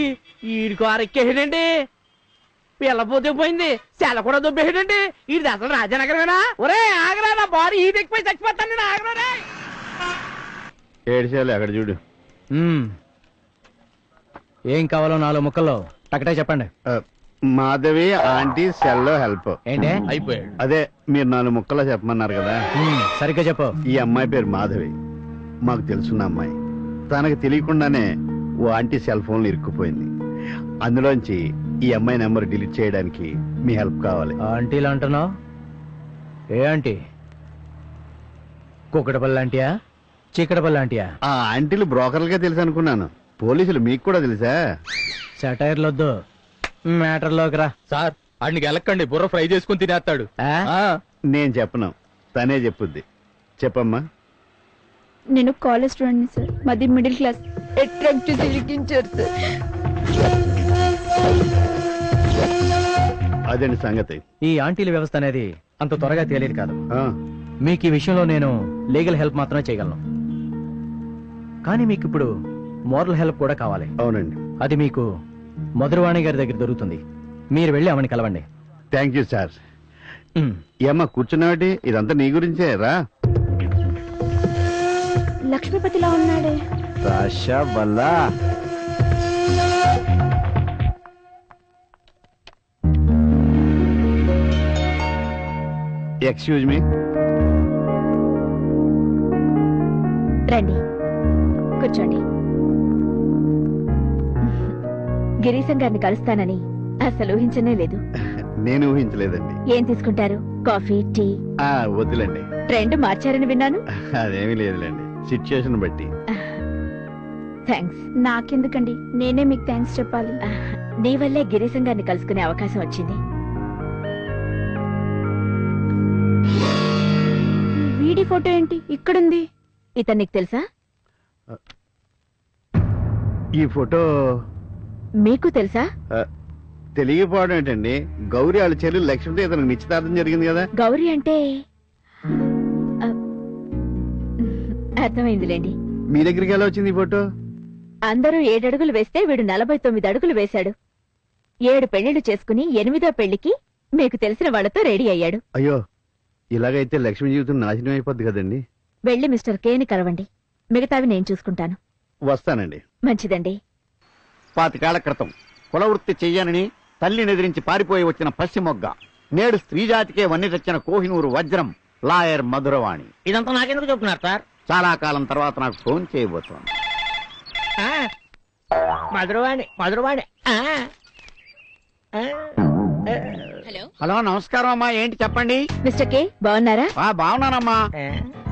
Speaker 17: ఈడి కారు ఎక్కేసాడండి పిల్లపోతే పోయింది సెల కూడా దొబ్బేసాడండి ఇది అసలు రాజానగరమేనా ఒరే ఆగరా నా బాడీ హీట్ ఎక్కిపోయి చచ్చిపోతాను నేను ఆగరా
Speaker 6: ఏడ్చాలి అక్కడ చూడు.
Speaker 15: ఏం కావాలో 4 ముక్కల్లో టకటే చెప్పండి.
Speaker 6: మాధవి ఆంటీ సెల్లో హెల్ప్
Speaker 15: ఏంటి
Speaker 6: అయిపోయాడు అదే మీరు 4 ముక్కల్లో చెప్పమన్నారు కదా
Speaker 15: సరిగ్గా చెప్పు.
Speaker 6: ఈ అమ్మాయి పేరు మాధవి మాకు తెలుసున్న అమ్మాయి తనకు తెలియకుండానే ఓ ఆంటీ సెల్ ఫోన్లు ఇరుక్కుపోయింది అందులోంచి ఈ అమ్మాయి నెంబర్ డిలీట్ చేయడానికి మీ హెల్ప్ కావాలి.
Speaker 15: ఆంటీలు అంటున్నావు ఏ ఆంటీ కుక్కడపల్లి ఆంటీయా చీకటపల్లి ఆంటీయా?
Speaker 6: ఆ ఆంటీలు బ్రోకర్లుగా తెలుసు అనుకున్నాను పోలీసులు మీకు కూడా తెలుసా?
Speaker 15: సెటైర్లొద్దు మ్యాటర్లోకి రా.
Speaker 7: సార్ అడికి వెళ్ళకండి బుర్ర ఫ్రై చేసుకుని తినేస్తాడు.
Speaker 6: నేను చెప్పను తనే చెప్పుద్ది చెప్పమ్మా.
Speaker 8: నేను కాలేజ్ స్టూడెంట్ సార్ మాది మిడిల్ క్లాస్ అట్రాక్ట్ చేసి ఇరికించారు సార్.
Speaker 6: అదండి సంగతి.
Speaker 15: ఈ ఆంటీల వ్యవస్థ అనేది అంత త్వరగా తేలేదు కాదు. మీకు ఈ విషయంలో నేను లీగల్ హెల్ప్ మాత్రమే చేయగలను కానీ మీకు ఇప్పుడు మోరల్ హెల్ప్ కూడా కావాలి.
Speaker 6: అవునండి
Speaker 15: అది మీకు మధురవాణి గారి దగ్గర దొరుకుతుంది. మీరు వెళ్ళి ఆమెను కలవండి.
Speaker 6: Thank you sir. ఏమ్మా కూర్చున్నావాటి ఇదంతా నీ గురించే రా.
Speaker 8: లక్ష్మీపతిలా ఉన్నాడే
Speaker 6: రాషా వల్ల ఎక్స్క్యూజ్ మీ.
Speaker 5: రండి కూర్చోండి. గిరీశం గారిని కలుస్తానని అసలు ఊహించనే లేదు.
Speaker 6: నేను ఊహించలేదండి.
Speaker 5: ఏం తీసుకుంటారు? Coffee, tea?
Speaker 6: వద్దులేండి.
Speaker 5: ట్రెండ్ మార్చారని విన్నాను.
Speaker 6: అదేమీ లేదులేండి సిచ్యుయేషన్ బట్టి.
Speaker 5: థ్యాంక్స్.
Speaker 8: నాకెందుకండి నేనే మీకు థ్యాంక్స్ చెప్పాలి.
Speaker 5: నీ వల్లే గిరీశం గారిని కలుసుకునే అవకాశం వచ్చింది.
Speaker 8: వీడి ఫోటో ఏంటి ఇక్కడుంది?
Speaker 5: ఇతను నీకు తెలుసా?
Speaker 6: ఈ ఫోటో
Speaker 5: మీకు తెలుసా?
Speaker 6: తెలియకపోవడం ఏంటండి గౌరీ వాళ్ళ చెల్లెలు లక్ష్మితో ఇతనికి నిశ్చితార్థం జరిగింది కదా.
Speaker 5: గౌరీ అంటే అర్థమైందిలేండి.
Speaker 6: మీ దగ్గరికి ఎలా వచ్చింది ఈ ఫోటో?
Speaker 5: అందరూ 7 అడుగులు వేస్తే వీడు 49 అడుగులు వేశాడు. 7 పెళ్లిళ్లు చేసుకుని 8వ పెళ్లికి మీకు తెలిసిన వాళ్ళతో రెడీ అయ్యాడు.
Speaker 6: అయ్యో, ఇలాగైతే లక్ష్మి జీవితం నాశనం అయిపోద్ది కదండి.
Speaker 5: వెళ్ళి మిస్టర్ కేని కలవండి, మిగతావి నేను చూసుకుంటాను.
Speaker 6: వస్తానండి.
Speaker 5: మంచిదండి.
Speaker 19: 25 ఏళ్ల క్రితం కులవృత్తి చెయ్యనని తల్లిని ఎదిరించి పారిపోయి వచ్చిన పశ్చిమొగ్గ, నేడు స్త్రీజాతికే వన్ని తెచ్చిన కోహినూరు వజ్రం లాయర్ మధురవాణి.
Speaker 12: ఇదంతా నాకెందుకు చెప్తున్నారు సార్?
Speaker 19: చాలా కాలం తర్వాత నాకు ఫోన్ చేయబోతోంది.
Speaker 12: మధురవాణి మధురవాణి.
Speaker 19: హలో, నమస్కారం అమ్మా. ఏంటి చెప్పండి.
Speaker 5: మిస్టర్ కే బాగున్నారా?
Speaker 19: బాగున్నానమ్మా.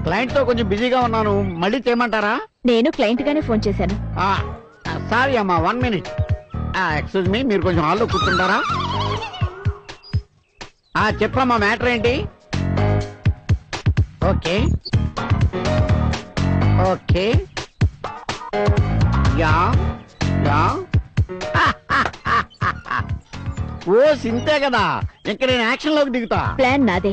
Speaker 19: క్లయింట్ తో కొంచెం బిజీగా ఉన్నాను, మళ్ళీ చేయమంటారా?
Speaker 5: నేను క్లయింట్ గానే ఫోన్ చేశాను.
Speaker 19: సారీ అమ్మా, 1 minute. ఎక్స్క్యూజ్ మీ, మీరు కొంచెం హాల్లో కూర్చుంటారా? చెప్పమ్మా, మ్యాటర్ ఏంటి? ఓకే ఓకే యా యా ఓ సింతే కదా, ఇంకా నేను యాక్షన్ లోకి దిగుతా.
Speaker 5: ప్లాన్ నాదే,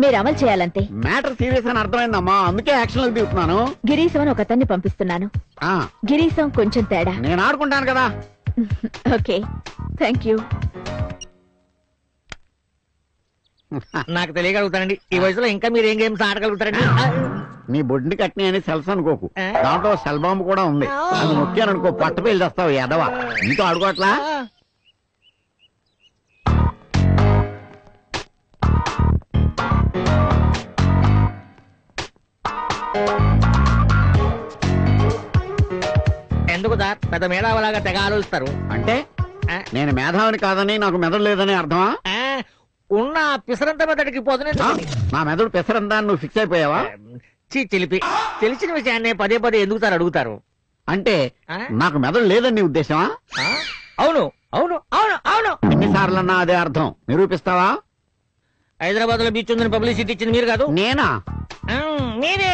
Speaker 5: మీరు అమలు చేయాలంతే.
Speaker 19: మ్యాటర్ సీరియస్ అని అర్థమైందమ్మా, అందుకే యాక్షన్ లోకి దిగుతున్నాను.
Speaker 5: గిరీశం అని ఒకతన్ని పంపిస్తున్నాను. గిరీశం కొంచెం తేడా.
Speaker 19: నేను ఆడుకుంటాను కదా.
Speaker 5: Okay, thank you.
Speaker 12: నాకు తెలియగలుగుతానండి, ఈ వయసులో ఇంకా మీరు ఏం గేమ్స్ ఆడగలుగుతారండి?
Speaker 19: నీ బొడ్డుని కట్టిన అని సెల్స్ అనుకోకు, దాంట్లో సెల్ బాంబు కూడా ఉంది. అది నొక్కాను అనుకో, పట్టు పెళ్లి చేస్తావు ఎదవా. నీతో ఆడుకోవట్లా?
Speaker 12: ఎందుకు సార్ పెద్ద మేధావులాగా తెగ ఆలోచిస్తారు?
Speaker 19: అంటే నేను మేధావిని కాదని, నాకు మెదడు లేదని అర్థమా?
Speaker 12: ఉన్న పిసరంత మెదడికి పోతుంది.
Speaker 19: నా మెదడు పిసరంతా నువ్వు ఫిక్స్ అయిపోయావా?
Speaker 12: చిలిపి, తెలిసిన విషయాన్ని పదే పదే ఎందుకు సార్ అడుగుతారు?
Speaker 19: అంటే నాకు మెదడు లేదని నీ ఉద్దేశమా?
Speaker 12: అవును అవును అవును అవును.
Speaker 19: ఎన్నిసార్లన్నా అదే అర్థం, నిరూపిస్తావా?
Speaker 12: హైదరాబాద్ లో బీచ్ ఉందని పబ్లిసిటీ ఇచ్చింది మీరు కాదు?
Speaker 19: నేనా?
Speaker 12: మీరే.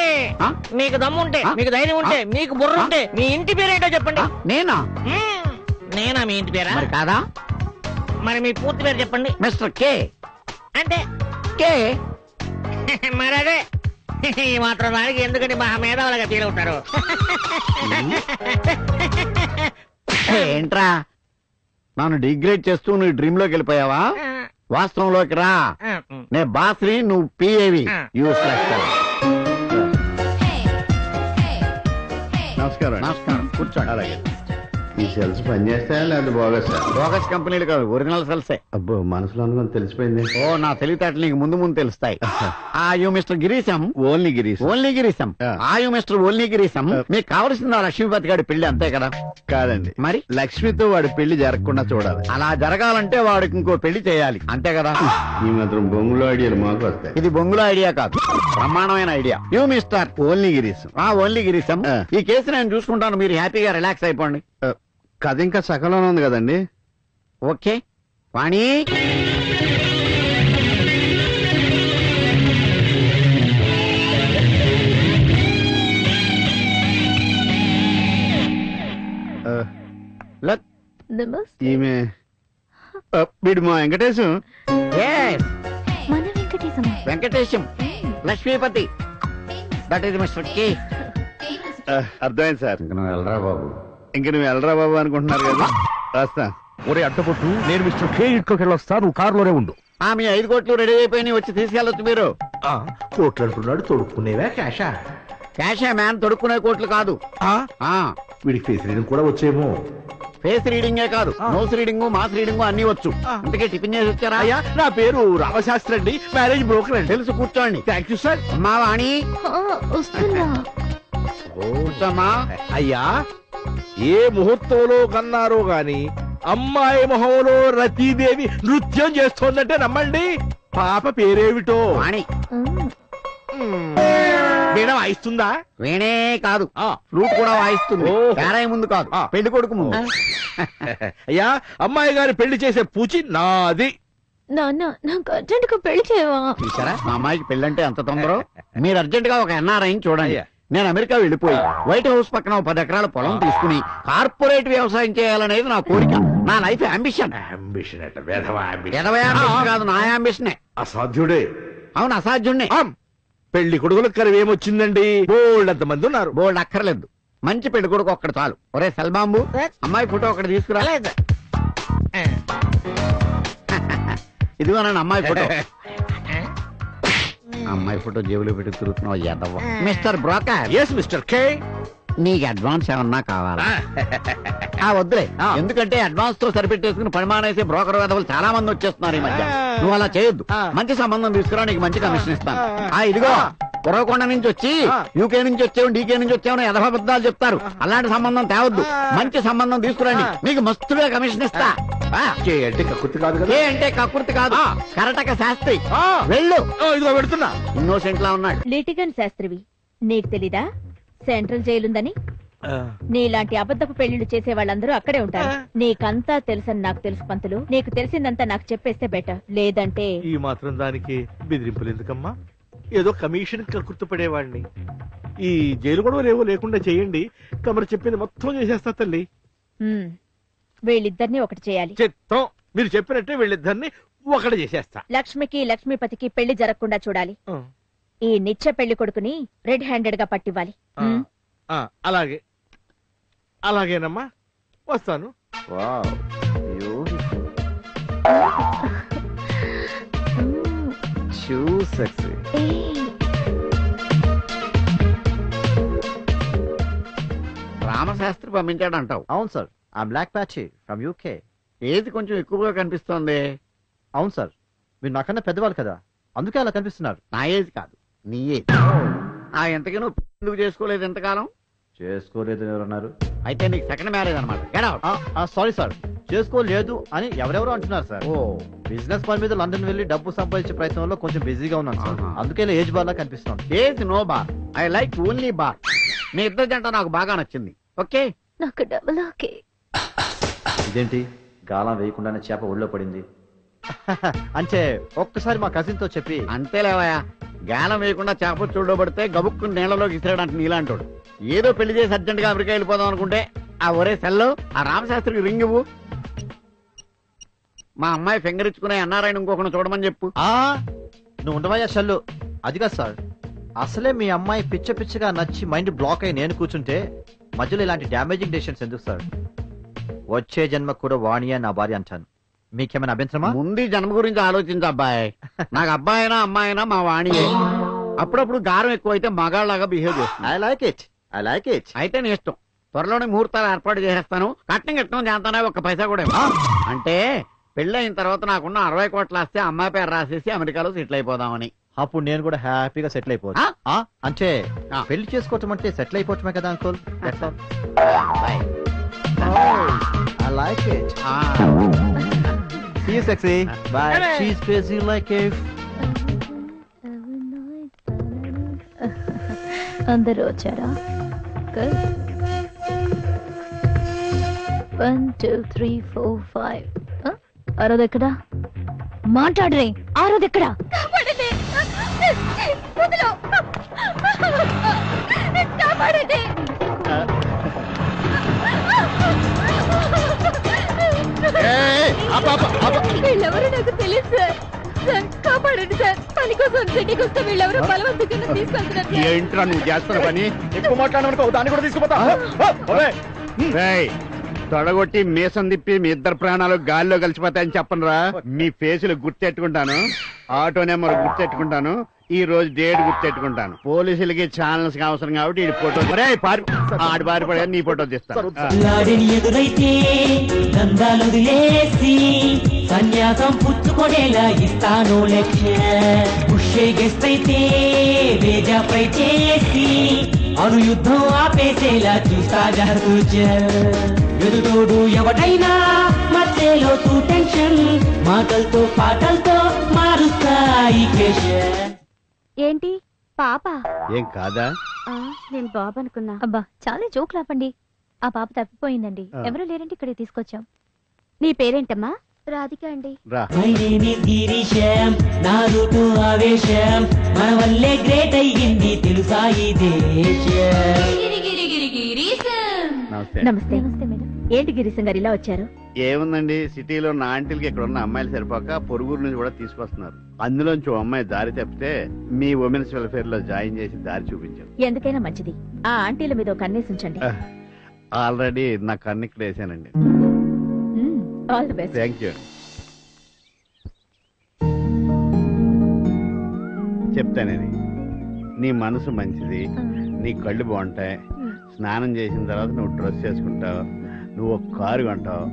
Speaker 12: మీకు దమ్ముంటే, మీకు ధైర్యం ఉంటే, మీకు బుర్ర ఉంటే మీ ఇంటి పేరేంటో చెప్పండి.
Speaker 19: నేనా?
Speaker 12: నేనా మీ ఇంటి పేరా?
Speaker 19: మరి కాదా?
Speaker 12: మరి మీ పూర్తి పేరు చెప్పండి.
Speaker 19: Mister K.
Speaker 12: అంటే
Speaker 19: కే
Speaker 12: మరి అదే ఈ మాత్రం దానికి ఎందుకంటే మహా మేధావులుగా ఫీల్ అవుతారు.
Speaker 19: ఏంట్రా నన్ను డిగ్రేడ్ చేస్తూ నువ్వు డ్రీమ్ లోకి వెళ్ళిపోయావా? వాస్తవంలోకి రా. నే బాస్ని, నువ్వు పిఏవి.
Speaker 6: నమస్కారం.
Speaker 19: నమస్కారం, కూర్చోండి.
Speaker 6: అలాగే. ఈ సెల్స్ పనిచేస్తాయా లేదా బోగస్?
Speaker 19: బోగస్ కంపెనీలు కాదు, ఒరిజినల్ సెల్సే.
Speaker 6: అబ్బో, మనసులో అనుకుని తెలిసిపోయింది.
Speaker 19: ఓ, నా తెలివితేటలు నీకు ముందు ముందు తెలుస్తాయి. You mister Girisham.
Speaker 6: Only Girisham.
Speaker 19: Only Girisham. You mister only Girisham. మీకు కావలసింది ఆ లక్ష్మీపతి గారి పెళ్లి, అంతే కదా?
Speaker 6: కాదండి,
Speaker 19: మరి
Speaker 6: లక్ష్మితో వాడి పెళ్లి జరగకుండా చూడాలి.
Speaker 19: అలా జరగాలంటే వాడికి ఇంకో పెళ్లి చేయాలి, అంతే కదా?
Speaker 6: ఈ మాత్రం బొంగులో ఐడియాలు మాకు వస్తాయి.
Speaker 19: ఇది బొంగులో ఐడియా కాదు, బ్రహ్మాండమైన idea. You mister
Speaker 6: only Girisham.
Speaker 19: Only Girisham. ఈ కేసు నేను చూసుకుంటాను, మీరు హ్యాపీగా రిలాక్స్ అయిపోండి.
Speaker 6: కథ ఇంకా సకలంలో ఉంది కదండి.
Speaker 19: ఓకే వాణి.
Speaker 6: ఈమె వీడు మా Venkatesham.
Speaker 19: Venkatesham, Lakshmipathi. That is mister K.
Speaker 6: అర్థమైంది సార్.
Speaker 19: ఇంక నువ్వు వెళ్ళరా బాబు.
Speaker 6: ఇంక నువ్వు వెళ్ళరా బాబు అనుకుంటున్నారు కదా. రాస్తా.
Speaker 14: ఒరే అడ్డపొట్టు, నేను మిస్టర్ కే ఇంట్లోకి వెళ్ళొస్తా, నువ్వు కారులోనే ఉండు.
Speaker 19: మీ 5 కోట్లు రెడీ అయిపోయి వచ్చి తీసుకెళ్ళొచ్చు మీరు.
Speaker 14: కోట్లు అంటున్నాడు, తొడుక్కునేవా క్యాషా?
Speaker 19: క్యాషా మ్యాన్, తొడుక్కునే కోట్లు కాదు.
Speaker 14: వీడికి ఫేస్ రీడింగ్ కూడా వచ్చేమో.
Speaker 19: ఫేస్ రీడింగే కాదు, నోస్ రీడింగ్, మాస్ రీడింగ్ అన్ని వచ్చు. అందుకే టిఫిన్ చేసి వచ్చారా?
Speaker 14: అయ్యా, నా పేరు రామశాస్త్రి అండి, మ్యారేజ్ బ్రోకర్ అండి.
Speaker 19: తెలుసు, కూర్చోండి.
Speaker 14: Thank you sir.
Speaker 19: అమ్మా వాణి, కూర్చోమ్మా.
Speaker 14: అయ్యా, ఏ ముహూర్తంలో కన్నారో గాని అమ్మాయి మొహంలో రతీదేవి నృత్యం చేస్తోందంటే నమ్మండి. పాప పేరేమిటో?
Speaker 19: వాణి.
Speaker 14: వీణ వాయిస్తుందా?
Speaker 19: వీణే కాదు, ఫ్లూట్ కూడా వాయిస్తుంది. పేరాయి ముందు కాదు, పెళ్లి కొడుకు ముందు.
Speaker 14: అయ్యా, అమ్మాయి గారి పెళ్లి చేసే పూచి నాది.
Speaker 8: నాన్న, నాకు అర్జెంట్ గా పెళ్లి చేయవా?
Speaker 19: చూసారా మా అమ్మాయికి పెళ్ళంటే ఎంత తొందరో. మీరు అర్జెంట్ గా ఒక ఎన్ఆర్ఐని చూడండి. నేను అమెరికా వెళ్ళిపోయి వైట్ హౌస్ పక్కన 10 ఎకరాల పొలం తీసుకుని కార్పొరేట్ వ్యవసాయం చేయాలనేది నా కోరిక, నా లైఫ్ అంబిషన్. కాదు, నా అంబిషనే.
Speaker 14: అసాధ్యుడే.
Speaker 19: అవును, అసాధ్యుడే.
Speaker 14: పెళ్లి కొడుకులకు కరువేమొచ్చిందండి, బోల్డ్ అంత మంది ఉన్నారు.
Speaker 19: బోల్డ్ అక్కర్లేదు, మంచి పెళ్లి కొడుకు ఒక్కడు చాలు. ఒరే సెల్బాంబు, అమ్మాయి ఫోటో ఒకటి తీసుకురా. ఇదిగో నన్ను అమ్మాయి ఫోటో. అమ్మాయి ఫోటో జేబులో పెట్టి తిరుగుతున్నావు Yadavva. Mister broker.
Speaker 9: Yes mister K.
Speaker 19: నీకు అడ్వాన్స్ ఏమన్నా కావాలా? వద్దులే, ఎందుకంటే అడ్వాన్స్ తో సరిపెట్టేసుకుని పరిమాణేసే బ్రోకర్ వేదవులు చాలా మంది వచ్చేస్తున్నారు ఈ మధ్య. నువ్వు అలా చేయొద్దు. మంచి సంబంధం తీసుకురా, నీకు మంచి కమిషన్ ఇస్తాను. ఇదిగో ఉరవకొండ నుంచి వచ్చి యూకే నుంచి వచ్చావు, డీకే నుంచి వచ్చావు యథాబద్ధాలు చెప్తారు. అలాంటి సంబంధం తేవద్దు, మంచి సంబంధం తీసుకురండి, నీకు మస్తుగా కమిషన్ ఇస్తా.
Speaker 9: అంటే కక్కుర్తి కాదు కదా.
Speaker 19: అంటే కక్కుర్తి కాదు, కరటక శాస్త్రి. వెళ్ళు.
Speaker 9: ఇదిగో పెడుతున్నా.
Speaker 19: ఇన్నోసెంట్ లా ఉన్నాడు.
Speaker 5: లిటిగన్ శాస్త్రివి, నీకు తెలీదా సెంట్రల్ జైలుందని? నీలాంటి అబద్ధపు పెళ్లిళ్ళు చేసే వాళ్ళందరూ అక్కడే ఉంటారు. నీకంతా తెలుసని నాకు తెలుసు పంతులు. నీకు తెలిసిందంతా నాకు చెప్పేస్తే బెటర్. లేదంటే
Speaker 9: ఈ మాత్రం దానికి బెదిరింపులు ఎందుకమ్మా? ఏదో కమిషన్ గుర్తుపడేవాడిని. ఈ జైలు గొడవలు ఏవో లేకుండా చేయండి, తమరు చెప్పింది మొత్తం చేసేస్తా తల్లి.
Speaker 5: వీళ్ళిద్దరిని ఒకటి చేయాలి.
Speaker 9: చిత్తం, మీరు చెప్పినట్టే వీళ్ళిద్దరిని ఒకటి చేసేస్తా.
Speaker 5: లక్ష్మికి లక్ష్మీపతికి పెళ్లి జరగకుండా చూడాలి. ఈ నిత్య పెళ్లి కొడుకుని రెడ్ హ్యాండెడ్ గా పట్టివ్వాలి.
Speaker 9: అలాగే అలాగేనమ్మా, వస్తాను.
Speaker 19: రామశాస్త్రి పంపించాడు అంటావు?
Speaker 15: అవును సార్, ఆ బ్లాక్ ప్యాచ్ ఫ్రమ్ యూకే.
Speaker 19: ఏది కొంచెం ఎక్కువగా కనిపిస్తోంది.
Speaker 15: అవును సార్, మీరు నాకన్నా పెద్దవాళ్ళు కదా, అందుకే అలా కనిపిస్తున్నారు.
Speaker 19: నా ఏజ్ కాదు, నీ ఏజ్. ఎంతకీ నువ్వు ఎందుకు చేసుకోలేదు ఎంతకాలం?
Speaker 15: చేసుకోలేదు ఎవరన్నారు?
Speaker 19: అయితే నీకు సెకండ్ మ్యారేజ్ అనమాట.
Speaker 15: సారీ సార్, చేసుకోలేదు అని ఎవరెవరు అంటున్నారు సార్. బిజినెస్ పని మీద లండన్ వెళ్ళి డబ్బు సంపాదించే ప్రయత్నంలో కొంచెం బిజీగా ఉన్నాను సార్, అందుకే ఏజ్ బార్ లా కనిపిస్తున్నాను.
Speaker 19: Age no bar, I like only bar. మీ ఇద్దరు జంట నాకు బాగా నచ్చింది. ఓకే,
Speaker 8: నాకు డబుల్ ఓకే.
Speaker 15: ఇదేంటి గాలం వేయకుండానే చేప ఒళ్ళో పడింది? అంటే ఒక్కసారి మా కజిన్ తో చెప్పి.
Speaker 19: అంతేలేవయా, గాలం వేయకుండా చేప చూడబడితే గబుక్కు నీళ్లలోకి ఇసిరాడంటే నీలాంటోడు. ఏదో పెళ్లి చేసి అర్జెంట్ గా అమెరికా వెళ్ళిపోదాం అనుకుంటే ఆ ఒరే సెల్లో ఆ రామశాస్త్రికి రింగ్ ఇవ్వు. మా అమ్మాయి ఫింగర్ ఇచ్చుకునే అన్నారాయణ ఇంకొకటి చూడమని చెప్పు.
Speaker 15: నువ్వు ఉండవయ్యా షల్లు. అది కాదు సార్, అసలే మీ అమ్మాయి పిచ్చ పిచ్చగా నచ్చి మైండ్ బ్లాక్ అయి నేను కూర్చుంటే మధ్యలో ఇలాంటి డామేజింగ్ డెసిషన్స్ ఎందుకు సార్? వచ్చే జన్మ కూడా వాణియా నా భార్య అంటాను. మీకేమైనా అభ్యంతరమా?
Speaker 19: ముందు జన్మ గురించి ఆలోచించు అబ్బాయి. నాకు అబ్బాయి అయినా అమ్మాయి అయినా మా వాణియే. అప్పుడప్పుడు గారం ఎక్కువైతే మగాళ్ళలాగా బిహేవ్ చేస్తుంది.
Speaker 15: I like it, I like it.
Speaker 19: అయితే నీ ఇష్టం. త్వరలోనే ముహూర్తాలు ఏర్పాటు చేసేస్తాను. కట్నం కట్నం చేస్తానే ఒక్క పైసా కూడా అంటే పెళ్లి అయిన తర్వాత నాకున్న 60 కోట్ల ఆస్తి అమ్మాయి పేరు రాసేసి అమెరికాలో సెటిల్ అయిపోదామని.
Speaker 15: అప్పుడు నేను కూడా హ్యాపీగా సెటిల్ అయిపోతా. అంటే పెళ్లి చేసుకోవటం అంటే సెటిల్ అయిపోవటమే కదా uncle. I like it. See you sexy. Bye. She's crazy like a...
Speaker 8: అందరూ వచ్చారా? 1 2 3 4 5. ఆరోదెక్కడా? మాట్లాడరే. ఆరోదెక్కడా?
Speaker 10: వీళ్ళెవరో నాకు తెలియదు సార్. సార్ కాపాడండి సార్. పని కోసం సిటీకి వస్తే వీళ్ళెవరో బలవంతంగా తీసుకెళ్తున్నారు.
Speaker 6: ఏంట్రా నువ్వు చేస్తున్న పని?
Speaker 11: ఎక్కువ మాట్లాడమనుకో, దాన్ని కూడా తీసుకుపోతా.
Speaker 6: తొడగొట్టి మీసం తిప్పి మీ ఇద్దరు ప్రాణాలు గాల్లో కలిసిపోతాయని చెప్పనురా. మీ ఫేసులు గుర్తెట్టుకుంటాను, ఆటో నెంబర్ గుర్తెట్టుకుంటాను, ఈ రోజు డేట్ గుర్తెట్టుకుంటాను. పోలీసులకి ఛానల్స్ అవసరం కాబట్టి ఈ ఫోటో ఆడి పారిపడే నీ ఫోటో తీస్తాను.
Speaker 20: ఎదురైతే దందాలొదిలేసి సన్యాసం పుచ్చుకొనేలా ఇస్తాను లక్ష్య. పుష్యే గెస్ట్ అయితే వేజాపై చేసి అను యుద్ధం ఆపేసేలా చూస్తా జాగ్రత్త. ఎదుటోడు ఎవడైనా మధ్యలో టెన్షన్ మాటలతో పాటలతో మారుస్తాయి కేశ.
Speaker 8: ఏంటి పాప?
Speaker 6: ఏం కాదా?
Speaker 8: నేను బాబు అనుకున్నా. అబ్బా చాలా జోక్ లాపండి. ఆ పాప తప్పిపోయిందండి, ఎవరు లేరంటే ఇక్కడికి తీసుకొచ్చాం. నీ పేరేంటమ్మా? రాధిక అండి.
Speaker 20: గిరీశం నా రూటు ఆవేశం మన వల్లే గ్రేట్ అయ్యింది తెలుసా ఈ దేశం.
Speaker 5: నమస్తే. నమస్తే మేడం. ఏంటి గిరీశం గారు ఇలా వచ్చారు?
Speaker 6: ఏముందండి, సిటీలో నా ఆంటీలకి ఇక్కడ ఉన్న అమ్మాయిలు సరిపోక పొరుగురు నుంచి కూడా తీసుకొస్తున్నారు. అందులోంచి ఓ అమ్మాయి దారి తప్పితే మీ ఉమెన్స్ వెల్ఫేర్ లో జాయిన్ చేసి దారి చూపించారు.
Speaker 5: ఎందుకైనా మంచిది. ఆ ఆంటీల మీద ఒక కన్నేసి ఉంచండి.
Speaker 6: ఆల్రెడీ నా కన్ను ఇక్కడ వేసానండి.
Speaker 5: All the best.
Speaker 6: Thank you. చెప్తానేది నీ మనసు మంచిది, నీ కళ్ళు బాగుంటాయి, స్నానం చేసిన తర్వాత నువ్వు డ్రెస్ చేసుకుంటావు, నువ్వు ఒక కారు కొంటావు,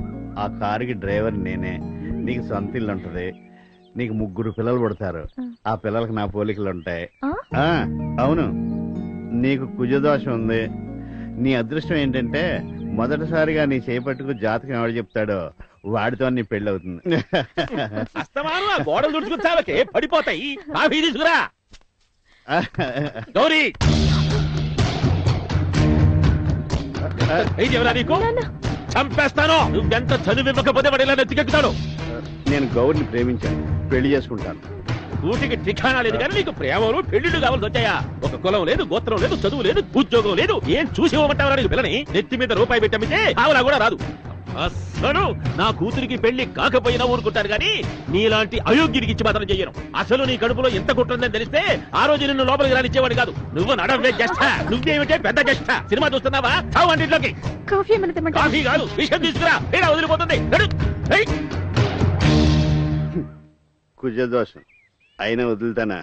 Speaker 6: ఆ కారుకి డ్రైవర్ నేనే, నీకు సొంత ఇల్లు ఉంటుంది, నీకు 3 పిల్లలు పుడతారు, ఆ పిల్లలకు నా పోలికలు ఉంటాయి. అవును, నీకు కుజదోషం ఉంది. నీ అదృష్టం ఏంటంటే మొదటిసారిగా నీ చేపట్టుకు జాతకం ఎవడు చెప్తాడో వాడితో నీ పెళ్లి అవుతుంది.
Speaker 9: అస్తమానం ఆ గోడలు దుడుచుకుంటావకే పడిపోతాయి. కాఫీ తీసుకురా గౌరీ. నీకు చంపేస్తాను. నువ్వెంత చదువు ఇవ్వకపోతే వాడు ఇలా నెత్తికెక్కుతాడు.
Speaker 6: నేను గౌరిని ప్రేమించాను, పెళ్లి చేసుకుంటాను.
Speaker 9: కూటికి ఠికానా లేదు కానీ నీకు ప్రేమలు పెళ్లిళ్ళు కావాల్సి వచ్చాయా? ఒక కులం లేదు, గోత్రం లేదు, చదువు లేదు, ఉద్యోగం లేదు. ఏం చూసి ఇవ్వమంటావా నీకు పిల్లని? నెత్తి మీద రూపాయి పెట్టమితే ఆవులా కూడా రాదు. అసలు నా కూతురికి పెళ్లి కాకపోయినా ఊరుకుంటాను కానీ నీలాంటి అయోగ్యుడికి ఇచ్చి మాత్రం చెయ్యను. అసలు నీ కడుపులో ఎంత కుట్టుందని తెలిస్తే ఆ రోజు నిన్ను లోపలికి రానిచ్చేవాడు కాదు. నువ్వు నడవే జష్ట, నువ్వేమిటే పెద్ద జష్ట. సినిమా చూస్తున్నావా? చావు అంటిలోకి. కాఫీ కాదు, విషయం తీసుకురా. ఏడా వదిలిపోతుంది.
Speaker 6: కుజదోషం అయినా వదులుతానా?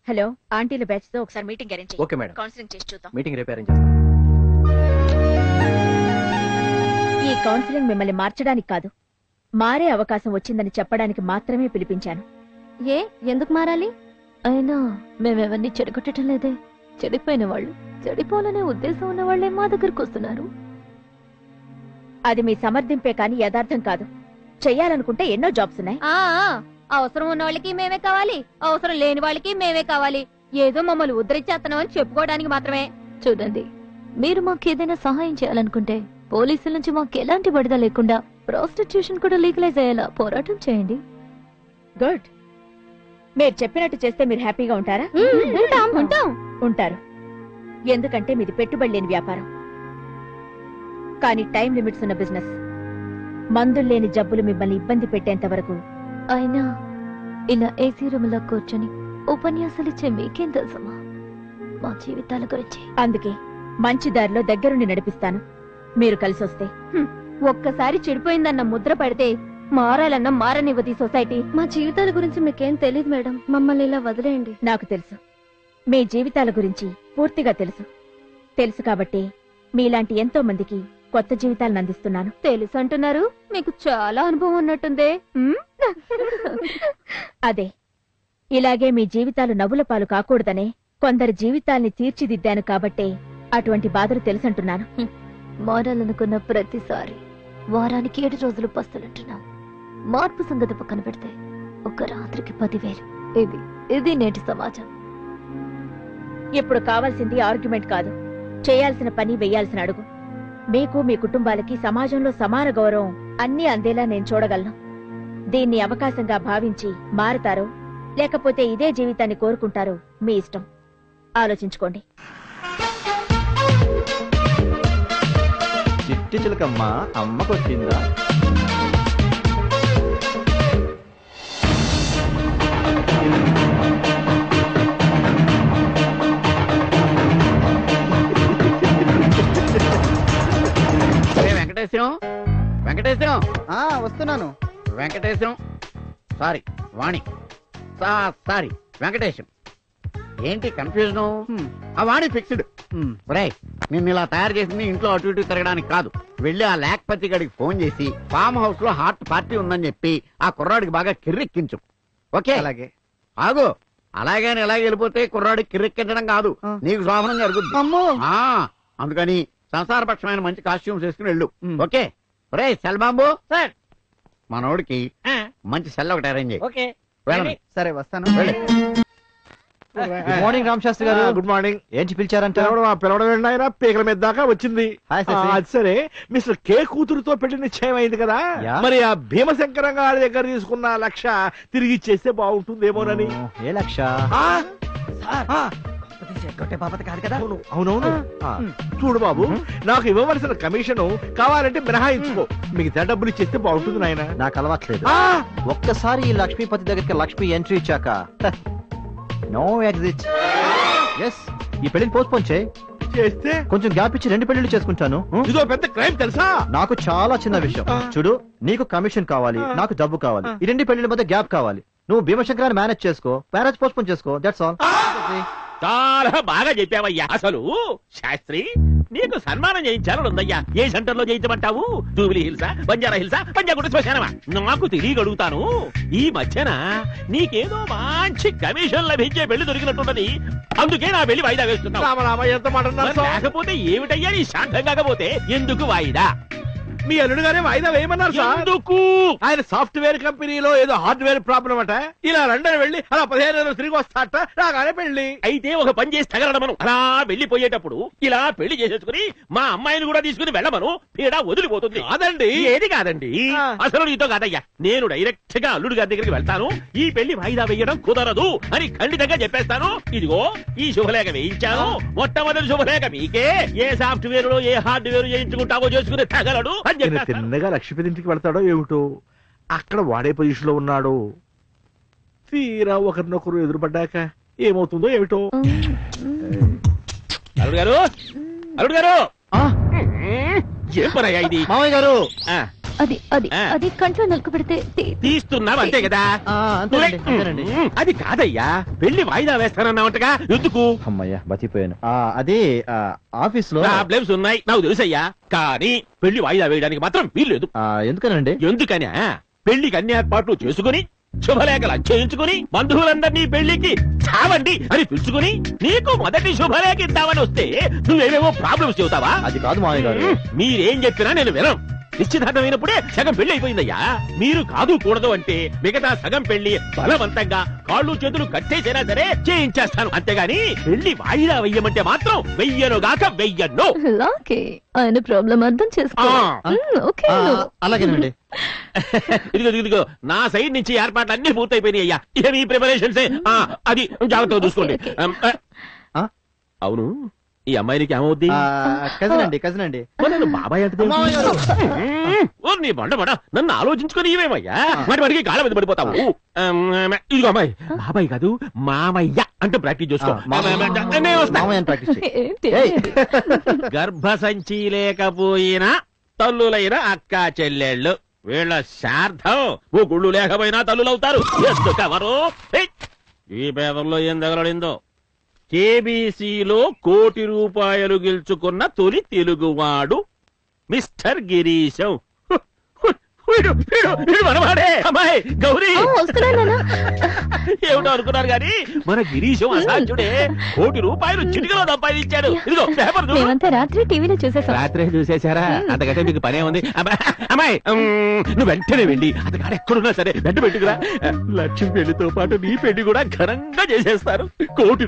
Speaker 5: హలో, ఆంటీల బ్యాచ్ తో ఒకసారి మీటింగ్ అరేంజ్ చేయి.
Speaker 15: Okay madam.
Speaker 5: కౌన్సిలింగ్ చేసి చూద్దాం.
Speaker 15: మీటింగ్ రేపు అరేంజ్ చేస్తాం.
Speaker 5: ఈ కౌన్సిలింగ్ మిమ్మల్ని మార్చడానికి కాదు, మారే అవకాశం వచ్చిందని చెప్పడానికి మాత్రమే పిలిపించాను.
Speaker 8: ఏ ఎందుకు మారాలి?
Speaker 21: అయినా మేమెవరిని చెడగొట్టడం లేదే. చెడిపోయిన వాళ్ళు, చెడిపోవాలనే ఉద్దేశం ఉన్న వాళ్ళే మా దగ్గరకు వస్తున్నారు.
Speaker 5: అది మీ సమర్థింపే కాని యథార్థం కాదు. చెయ్యాలనుకుంటే ఎన్నో జాబ్స్ ఉన్నాయి.
Speaker 8: అవసరం ఉన్న వాళ్ళకి మేమే కావాలి, అవసరం లేని వాళ్ళకి మేమే కావాలి. ఏదో మమ్మల్ని ఉద్ధరించేస్తున్నాం అని చెప్పుకోవడానికి మాత్రమే.
Speaker 21: చూడండి, మీరు మాకు ఏదైనా సహాయం చేయాలనుకుంటే పోలీసుల నుంచి మాకు ఎలాంటి బడిద లేకుండా ప్రాస్టిట్యూషన్ కూడా లీగలైజ్ అయ్యేలా పోరాటం చేయండి.
Speaker 5: గుడ్. మీరు చెప్పినట్టు చేస్తే మీరు హ్యాపీగా ఉంటారా? ఉంటారు. ఎందుకంటే మీది పెట్టుబడి లేని వ్యాపారం, కానీ టైం లిమిట్స్ ఉన్న బిజినెస్. మందులు లేని జబ్బులు మిమ్మల్ని ఇబ్బంది పెట్టేంత వరకు.
Speaker 21: అయినా ఇలా ఏసీ రూమ్ లో కూర్చొని ఉపన్యాసాలు ఇచ్చే మీకేం తెలుసమ్మా మా జీవితాల గురించి?
Speaker 5: అందుకే మంచి దారిలో దగ్గరుండి నడిపిస్తాను, మీరు కలిసి వస్తే.
Speaker 8: ఒక్కసారి చెడిపోయిందన్న ముద్ర పడితే మారాలన్న మారనివ్వదు ఈ సొసైటీ. మా జీవితాల గురించి మీకేం తెలియదు మేడం, మమ్మల్ని ఇలా వదిలేయండి.
Speaker 5: నాకు తెలుసు, మీ జీవితాల గురించి పూర్తిగా తెలుసు కాబట్టి మీలాంటి ఎంతో మందికి కొత్త జీవితాలను అందిస్తున్నాను.
Speaker 8: తెలుసు అంటున్నారు, మీకు చాలా అనుభవం ఉన్నట్టుందే.
Speaker 5: అదే, ఇలాగే మీ జీవితాలు నవ్వుల పాలు కాకూడదనే కొందరి జీవితాల్ని తీర్చిదిద్దాను కాబట్టే అటువంటి బాధలు తెలుసంటున్నాను.
Speaker 21: మారాలనుకున్న ప్రతిసారి వారానికి 7 రోజులు పస్తులుంటున్నాం. మార్పు సంగతి పక్కన పెడితే ఒక రాత్రికి 10,000. ఇది నేటి సమాజం.
Speaker 5: ఇప్పుడు కావాల్సింది ఆర్గ్యుమెంట్ కాదు, చేయాల్సిన పని వెయ్యాల్సిన అడుగు. మీకు, మీ కుటుంబాలకి సమాజంలో సమాన గౌరవం అన్నీ అందేలా నేను చూడగలను. దీన్ని అవకాశంగా భావించి మారుతారో లేకపోతే ఇదే జీవితాన్ని కోరుకుంటారో మీ ఇష్టం. ఆలోచించుకోండి.
Speaker 15: చిట్టి చిలకమ్మ అమ్మకొచ్చిందా?
Speaker 19: వెంకటేశం, వెంకటేశం
Speaker 4: వస్తున్నాను.
Speaker 19: వెంకటేశం సారీ వాణి, సారీ వెంకటేశం. ఏంటి కన్ఫ్యూజన్? ఆ వాణి ఫిక్స్డ్. నిన్ను ఇలా తయారు చేసింది ఇంట్లో అటు ఇటు తిరగడానికి కాదు. వెళ్ళి ఆ లేఖపతి గడికి ఫోన్ చేసి ఫామ్ హౌస్ లో హార్ట్ పార్టీ ఉందని చెప్పి ఆ కుర్రాడికి బాగా కిర్రెక్కించు. ఓకే? అలాగే. ఆగు. అలాగే ఎలాగ వెళ్ళిపోతే కుర్రాడికి కిర్రెక్కించడం కాదు, నీకు శోభనం జరుగుతుంది. అందుకని సంసారపక్షమైన మంచి కాస్ట్యూమ్స్ వేసుకుని వెళ్ళు. ఓకే? రే సెల్ బాంబు, మనోడికి మంచి సెల్ ఒకటి అరేంజ్ చేయి.
Speaker 4: సరే వస్తాను.
Speaker 15: గుడ్ మార్నింగ్ రామ్ శాస్త్రి గారు.
Speaker 14: Good morning.
Speaker 15: ఏంటి పిలిచారంటే?
Speaker 14: పిలవడం ఆయన పీకల మీద దాకా వచ్చింది. అది సరే, మిస్టర్ కే కూతురుతో పెళ్లి నిశ్చయం అయింది కదా, మరి ఆ భీమశంకరం గారి దగ్గర తీసుకున్న 1,00,000 తిరిగి ఇచ్చేస్తే బాగుంటుందేమోనని.
Speaker 15: ఏ 1,00,000?
Speaker 11: చెక్కొట్టే బాపత కాదు కదా.
Speaker 9: అవునవును. చూడు బాబు, నాకు ఇవ్వవలసిన కమిషన్ కావాలంటే మినహాయించుకో, మిగతా డబ్బులు ఇచ్చేస్తే బాగుంటుంది నాయన.
Speaker 15: నాకు అలవాట్లేదు. ఒక్కసారి ఈ లక్ష్మీపతి దగ్గరికి లక్ష్మి ఎంట్రీ ఇచ్చాక నో ఎగ్జిట్. ఎస్, ఈ పెళ్లిని పోస్ట్పోన్
Speaker 9: చేస్తే
Speaker 15: కొంచెం గ్యాప్ ఇచ్చి 2 పెళ్లిళ్ళు చేసుకుంటాను.
Speaker 9: ఇదో పెద్ద క్రైమ్ తెలుసా?
Speaker 15: నాకు చాలా చిన్న విషయం. చూడు, నీకు కమిషన్ కావాలి, నాకు డబ్బు కావాలి. ఈ 2 పెళ్లిళ్ళ మధ్య గ్యాప్ కావాలి. నువ్వు భీమశంకరాన్ని మేనేజ్ చేసుకో, మ్యారేజ్ పోస్ట్పోన్ చేసుకో. That's all.
Speaker 9: చాలా బాగా చెప్పావయ్యా. అసలు శాస్త్రి, నీకు సన్మానం చేయించాలని ఉందయ్యా. ఏ సెంటర్ లో చేయించమంటావు? జూబిలీ హిల్సా, బంజారా హిల్సా, పంజాగుట్ట శ్మశానమా? నాకు తిరిగి అడుగుతాను, ఈ మధ్యన నీకేదో మంచి కమిషన్ లభించే పెళ్లి దొరికినట్టున్నది, అందుకే నా పెళ్లి వాయిదా వేస్తున్నావు.
Speaker 14: ఎంత మాట
Speaker 9: లేకపోతే ఏమిటయ్యా నీ శాంతం కాకపోతే ఎందుకు వాయిదా?
Speaker 14: మీ అల్లుడు గారే వాయిదా వేయమన్నారు సార్.
Speaker 9: ఎందుకు?
Speaker 14: ఆయన సాఫ్ట్వేర్ కంపెనీలో ఏదో హార్డ్వేర్ ప్రాబ్లం అట. ఇలా లండన్ వెళ్ళి అలా 15 రోజులు తిరిగి వస్తాట. రాగానే పెళ్లి.
Speaker 9: అయితే ఒక పని చేసి తగలడమను. అలా వెళ్లిపోయేటప్పుడు ఇలా పెళ్లి చేసేసుకుని మా అమ్మాయిని కూడా తీసుకుని వెళ్ళమను. పీడ వదిలిపోతుంది.
Speaker 14: కాదండి.
Speaker 9: ఏది కాదండి? అసలు నీతో కాదయ్యా, నేను డైరెక్ట్ గా అల్లుడు గారి దగ్గరికి వెళ్తాను. ఈ పెళ్లి వాయిదా వేయడం కుదరదు అని ఖండితంగా చెప్పేస్తాను. ఇదిగో ఈ శుభలేఖ వేయించాను. మొట్టమొదటి శుభలేఖ మీకే. ఏ సాఫ్ట్వేర్ లో ఏ హార్డ్వేర్ చేయించుకుంటావో చేసుకుని తగలడు.
Speaker 14: తిన్నగా లక్ష్మీపతి ఇంటికి వెళ్తాడో ఏమిటో, అక్కడ వాడే పొజిషన్ లో ఉన్నాడు. తీరా ఒకరినొకరు ఎదురుపడ్డాక ఏమవుతుందో ఏమిటో.
Speaker 9: అల్లుడు గారు, అల్లుడు గారు, ఏం పనయ్యా ఇది?
Speaker 15: మామయ్య గారు,
Speaker 21: అది అది అది కంట్లో నలుకు పెడితే
Speaker 9: తీస్తున్నావు అంతే కదా? అది కాదయ్యా, పెళ్లి వాయిదా వేస్తానన్నావంటగా, ఎందుకు?
Speaker 15: అమ్మయ్యా, బతిపోయాను. అది ఆఫీస్ లో
Speaker 9: ప్రాబ్లమ్స్ ఉన్నాయి నాకు తెలుసయ్యా, కానీ పెళ్లి వాయిదా వేయడానికి మాత్రం వీల్లేదు.
Speaker 15: ఎందుకనండి?
Speaker 9: ఎందుకని పెళ్లికి అన్ని ఏర్పాట్లు చేసుకుని శుభలేఖలు చేయించుకుని బంధువులందరినీ పెళ్లికి చావండి అని పిలుచుకుని నీకు మొదటి శుభలేఖ ఇద్దామని వస్తే నువ్వేమేమో ప్రాబ్లమ్స్ చెబుతావా?
Speaker 15: అది కాదు మామయ్య గారు.
Speaker 9: మీరేం చెప్పినా నేను వినం. నిశ్చితార్థమైనప్పుడే సగం పెళ్లి అయిపోయిందయ్యా. మీరు కాదు కూడదు అంటే మిగతా సగం పెళ్లి బలవంతంగా కాళ్ళు చేతులు కట్టేసైనా సరే చేయించేస్తాను. అంతేగాని పెళ్లి వాయిదా వెయ్యమంటే మాత్రం వెయ్యనుగాక వెయ్యను.
Speaker 21: ఆయన ప్రాబ్లం అర్థం చేసుకో.
Speaker 15: అలాగేనండి.
Speaker 9: ఇదిగో ఇదిగో, నా సైడ్ నుంచి ఏర్పాట్లు అన్ని పూర్తయిపోయినాయి అయ్యా. ఇక మీ ప్రిపరేషన్స్ అది జాగ్రత్తగా చూసుకోండి. అవును, ఈ అమ్మాయికి ఏమవుద్ది?
Speaker 15: కజిన్ అండి, కజిన్ అండి.
Speaker 9: బాబాయ్ అంటే నీ బండ బండ నన్ను ఆలోచించుకొని ఇవేమయ్యా, వాటి వాడికి కాళ్ళ మీద పడిపోతావు. ఇదిగో అమ్మాయి, బాబాయ్ కాదు మామయ్య అంటే ప్రాక్టీస్ చేసుకో. గర్భసంచి లేకపోయినా తల్లులైన అక్కా చెల్లెళ్ళు, వీళ్ళ శార్థం ఓ గుళ్ళు లేకపోయినా తల్లులవుతారు. ఎందుకెవరు? ఈ పేపర్లో ఏం తగలడిందో. కేబీసీలో ₹1 కోటి గెలుచుకున్న తొలి తెలుగువాడు మిస్టర్ గిరీశం. మనవాడే అమ్మాయి గౌరీ. ఏమిటో అనుకున్నారు గాని మన గిరీశం అసాధ్యుడే. ₹1 కోటి చిటికలో సంపాదించాడు. ఇదిగో పేపర్
Speaker 21: రాత్రి టీవీలో చూసేసా.
Speaker 9: రాత్రి చూసేశారా? అంతకంటే మీకు పనే ఉంది. అమ్మాయి, నువ్వు వెంటనే వెళ్ళి అతగాడు ఎక్కడున్నా సరే వెంట పెట్టుకురా. లక్ష్మి పెళ్లితో పాటు నీ పెళ్లి కూడా ఘనంగా చేసేస్తారు. ₹1 కోటి.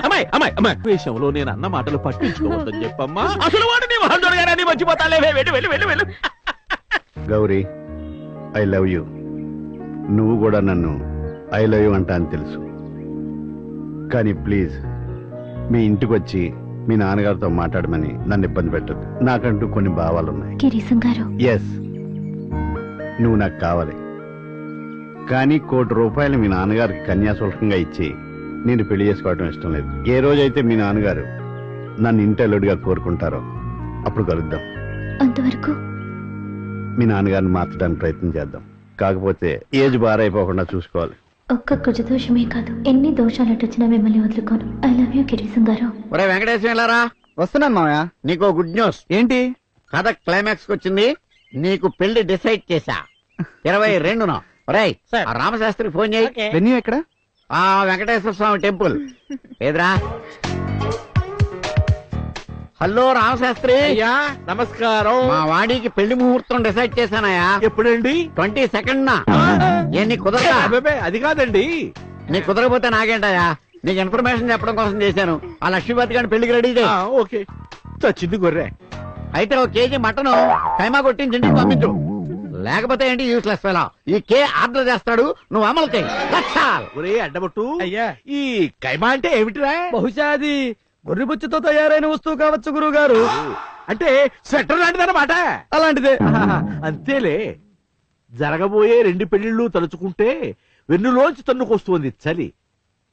Speaker 9: అమ్మాయి అమ్మాయి అమ్మాయి విషయంలో నేను అన్న మాటలు పట్టించుకోవద్దని చెప్పమ్మా. అసలు వాడు నీ వాడు మర్చిపోతాలే. వెళ్ళి వెళ్ళి వెళ్ళి వెళ్ళు.
Speaker 6: Gauri, I love you. నువ్వు కూడా నన్ను ఐ లవ్ యూ అంటా అని తెలుసు. కానీ ప్లీజ్ మీ ఇంటికి వచ్చి మీ నాన్నగారితో మాట్లాడమని నన్ను ఇబ్బంది పెట్టద్దు. నాకంటూ కొన్ని భావాలున్నాయి. ఎస్, నువ్వు నాకు కావాలి. కానీ ₹1 కోటి మీ నాన్నగారికి కన్యాశుల్కంగా ఇచ్చి నేను పెళ్లి చేసుకోవడం ఇష్టం లేదు. ఏ రోజైతే మీ నాన్నగారు నన్ను ఇంటల్లుడిగా కోరుకుంటారో అప్పుడు కలుద్దాం.
Speaker 21: అంతవరకు
Speaker 6: మీ నాన్నగారిని మార్చడానికి ప్రయత్నం చేద్దాం. కాకపోతే ఏజ్ బారైపోకుండా చూసుకోవాలి.
Speaker 21: ఒక్క కుజదోషమే కాదు, ఎన్ని దోషాలు వచ్చినా మిమ్మల్ని వదులుకోను. ఐ లవ్ యూ గిరీశం గారు.
Speaker 19: ఒరే వెంకటేశ్వర వెళ్ళారా?
Speaker 4: వస్తున్నాను మామయ్య.
Speaker 19: నీకు గుడ్ న్యూస్.
Speaker 4: ఏంటి?
Speaker 19: కథ క్లైమాక్స్ కి వచ్చింది. నీకు పెళ్లి డిసైడ్ చేశా. 22న. ఒరేయ్, రామశాస్త్రికి ఫోన్ చేయి.
Speaker 4: వెన్యూ ఎక్కడ?
Speaker 19: వెంకటేశ్వర స్వామి టెంపుల్. ఏదిరా? హలో రామశాస్త్రి.
Speaker 14: అయ్యా నమస్కారం.
Speaker 19: మా వాడికి పెళ్లి ముహూర్తం డిసైడ్ చేశానయ్యా.
Speaker 14: ఎప్పుడండి?
Speaker 19: 22nd. నీ కుదరదా?
Speaker 14: అది కాదండి.
Speaker 19: నీకు కుదరకపోతే నాకేంటయ్యా? నీకు ఇన్ఫర్మేషన్ చెప్పడం కోసం చేశాను. ఆ లక్ష్మీపతి గారిని పెళ్లికి రెడీ చేయి.
Speaker 14: ఓకే. చచ్చింది గొర్రె.
Speaker 19: అయితే 1 కేజీ మటన్ కైమా కొట్టించి ఇంటికి పంపించు. లేకపోతే ఏంటి యూస్లెస్ ఫెలో. ఈ కే ఆర్డర్ చేస్తాడు, నువ్వు అమలు చేయి.
Speaker 9: ఒరే అడ్డబొట్టు, అయ్యా ఈ కైమా అంటే ఏమిటిరా?
Speaker 11: బహుశా అది గొర్రెబుచ్చుతో తయారైన వస్తువు కావచ్చు గురువు గారు.
Speaker 9: అంటే స్వెటర్ లాంటిదన్నమాట.
Speaker 11: అలాంటిదే.
Speaker 9: అంతేలే. జరగబోయే 2 పెళ్లిళ్ళు తలుచుకుంటే వెన్నులోంచి తన్నుకొస్తుంది చలి.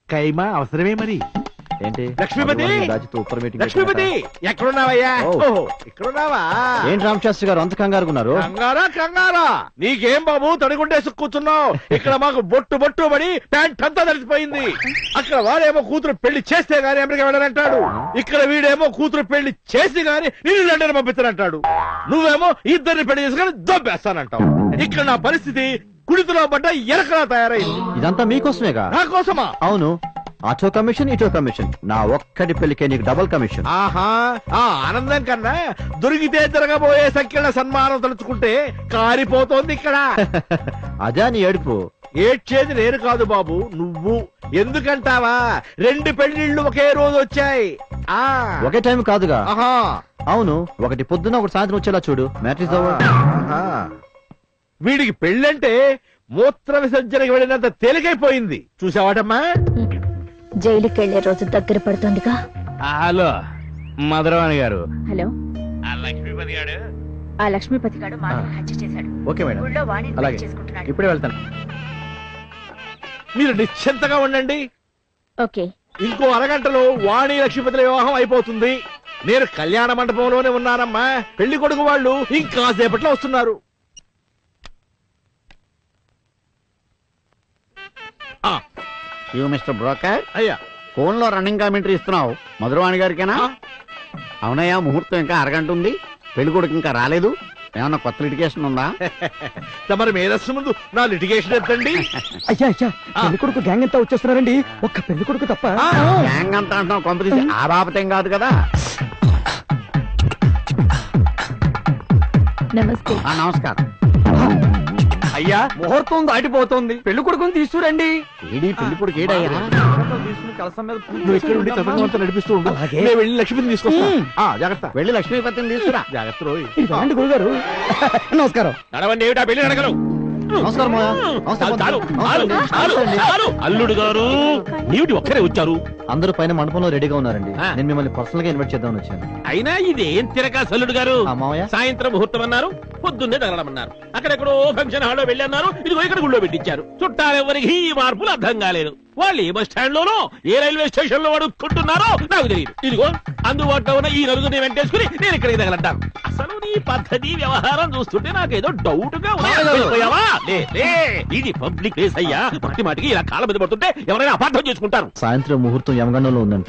Speaker 9: కైమా అవసరమే మరి.
Speaker 15: ఏంటి
Speaker 9: లక్ష్మీపతి, లక్ష్మీపతి ఎక్కడున్నావయ్యా? ఓహో ఇక్కడున్నావా?
Speaker 15: ఏంటి రామశాస్త్రి గారు అంత కంగారుకున్నారు?
Speaker 9: కంగారా నీకేం బాబు, తడిగుండేసి కూర్చున్నావు. ఇక్కడ మాకు బొట్టు పడి ప్యాంట్ అంతా తడిసిపోయింది. అక్కడ వాడేమో కూతురు పెళ్లి చేస్తే గానీ అమెరికా వెళ్ళాలంటాడు. ఇక్కడ వీడేమో కూతురు పెళ్లి చేసి గానీ నేను లండన్ పంపిస్తానంటాడు. నువ్వేమో ఇద్దరిని పెళ్లి చేసుకుని దొబ్బేస్తానంటావు. ఇక్కడ నా పరిస్థితి కుడితులో పడ్డ ఎరకలా తయారైంది.
Speaker 15: ఇదంతా మీకోసమేగా?
Speaker 9: నా కోసమా?
Speaker 15: అవును. అటో కమిషన్ ఇటో కమిషన్, నా ఒక్కటి పెళ్లికే నీకు డబుల్ కమిషన్.
Speaker 9: ఆహా, ఆ ఆనందం కన్నా దొరికితే జరగబోయే సంఖ్యల సన్మానం తలుచుకుంటే కారిపోతోంది ఇక్కడ.
Speaker 15: అదే నీ ఏడుపు.
Speaker 9: ఏడ్చేది నేను కాదు బాబు, నువ్వు. ఎందుకంటావా? 2 పెళ్లిళ్ళు ఒకే రోజు వచ్చాయి.
Speaker 15: ఒకే టైం కాదుగా?
Speaker 9: ఆహా,
Speaker 15: అవును. ఒకటి పొద్దున ఒకటి సాయంత్రం వచ్చేలా చూడు. మ్యాట్రిక్స్
Speaker 9: వీడికి పెళ్ళంటే మూత్ర విసర్జనకి వెళ్ళినంత తేలికైపోయింది. చూసావాటమ్మా?
Speaker 21: జైలుకి వెళ్లే రోజు దగ్గర పడుతోందిగా.
Speaker 9: హలో మధురవాణి గారు.
Speaker 16: హలో.
Speaker 9: లక్ష్మీపతి గారు.
Speaker 16: ఆ లక్ష్మీపతి గారు మాధవ్ హత్య చేశాడు.
Speaker 11: ఓకే మేడం,
Speaker 16: ఊళ్ళో వాణిని
Speaker 11: అలాగే
Speaker 16: చేసుకుంటున్నాడు.
Speaker 11: ఇప్పుడే వెళ్తాను.
Speaker 9: మీరు నిశ్చింతగా ఉండండి.
Speaker 16: ఓకే.
Speaker 9: ఇంకో అరగంటలో వాణి లక్ష్మీపతుల వివాహం అయిపోతుంది. నేను కళ్యాణ మండపంలోనే ఉన్నానమ్మా. పెళ్లి కొడుకు వాళ్ళు ఇంకా సేపట్లో వస్తున్నారు.
Speaker 19: మిస్టర్ బ్రోకర్,
Speaker 9: అయ్యా
Speaker 19: ఫోన్ లో రన్నింగ్ కామెంటరీ ఇస్తున్నావు మధురవాణి గారికేనా? అవునయ్యా, ముహూర్తం ఇంకా అరగంట ఉంది. పెళ్లి కొడుకు ఇంకా రాలేదు. ఏమన్నా కొత్త లిటిగేషన్ ఉందా?
Speaker 9: తమరి మేధస్సు ముందు నా లిటిగేషన్ ఎత్తండి.
Speaker 11: అయ్యా పెళ్లి కొడుకు గ్యాంగ్ అంతా వచ్చేస్తున్నారండి. ఒక్క పెళ్లి కొడుకు తప్ప.
Speaker 19: గ్యాంగ్ అంతా అంటున్నావు, కొంపదీసి ఆ బాపతేం కాదు కదా?
Speaker 21: నమస్తే.
Speaker 19: నమస్కారం.
Speaker 11: అయ్యా ముహూర్తం దాటిపోతుంది, పెళ్లి కొడుకుని తీసుకురండి.
Speaker 19: ఏడీ పెళ్లి కొడుకు ఏడయ్యా?
Speaker 9: నువ్వు ఇక్కడ ఉండి తతంగంతా నడిపిస్తూ ఉండు. నేను వెళ్ళి లక్ష్మీపతిని తీసుకొస్తా. జాగ్రత్త.
Speaker 19: వెళ్ళి లక్ష్మీపతిని తీసుకురా.
Speaker 9: జాగ్రత్త రోయ్.
Speaker 11: గురుగారు నమస్కారం.
Speaker 9: నడవండి. ఏమిటా పెళ్లి నడగలు?
Speaker 15: నమస్కారం.
Speaker 9: అల్లుడు గారు నీటి ఒక్కరే వచ్చారు.
Speaker 15: అందరూ పైన మండపంలో రెడీగా ఉన్నారండి. నేను మిమ్మల్ని పర్సనల్ గా ఇన్వైట్ చేద్దామని వచ్చాను.
Speaker 9: అయినా ఇదేం తిరగా అల్లుడు గారు? సాయంత్రం ముహూర్తం అన్నారు, పొద్దున్నే తగలమన్నారు. అక్కడెక్కడో ఫంక్షన్ హాల్లో వెళ్ళన్నారు. ఇదిగో ఇక్కడ గుళ్ళో పెట్టించారు. చుట్టాలెవరికి ఈ మార్పులు అర్థం కాలేదు. వాళ్ళు ఏ బస్ స్టాండ్ లోనో ఏ రైల్వే స్టేషన్ లో అడుక్కుంటున్నారో నాకు తెలియదు. ఇదిగో అందుబాటులో ఉన్న ఈ నలుగురిని వెంటేసుకుని నేను ఇక్కడికి తగలంటాను. అసలు నీ పద్ధతి వ్యవహారం చూస్తుంటే నాకేదో డౌట్ గా ఇది పబ్లిక్ ప్లేస్ అయ్యా. మాటికి ఇలా కాళ్ళ మీద పడుతుంటే ఎవరైనా అపార్థం చేసుకుంటారు.
Speaker 15: సాయంత్రం ముహూర్తం యమగండంలో ఉందంట.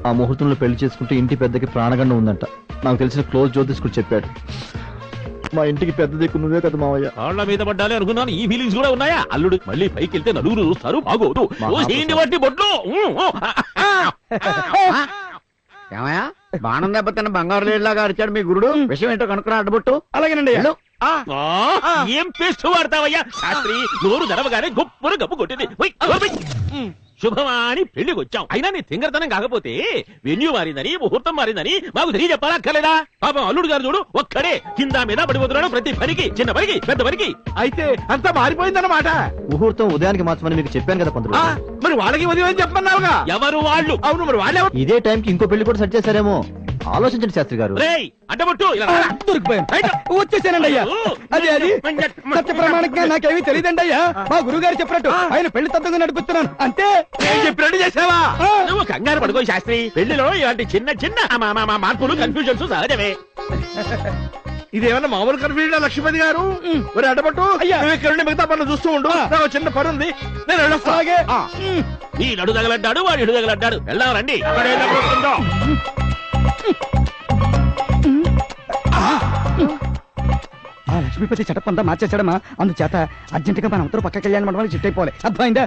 Speaker 15: ఆ ముహూర్తంలో పెళ్లి చేసుకుంటే ఇంటి పెద్దకి ప్రాణగండం ఉందంట. నాకు తెలిసిన క్లోజ్ జ్యోతిష్కుడు చెప్పాడు. మా ఇంటికి పెద్ద దిక్కు నువ్వే కదా మావయ్య.
Speaker 9: కాళ్ళ మీద పడ్డాలి అనుకున్నాను. ఈ ఫీలింగ్స్ కూడా ఉన్నాయా? అల్లుడు మళ్ళీ పైకి వెళ్తే నలుగురు చూస్తారు, బాగోదు. బట్టి బొడ్లు.
Speaker 19: ఏమయ్యా, బాణం దెబ్బతిన్న బంగారు లేడిలాగా అరిచాడు మీ గురుడు. విషయం ఏంటో కనుక్కురా అడ్డబొట్టు.
Speaker 11: అలాగేనండి.
Speaker 9: ఏం పేస్ట్ వాడతావయ్యా శాస్త్రి? నోరు జరవగానే గొప్పను గప్పు కొట్టింది. శుభమాని పెళ్లికి వచ్చాం. అయినా నీ తింగరతనం కాకపోతే వెన్యూ మారిందని ముహూర్తం మారిందని మాకు తెలియ చెప్పాలక్కర్లేదా? పాపం అల్లుడు గారు చూడు ఒక్కడే కింద మీద పడిపోతున్నాడు. ప్రతి పనికి, చిన్న పనికి, పెద్ద పనికి. అయితే అంతా మారిపోయిందన్నమాట.
Speaker 15: ముహూర్తం ఉదయానికి మార్చమని మీకు చెప్పాను కదా పంతులు.
Speaker 9: మరి వాళ్ళకి ఉదయం చెప్పమన్నావుగా. ఎవరు వాళ్ళు? అవును, మరి వాళ్ళే.
Speaker 15: ఇదే టైంకి ఇంకో పెళ్లి కూడా సెట్ చేశారేమో. ఆలోచించండి శాస్త్రి గారు.
Speaker 9: అడ్డబొట్టు
Speaker 11: వచ్చేసానండి అయ్యా. అది సత్య ప్రమాణంగా నాకేమీ తెలియదండి అయ్యా. మా గురువు గారు చెప్పినట్టు ఆయన పెళ్లి తత్వంగా నడిపిస్తున్నాను అంతే.
Speaker 9: చెప్పినట్టు చేసావా? నువ్వు కంగారు పడుకో శాస్త్రి. పెళ్లిలో ఇలాంటి చిన్న చిన్న మార్పులు, కన్ఫ్యూజన్స్ సహజమే. ఇదేమన్నా మామూలు కన్ఫ్యూజన్ లక్ష్మీపతి గారు? మరి అడ్డబట్టు నువ్వు ఇక్కడ ఉండి మిగతా పనులు చూస్తూ ఉండు. నాకు చిన్న పని ఉంది, నేను వెళ్ళొస్తాగే. ఈ నడు తగలడ్డాడు, వాడు ఇడు తగలడ్డాడు. వెళ్దాం రండి.
Speaker 11: లక్ష్మీపతి సెటప్ అంతా మార్చేసాడమ్మా. అందుచేత అర్జెంట్ గా మన ఉత్తర పక్క కళ్యాణ మండపానికి షిఫ్ట్ అయిపోవాలి. అర్థమైందా?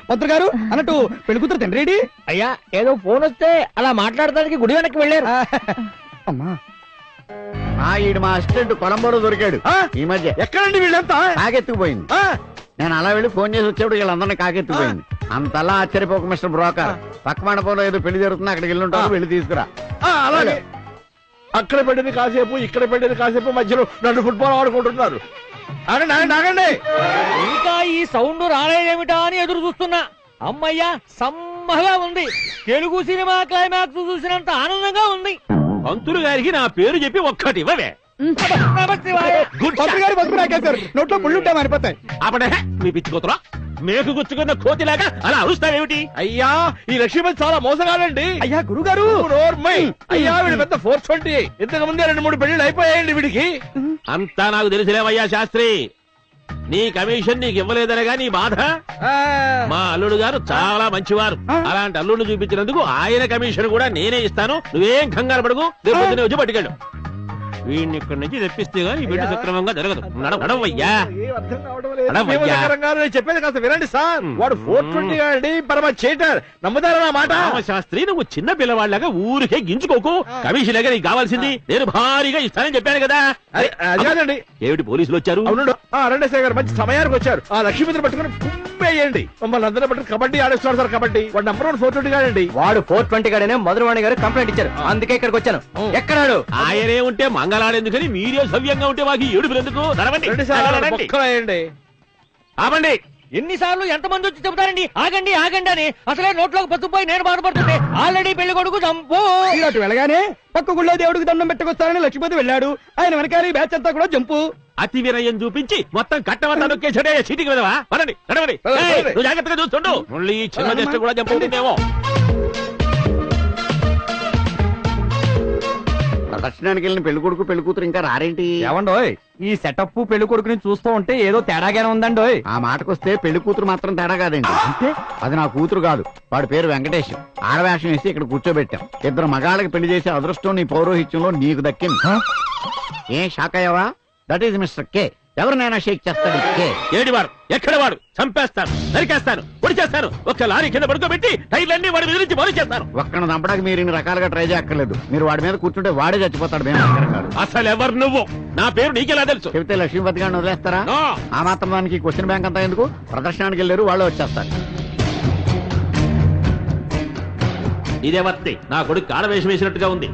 Speaker 11: పంతులు గారు అన్నట్టు పెళ్లి కూతురు తండ్రి రెడీ?
Speaker 17: అయ్యా ఏదో ఫోన్ వస్తే అలా మాట్లాడడానికి గుడి వెనక్కి వెళ్ళారు.
Speaker 11: అమ్మా
Speaker 19: ఈడు మా అసిస్టెంట్ కొలంబోలో దొరికాడు ఈ మధ్య.
Speaker 9: ఎక్కడండి వీళ్ళంతా?
Speaker 19: కాకెత్తుకుపోయింది. నేను అలా వెళ్ళి ఫోన్ చేసి వచ్చేప్పుడు వీళ్ళందరినీ కాకెత్తుకుపోయింది. అంతలా ఆశ్చర్యపోక మిస్టర్ బ్రోకర్. పక్క మండపంలో ఏదో పెళ్లి జరుగుతుంది, అక్కడికి వెళ్ళి ఉంటారు. వెళ్ళి తీసుకురా.
Speaker 9: అలాగే. అక్కడ పెట్టింది కాసేపు ఇక్కడ పెట్టింది కాసేపు మధ్యలో నన్ను ఫుట్బాల్ ఆడుకుంటున్నారు. ఆగండి ఆగండి ఆగండి.
Speaker 1: ఇంకా ఈ సౌండ్ రాలేదేమిటా అని ఎదురు చూస్తున్నా. అమ్మయ్యా సమ్మగా ఉంది. తెలుగు సినిమా క్లైమాక్స్ చూసినంత ఆనందంగా ఉంది.
Speaker 9: పంతులు గారికి నా పేరు చెప్పి ఒక్కటి ఇవ్వవే.
Speaker 11: నోట్లో ముళ్ళుంటే మారిపోతాయి.
Speaker 9: అప్పుడే మీ పిచ్చి కూతురా మేకు గుచ్చుకున్న కోతిలాగా అలా అరుస్తావేమిటి? అయ్యా ఈ లక్ష్మీపతి చాలా మోసగాలండి.
Speaker 11: అయ్యా గురుగారు
Speaker 9: అయ్యా వీడి పెద్ద 420. ఇంతకు ముందే 2-3 పెళ్లిళ్ళు అయిపోయాయండి వీడికి. అంతా నాకు తెలిసిలేవయ్యా శాస్త్రి. నీ కమిషన్ నీకు ఇవ్వలేదనగా నీ బాధ. మా అల్లుడు గారు చాలా మంచివారు. అలాంటి అల్లుడిని చూపించినందుకు ఆయన కమిషన్ కూడా నేనే ఇస్తాను. నువ్వేం కంగారు పడుకు. రేపు పొద్దున్నే వచ్చి పట్టుకెళ్ళు. వీడిని ఇక్కడి నుంచి తెప్పిస్తే గానీ ఈ బిడ్డ సక్రమంగా జరగదు. నడవయ్యా
Speaker 11: చెప్పేది కాస్త వినండి సార్. వాడు 420 అండి, పరమ చేటర్. నమ్ముతారా నా మాట?
Speaker 9: శాస్త్రి నువ్వు చిన్న పిల్లవాళ్ళగా ఊరికే గించుకోకు. కమిషన్ నీకు కావాల్సింది నేను భారీగా ఇస్తానని చెప్పాను కదా.
Speaker 11: అదేనండి.
Speaker 9: ఏమిటి పోలీసులు వచ్చారు?
Speaker 11: అవును రండేశ్వర గారు మంచి సమయానికి వచ్చారు. ఆ లక్ష్మీపతిని పట్టుకుని కుమ్మేయండి. మమ్మల్ని అందరూ పట్టుకుని కబడ్డీ ఆడేస్తున్నారు సార్. కబడ్డీ వాడు నంబర్ 1 420 గాడండి.
Speaker 15: వాడు 420 గాడనే మధురవాణి గారు కంప్లైంట్ ఇచ్చారు. అందుకే ఇక్కడికి వచ్చాను. ఎక్కడాడు?
Speaker 9: ఆయనే ఉంటే మంగళాడెందుకని మీరే సవ్యంగా ఉంటే మాకు ఏడుపులు ఎందుకు? నడవండి. ఆపండి.
Speaker 1: ఎన్నిసార్లు ఎంతమంది వచ్చి చెబుతారండి ఆగండి ఆగండి అని. అసలే నోట్లోకి పసుపోయి నేను బాధపడుతుంటే ఆల్రెడీ పెళ్లి కొడుకు చంపు.
Speaker 11: అటు వెళ్ళగానే పక్క గుళ్ళో దేవుడికి దండం పెట్టుకొస్తారని లక్ష్మీపతి వెళ్ళాడు. ఆయన వెనకాల బ్యాచ్ అంతా కూడా జంపు.
Speaker 9: అతి వినయం చూపించి మొత్తం కట్టమంతా నొక్కేసాడే చీటికి విధవా. పదండి నడవండి. నువ్వు జాగ్రత్తగా చూస్తుండు. మళ్ళీ చిన్న జస్ట్ కూడా జంపుతుందేమో.
Speaker 19: ప్రదర్శనానికి వెళ్ళిన పెళ్లి కొడుకు పెళ్లి కూతురు ఇంకా రారేంటి?
Speaker 15: ఏమండోయ్ ఈ సెటప్ పెళ్లి కొడుకుని చూస్తూ ఉంటే ఏదో తేడాగానే ఉందండోయ్.
Speaker 19: ఆ మాటకొస్తే పెళ్లి కూతురు మాత్రం తేడా కాదండి. అది నా కూతురు కాదు. వాడి పేరు వెంకటేష్. ఆడవేషం వేసి ఇక్కడ కూర్చోబెట్టాం. 2 మగాళ్ళకి పెళ్లి చేసే అదృష్టం నీ పౌరోహిత్యంలో నీకు దక్కింది. ఏం షాక్ అయ్యావా? That is mister K. ఎవరినైనా షేక్ చేస్తాడు. కే
Speaker 9: ఏడివాడు ఎక్కడ వాడు? చంపేస్తాను, నరికేస్తాను, పొడి చేస్తాను. ఒక్క లారీ కింద పడుకోబెట్టి టైర్లన్నీ వాడి మీద నుంచి మొదలు చేస్తాను.
Speaker 19: ఒక్కను చంపడానికి మీరు ఇన్ని రకాలుగా ట్రై చేయక్కర్లేదు. మీరు వాడి మీద కూర్చుంటే వాడే చచ్చిపోతాడు.
Speaker 9: అసలు ఎవరు నువ్వు? నా పేరు నీకెలా తెలుసు?
Speaker 19: చెబితే లక్ష్మీపతి గారిని వదిలేస్తారా? ఆ మాత్రం దానికి క్వశ్చన్ బ్యాంక్ అంతా ఎందుకు? ప్రదర్శనానికి వెళ్ళారు, వాళ్ళు వచ్చేస్తారు.
Speaker 9: ఇదే వర్తి నా కొడుకు ఆడవేషం వేసినట్టుగా ఉంది.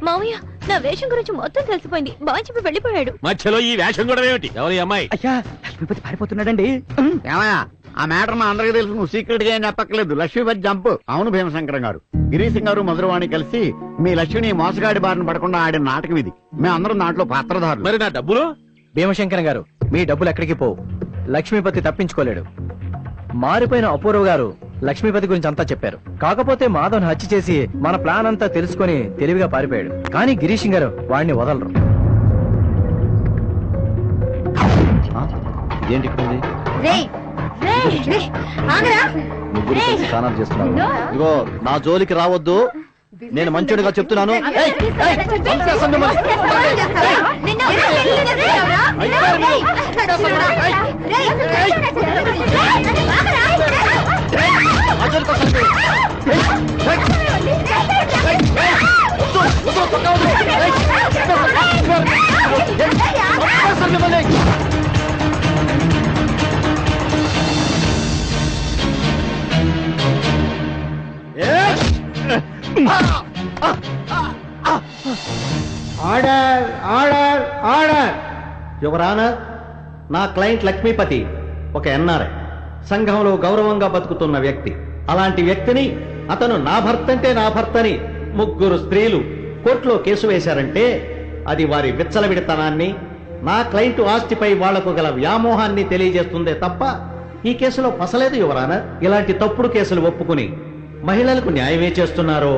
Speaker 8: మామయ్య నా వేషం గురించి మొత్తం తెలిసిపోయింది. బాగా చెప్పి వెళ్ళిపోయాడు.
Speaker 9: మధ్యలో ఈ వేషం కూడా ఏమిటి? ఎవరి అమ్మాయి?
Speaker 11: అయ్యా లక్ష్మీపతి పారిపోతున్నాడండి.
Speaker 19: ఏమయ్యా ఆ మ్యాటర్ మా అందరికీ తెలుసు. నువ్వు సీక్రెట్ గా ఏం చెప్పక్కర్లేదు. లక్ష్మీపతి జంప్. అవును భీమశంకరం గారు, గిరీశం గారు, మధురవాణి కలిసి మీ లక్ష్మిని మోసగాడి బారిన పడకుండా ఆడిన నాటకం ఇది. మేమందరం దాంట్లో పాత్రధారులు.
Speaker 9: మరి నా డబ్బులు?
Speaker 15: భీమశంకరం గారు మీ డబ్బులు ఎక్కడికి పోవు. లక్ష్మీపతి తప్పించుకోలేడు. మారిపోయిన అపూర్వ గారు లక్ష్మీపతి గురించి అంతా చెప్పారు. కాకపోతే మాధవ్ని హత్య చేసి మన ప్లాన్ అంతా తెలుసుకొని తెలివిగా పారిపోయాడు. కానీ గిరీష్ గారు వాడిని వదలరు. ఇదేంటి ముగ్గురు స్నానం చేస్తున్నారు. ఇదిగో నా జోలికి రావద్దు. నేను మంచోడిగా చెప్తున్నాను.
Speaker 11: Order order order.
Speaker 15: Your honour, నా క్లయింట్ లక్ష్మీపతి ఒక ఎన్ఆర్ఐ, సంఘంలో గౌరవంగా బతుకుతున్న వ్యక్తి. అలాంటి వ్యక్తిని అతను నా భర్త అంటే నా భర్తని 3 స్త్రీలు కోర్టులో కేసు వేశారంటే అది వారి విచ్చలవిడితనాన్ని, నా క్లయింట్ ఆస్తిపై వాళ్లకు గల వ్యామోహాన్ని తెలియజేస్తుందే తప్ప ఈ కేసులో పసలేదు. యువర్ ఆనర్, ఇలాంటి తప్పుడు కేసులు ఒప్పుకుని మహిళలకు న్యాయమే చేస్తున్నారో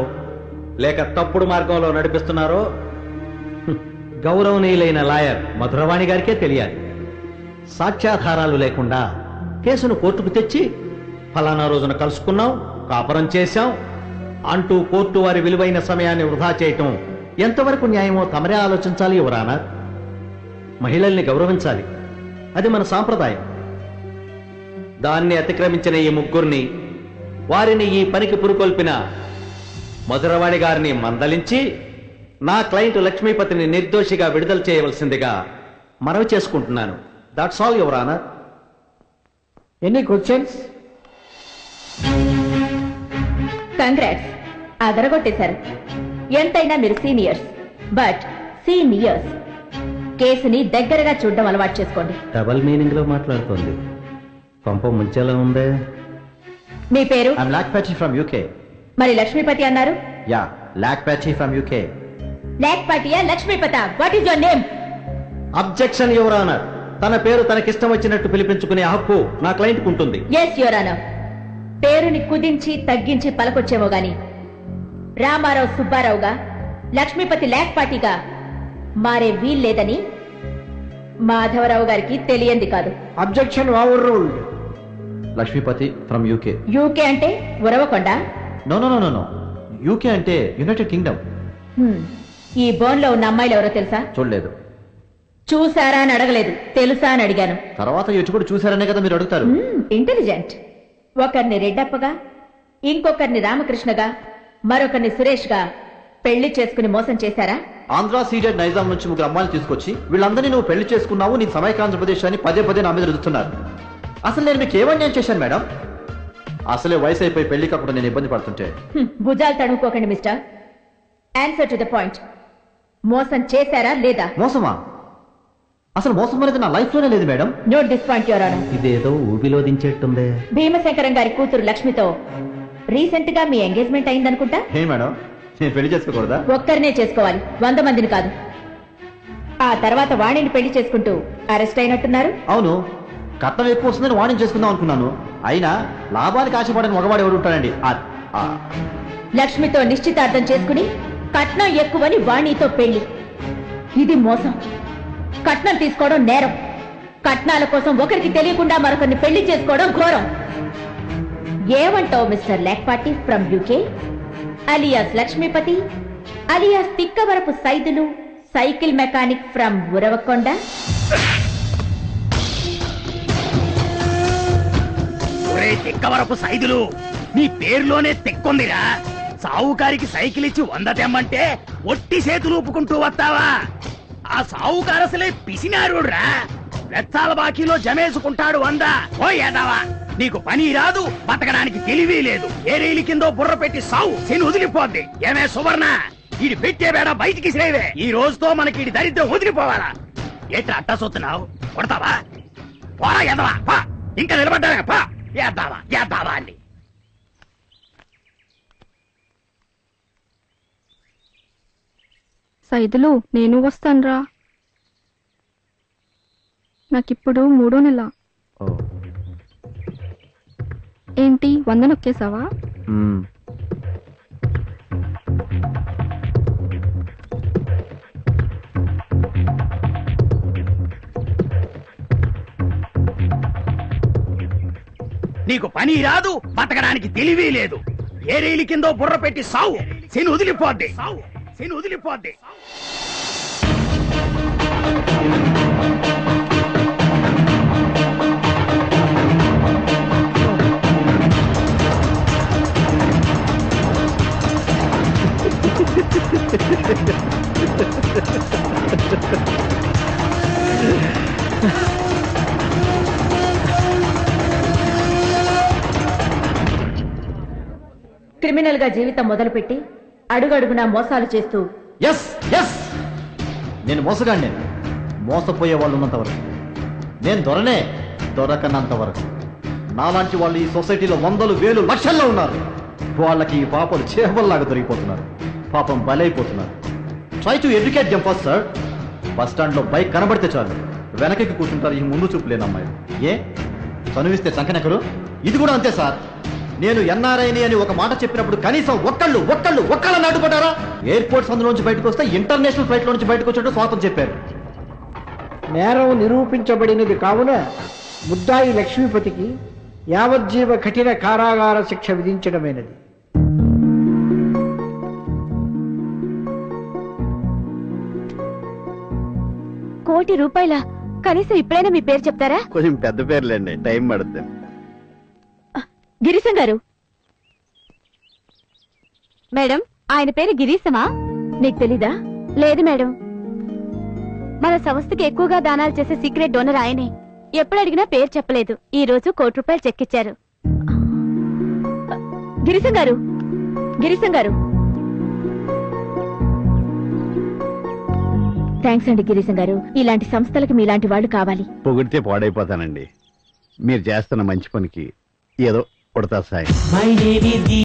Speaker 15: లేక తప్పుడు మార్గంలో నడిపిస్తున్నారో గౌరవనీయులైన లాయర్ మధురవాణి గారికే తెలియాలి. సాక్ష్యాధారాలు లేకుండా కేసును కోర్టుకు తెచ్చి ఫలానా రోజున కలుసుకున్నాం, కాపురం చేశాం అంటూ కోర్టు వారి విలువైన సమయాన్ని వృధా చేయటం ఎంతవరకు న్యాయమో తమరే ఆలోచించాలి. యువరానా, మహిళల్ని గౌరవించాలి. అది మన సాంప్రదాయం. దాన్ని అతిక్రమించిన ఈ ముగ్గురిని, వారిని ఈ పనికి పురుకొల్పిన మధురవాణి గారిని మందలించి నా క్లయింట్ లక్ష్మీపతిని నిర్దోషిగా విడుదల చేయవలసిందిగా మనవి చేసుకుంటున్నాను. That's all your honour.
Speaker 11: Any questions?
Speaker 5: Congrats, అదరగొట్టేశారు. ఎంతైనా మీరు సీనియర్స్. బట్ సీనియర్స్ కేసుని దగ్గరగా చూడడం అలవాటు చేసుకోండి.
Speaker 13: డబల్ మీనింగ్ లో మాట్లాడుతోంది. పంప ముంచేలా ఉందే.
Speaker 5: మీ పేరు?
Speaker 15: I'm Lak Pachi from UK.
Speaker 5: మరి లక్ష్మీపతి అన్నారు?
Speaker 15: Yeah, Lak Pachi from UK.
Speaker 5: Lak Patiya Lakshmipatha? What is your name?
Speaker 13: Objection your honour. తన పేరు తనకిష్టం వచ్చినట్టు పిలిపించుకునే హక్కు నా క్లయింట్ ఉంటుంది.
Speaker 5: Yes your honour. పేరుని కుదించి తగ్గించి పలకొచ్చేమో గాని రామారావు సుబ్బారావుగా లక్ష్మీపతి లాక్ పాటిగా మారే వీల్లేదని మాధవరావు గారికి తెలియంది కాదు.
Speaker 11: Objection overruled.
Speaker 15: Lakshmipathi from UK.
Speaker 5: UK అంటే Uravakonda?
Speaker 15: No no no no, UK అంటే యునైటెడ్ కింగ్డమ్.
Speaker 5: ఈ బోన్ లో ఉన్న అమ్మాయిలు ఎవరో తెలుసా?
Speaker 15: చూడలేదు.
Speaker 5: చూసారా అని అడగలేదు, తెలుసా అని అడిగాను.
Speaker 15: తర్వాత ఎటు చూసారనే కదా మీరు అడుగుతారు.
Speaker 5: ఇంటెలిజెంట్. ఒకరిని రెడ్డప్పగా, ఇంకొకరిని రామకృష్ణగా, మరొకరిని సురేష్ గా పెళ్లి చేసుకుని మోసం చేశారా?
Speaker 15: ఆంధ్ర సీడెడ్ నైజాం నుంచి 3 అమ్మాయిలు తీసుకొచ్చి వీళ్ళందరినీ నువ్వు పెళ్లి చేసుకున్నావు, నీ సమైకాంధ్రప్రదేశ్ అని పదే పదే నా మీద రుదుతున్నారు. అసలు నేను మీకు ఏమన్యాయం చేశాను మేడం? అసలే వయసు అయిపోయి పెళ్లికి అప్పుడు నేను ఇబ్బంది పడుతుంటే.
Speaker 5: భుజాలు తడుముకోకండి mister. Answer to the point. మోసం చేశారా లేదా?
Speaker 15: మోసమా? అసలు మోసం అనేది నా లైఫ్ లోనే లేదు madam.
Speaker 5: Note this point your honour.
Speaker 15: ఇదేదో ఊబిలో దించేట్టుందే.
Speaker 5: భీమశంకరం గారి కూతురు లక్ష్మితో రీసెంట్ గా మీ ఎంగేజ్మెంట్ అయిందనుకుంటా.
Speaker 15: ఏ మేడం, నేను పెళ్లి చేసుకోకూడదా?
Speaker 5: ఒక్కరినే చేసుకోవాలి, 100 మందిని కాదు. ఆ తర్వాత వాణిని పెళ్లి చేసుకుంటూ అరెస్ట్ అయినట్టున్నారు.
Speaker 15: అవును, కట్నం ఎక్కువ వస్తుందని వాణిని చేసుకుందాం అనుకున్నాను. అయినా లాభానికి ఆశపడని మగవాడు ఎవడు ఉంటాడండి?
Speaker 5: లక్ష్మితో నిశ్చితార్థం చేసుకుని కట్నం ఎక్కువని వాణితో పెళ్లి. ఇది మోసం. కట్నం తీసుకోవడం నేరం. కట్నాల కోసం ఒకరికి తెలియకుండా మరొకరిని పెళ్లి చేసుకోవడం ఘోరం. ఏమంటావు mister Lock Patty from UK, alias Lakshmipathi, alias Tikkavarapu Saidulu, cycle mechanic from Uravakonda?
Speaker 9: Tikkavarapu Saidulu, నీ పేరులోనే తెక్కుందిరా. సావుకారికి సైకిల్ ఇచ్చి 100 తెమ్మంటే ఒట్టి చేతులు ఊపుకుంటూ వస్తావా? ఆ సావుకారు అసలే పిసినారుడ్రా. వెచ్చాల బాకీలో జమేసుకుంటాడు 100. ఓ ఏదావా, నీకు పని రాదు, బతకడానికి తెలివి లేదు. ఏ రైలు కిందో బుర్ర పెట్టి సావు, శని వదిలిపోద్ది. ఏమే సువర్ణ, ఈడి పెట్టే బేడ బయటికి శ్రేవే. ఈ రోజుతో మనకి ఈడి దరిద్రం వదిలిపోవాలా? ఎట్లా అట్టా సొత్తున్నావు? కొడతావా? పోరా ఎదవా, పా. ఇంకా నిలబడ్డావే, పా. ఏద్దావా అండి.
Speaker 3: సైదులు, నేను వస్తాన్రా. నాకిప్పుడు 3వ నెల. ఏంటి 100 నొక్కేసావా?
Speaker 9: నీకు పని రాదు, బతకడానికి తెలివి లేదు. ఏ రైలు కిందో బుర్ర పెట్టి సావు, శని వదిలిపోద్ది. శని వదిలిపోద్ది.
Speaker 5: క్రిమినల్ గా జీవితం మొదలుపెట్టి అడుగడుగునా మోసాలు చేస్తూ.
Speaker 15: ఎస్ ఎస్, నేను మోసగాడిని. మోసపోయే వాళ్ళు ఉన్నంత వరకు నేను దొరనే, దొరకనంత వరకు. నాలాంటి వాళ్ళు ఈ సొసైటీలో 100,000, 1,000, లక్షల్లో ఉన్నారు. వాళ్ళకి ఈ పాపలు చేపల్లాగా దొరికిపోతున్నారు. పాపం బలైపోతున్నారు. Try to educate them first sir. Bus stand లో బైక్ కనబడితే చాలు వెనకకి కూర్చుంటారు ఈ ముందు చూపు లేని అమ్మాయి. ఏ చనువిస్తే సంకనెకరు? ఇది కూడా అంతే సార్. నేను ఎన్ఆర్ఐని అని ఒక మాట చెప్పినప్పుడు కనీసం ఒక్కళ్ళని అడ్డుపడ్డారా? ఎయిర్పోర్ట్స్ అందులోంచి బయటకు వస్తే ఇంటర్నేషనల్ ఫ్లైట్ లో నుంచి బయటకు వచ్చేట్టు స్వాగతం చెప్పారు.
Speaker 11: నేరం నిరూపించబడినది కావున ముద్దాయి లక్ష్మీపతికి యావజ్జీవ కఠిన కారాగార శిక్ష విధించడమైనది.
Speaker 8: ₹1,00,00,000. కనీసం ఇప్పుడైనా మీ పేరు చెప్తారా?
Speaker 6: కొంచెం పెద్ద పేర్లేండి, టైం పడుతుంది.
Speaker 8: గిరీశం గారు. మేడం, ఆయన పేరు గిరీశమా? నీకు తెలీదా? లేదు మేడం, మన సంస్థకి ఎక్కువగా దానాలు చేసే సీక్రెట్ డోనర్ ఆయనే. ఎప్పుడు అడిగినా పేరు చెప్పలేదు. ఈ రోజు ₹1,00,00,000 చెక్ ఇచ్చారు. గిరీశం గారు,
Speaker 5: థ్యాంక్స్ అండి గిరీశం గారు. ఇలాంటి సంస్థలకు మీలాంటి వాళ్ళు కావాలి.
Speaker 6: పొగిడితే పాడైపోతానండి. మీరు చేస్తున్న మంచి పనికి ఏదో కొడతా సాయం.
Speaker 20: My name is